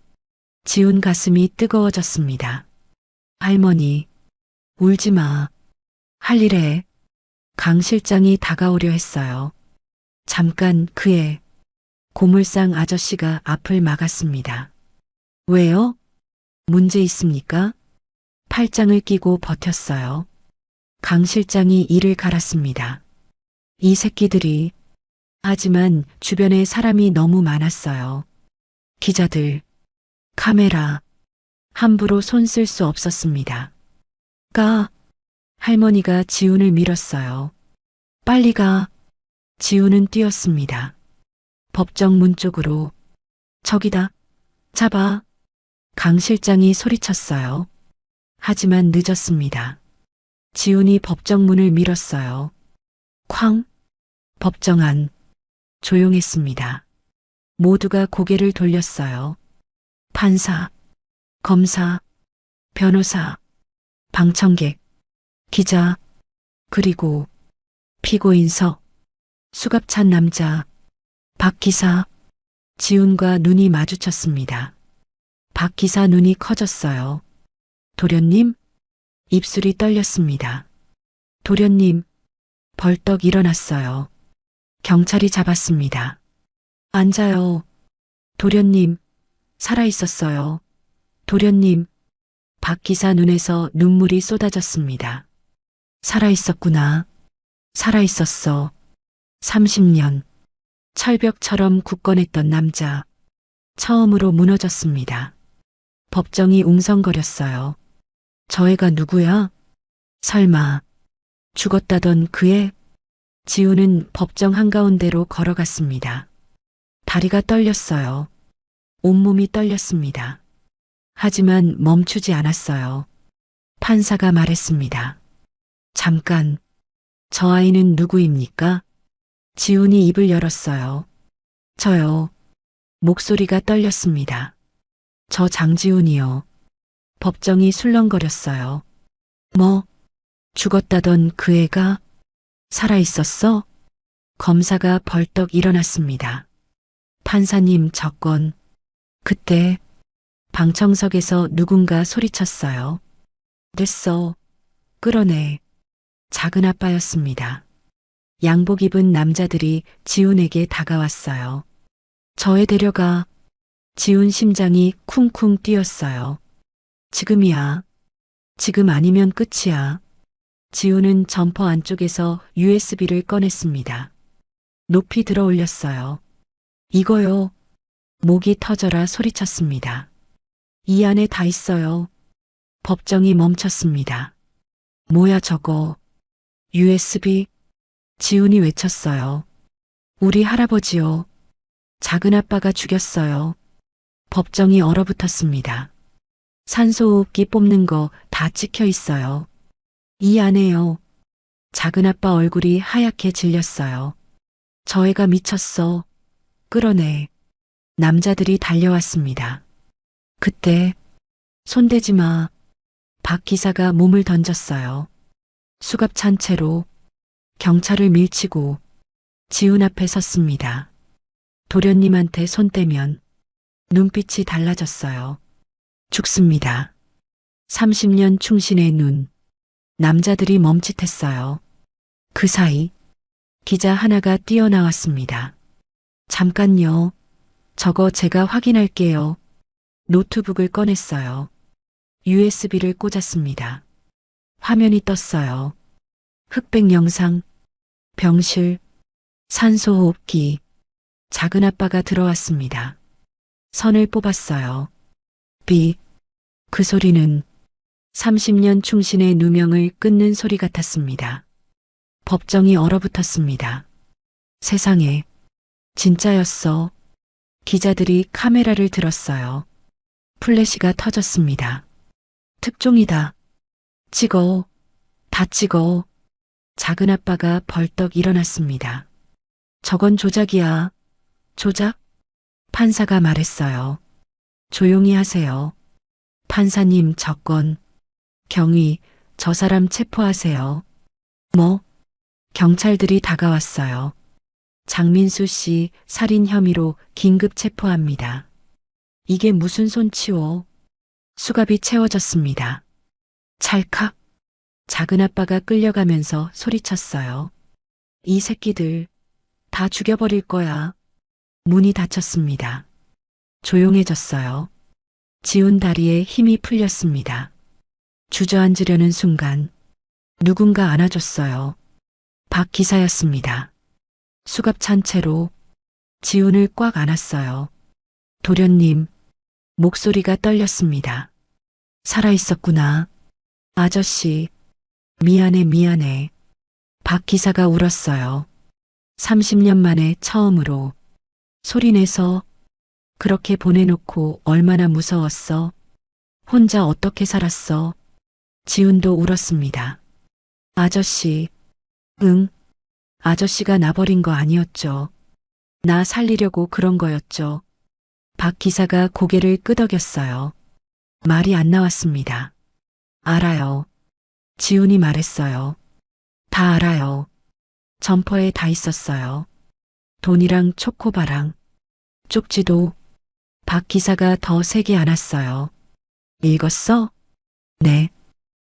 지훈 가슴이 뜨거워졌습니다. 할머니, 울지 마. 할 일해. 강 실장이 다가오려 했어요. 잠깐 그의 고물상 아저씨가 앞을 막았습니다. 왜요? 문제 있습니까? 팔짱을 끼고 버텼어요. 강 실장이 이를 갈았습니다. 이 새끼들이. 하지만 주변에 사람이 너무 많았어요. 기자들, 카메라. 함부로 손 쓸 수 없었습니다. 가. 할머니가 지훈을 밀었어요. 빨리 가. 지훈은 뛰었습니다. 법정 문 쪽으로. 저기다. 잡아. 강 실장이 소리쳤어요. 하지만 늦었습니다. 지훈이 법정 문을 밀었어요. 쾅. 법정 안. 조용했습니다. 모두가 고개를 돌렸어요. 판사, 검사, 변호사, 방청객, 기자, 그리고 피고인석, 수갑찬 남자, 박 기사. 지훈과 눈이 마주쳤습니다. 박 기사 눈이 커졌어요. 도련님? 입술이 떨렸습니다. 도련님, 벌떡 일어났어요. 경찰이 잡았습니다. 앉아요. 도련님, 살아있었어요. 도련님, 박 기사 눈에서 눈물이 쏟아졌습니다. 살아있었구나. 살아있었어. 30년. 철벽처럼 굳건했던 남자. 처음으로 무너졌습니다. 법정이 웅성거렸어요. 저 애가 누구야? 설마 죽었다던 그 애? 지훈은 법정 한가운데로 걸어갔습니다. 다리가 떨렸어요. 온몸이 떨렸습니다. 하지만 멈추지 않았어요. 판사가 말했습니다. 잠깐, 저 아이는 누구입니까? 지훈이 입을 열었어요. 저요. 목소리가 떨렸습니다. 저 장지훈이요. 법정이 술렁거렸어요. 뭐, 죽었다던 그 애가 살아있었어? 검사가 벌떡 일어났습니다. 판사님, 저 건. 그때 방청석에서 누군가 소리쳤어요. 됐어. 끌어내. 작은 아빠였습니다. 양복 입은 남자들이 지훈에게 다가왔어요. 저에 데려가. 지훈 심장이 쿵쿵 뛰었어요. 지금이야. 지금 아니면 끝이야. 지훈은 점퍼 안쪽에서 USB를 꺼냈습니다. 높이 들어 올렸어요. 이거요. 목이 터져라 소리쳤습니다. 이 안에 다 있어요. 법정이 멈췄습니다. 뭐야 저거. USB? 지훈이 외쳤어요. 우리 할아버지요. 작은 아빠가 죽였어요. 법정이 얼어붙었습니다. 산소호흡기 뽑는 거 다 찍혀 있어요. 이 안에요. 작은 아빠 얼굴이 하얗게 질렸어요. 저 애가 미쳤어. 끌어내. 남자들이 달려왔습니다. 그때 손대지 마. 박 기사가 몸을 던졌어요. 수갑 찬 채로 경찰을 밀치고 지훈 앞에 섰습니다. 도련님한테 손 떼면 눈빛이 달라졌어요. 죽습니다. 30년 충신의 눈. 남자들이 멈칫했어요. 그 사이 기자 하나가 뛰어나왔습니다. 잠깐요. 저거 제가 확인할게요. 노트북을 꺼냈어요. USB를 꽂았습니다. 화면이 떴어요. 흑백 영상, 병실, 산소호흡기. 작은 아빠가 들어왔습니다. 선을 뽑았어요. 삐. 그 소리는 30년 충신의 누명을 끊는 소리 같았습니다. 법정이 얼어붙었습니다. 세상에, 진짜였어. 기자들이 카메라를 들었어요. 플래시가 터졌습니다. 특종이다. 찍어. 다 찍어. 작은 아빠가 벌떡 일어났습니다. 저건 조작이야. 조작? 판사가 말했어요. 조용히 하세요. 판사님, 저 건. 경위, 저 사람 체포하세요. 뭐? 경찰들이 다가왔어요. 장민수 씨 살인 혐의로 긴급 체포합니다. 이게 무슨 손치워? 수갑이 채워졌습니다. 찰칵. 작은 아빠가 끌려가면서 소리쳤어요. 이 새끼들 다 죽여버릴 거야. 문이 닫혔습니다. 조용해졌어요. 지훈 다리에 힘이 풀렸습니다. 주저앉으려는 순간 누군가 안아줬어요. 박 기사였습니다. 수갑 찬 채로 지훈을 꽉 안았어요. 도련님, 목소리가 떨렸습니다. 살아있었구나. 아저씨, 미안해. 박 기사가 울었어요. 30년 만에 처음으로 소리내서. 그렇게 보내놓고 얼마나 무서웠어. 혼자 어떻게 살았어. 지훈도 울었습니다. 아저씨, 응. 아저씨가 나 버린 거 아니었죠. 나 살리려고 그런 거였죠. 박 기사가 고개를 끄덕였어요. 말이 안 나왔습니다. 알아요. 지훈이 말했어요. 다 알아요. 점퍼에 다 있었어요. 돈이랑 초코바랑 쪽지도. 박 기사가 더 세게 안았어요. 읽었어? 네.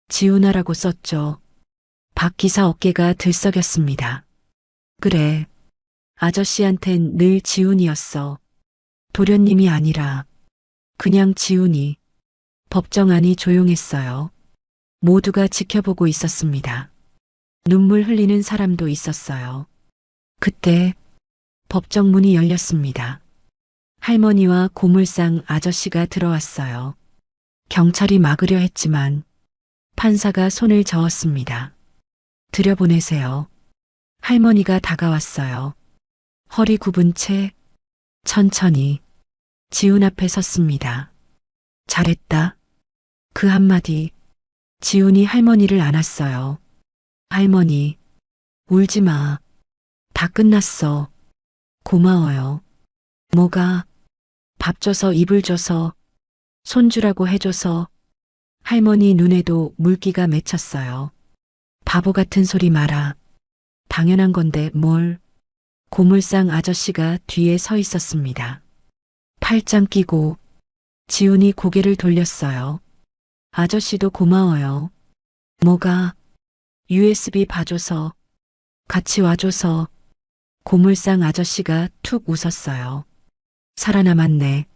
지훈아라고 썼죠. 박 기사 어깨가 들썩였습니다. 그래. 아저씨한텐 늘 지훈이었어. 도련님이 아니라 그냥 지훈이. 법정 안이 조용했어요. 모두가 지켜보고 있었습니다. 눈물 흘리는 사람도 있었어요. 그때 법정 문이 열렸습니다. 할머니와 고물상 아저씨가 들어왔어요. 경찰이 막으려 했지만 판사가 손을 저었습니다. 들여보내세요. 할머니가 다가왔어요. 허리 굽은 채 천천히 지훈 앞에 섰습니다. 잘했다. 그 한마디. 지훈이 할머니를 안았어요. 할머니, 울지 마. 다 끝났어. 고마워요. 뭐가? 밥 줘서 이불 줘서 손주라고 해줘서. 할머니 눈에도 물기가 맺혔어요. 바보 같은 소리 마라. 당연한 건데 뭘. 고물상 아저씨가 뒤에 서 있었습니다. 팔짱 끼고. 지훈이 고개를 돌렸어요. 아저씨도 고마워요. 뭐가? USB 봐줘서. 같이 와줘서. 고물상 아저씨가 툭 웃었어요. 살아남았네.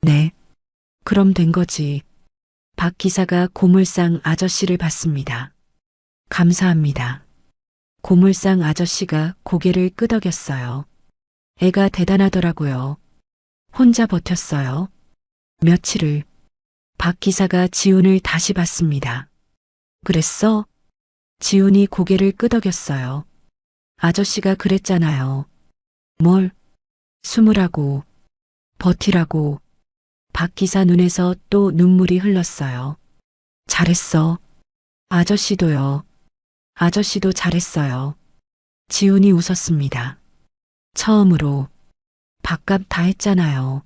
네. 그럼 된 거지. 박 기사가 고물상 아저씨를 봤습니다. 감사합니다. 고물상 아저씨가 고개를 끄덕였어요. 애가 대단하더라고요. 혼자 버텼어요. 며칠을. 박 기사가 지훈을 다시 봤습니다. 그랬어? 지훈이 고개를 끄덕였어요. 아저씨가 그랬잖아요. 뭘? 숨으라고. 버티라고. 박 기사 눈에서 또 눈물이 흘렀어요. 잘했어. 아저씨도요. 아저씨도 잘했어요. 지훈이 웃었습니다. 처음으로. 밥값 다 했잖아요.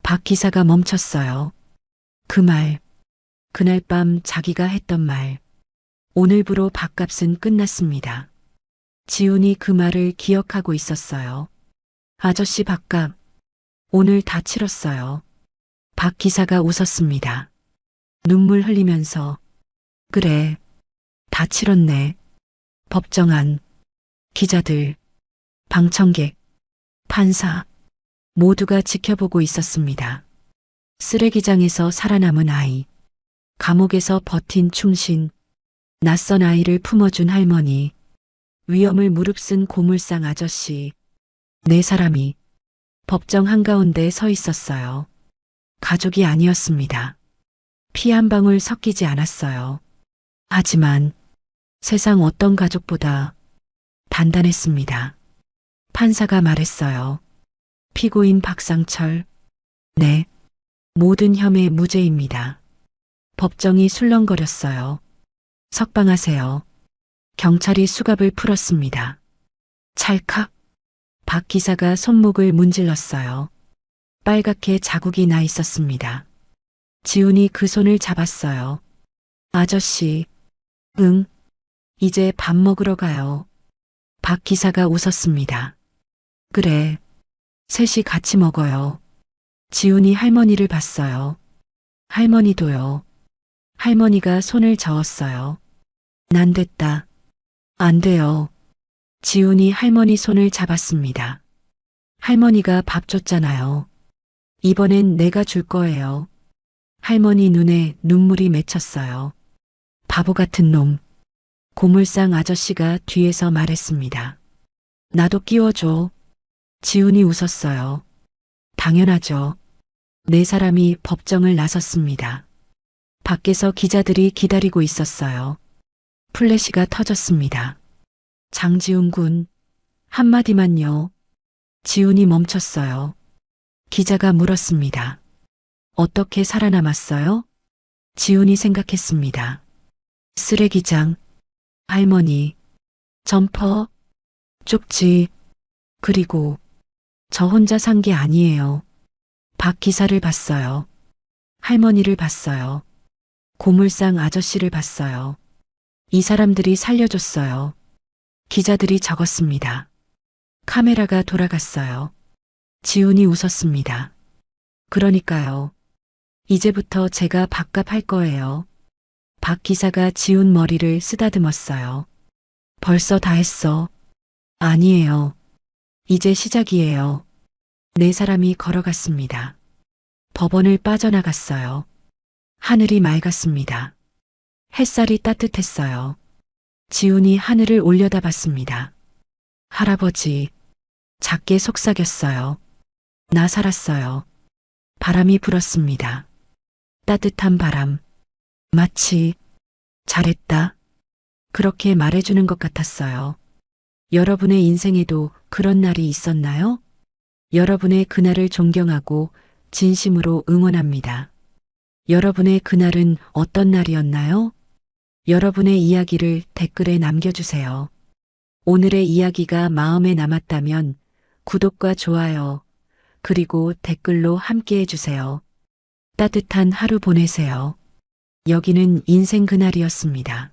박 기사가 멈췄어요. 그 말. 그날 밤 자기가 했던 말. 오늘부로 밥값은 끝났습니다. 지훈이 그 말을 기억하고 있었어요. 아저씨 밥값. 오늘 다 치렀어요. 박 기사가 웃었습니다. 눈물 흘리면서. 그래. 다 치렀네. 법정안. 기자들. 방청객. 판사. 모두가 지켜보고 있었습니다. 쓰레기장에서 살아남은 아이. 감옥에서 버틴 충신. 낯선 아이를 품어준 할머니. 위험을 무릅쓴 고물상 아저씨. 네 사람이 법정 한가운데 서 있었어요. 가족이 아니었습니다. 피 한 방울 섞이지 않았어요. 하지만 세상 어떤 가족보다 단단했습니다. 판사가 말했어요. 피고인 박상철. 네. 모든 혐의 무죄입니다. 법정이 술렁거렸어요. 석방하세요. 경찰이 수갑을 풀었습니다. 찰칵. 박 기사가 손목을 문질렀어요. 빨갛게 자국이 나 있었습니다. 지훈이 그 손을 잡았어요. 아저씨. 응. 이제 밥 먹으러 가요. 박 기사가 웃었습니다. 그래. 셋이 같이 먹어요. 지훈이 할머니를 봤어요. 할머니도요. 할머니가 손을 저었어요. 난 됐다. 안 돼요. 지훈이 할머니 손을 잡았습니다. 할머니가 밥 줬잖아요. 이번엔 내가 줄 거예요. 할머니 눈에 눈물이 맺혔어요. 바보 같은 놈. 고물상 아저씨가 뒤에서 말했습니다. 나도 끼워줘. 지훈이 웃었어요. 당연하죠. 네 사람이 법정을 나섰습니다. 밖에서 기자들이 기다리고 있었어요. 플래시가 터졌습니다. 장지훈 군, 한마디만요. 지훈이 멈췄어요. 기자가 물었습니다. 어떻게 살아남았어요? 지훈이 생각했습니다. 쓰레기장, 할머니, 점퍼, 쪽지, 그리고 저 혼자 산 게 아니에요. 박 기사를 봤어요. 할머니를 봤어요. 고물상 아저씨를 봤어요. 이 사람들이 살려줬어요. 기자들이 적었습니다. 카메라가 돌아갔어요. 지훈이 웃었습니다. 그러니까요. 이제부터 제가 밥값 할 거예요. 박 기사가 지훈 머리를 쓰다듬었어요. 벌써 다 했어. 아니에요. 이제 시작이에요. 네 사람이 걸어갔습니다. 법원을 빠져나갔어요. 하늘이 맑았습니다. 햇살이 따뜻했어요. 지훈이 하늘을 올려다봤습니다. 할아버지, 작게 속삭였어요. 나 살았어요. 바람이 불었습니다. 따뜻한 바람. 마치 잘했다. 그렇게 말해주는 것 같았어요. 여러분의 인생에도 그런 날이 있었나요? 여러분의 그날을 존경하고 진심으로 응원합니다. 여러분의 그날은 어떤 날이었나요? 여러분의 이야기를 댓글에 남겨주세요. 오늘의 이야기가 마음에 남았다면 구독과 좋아요, 그리고 댓글로 함께 해주세요. 따뜻한 하루 보내세요. 여기는 인생 그날이었습니다.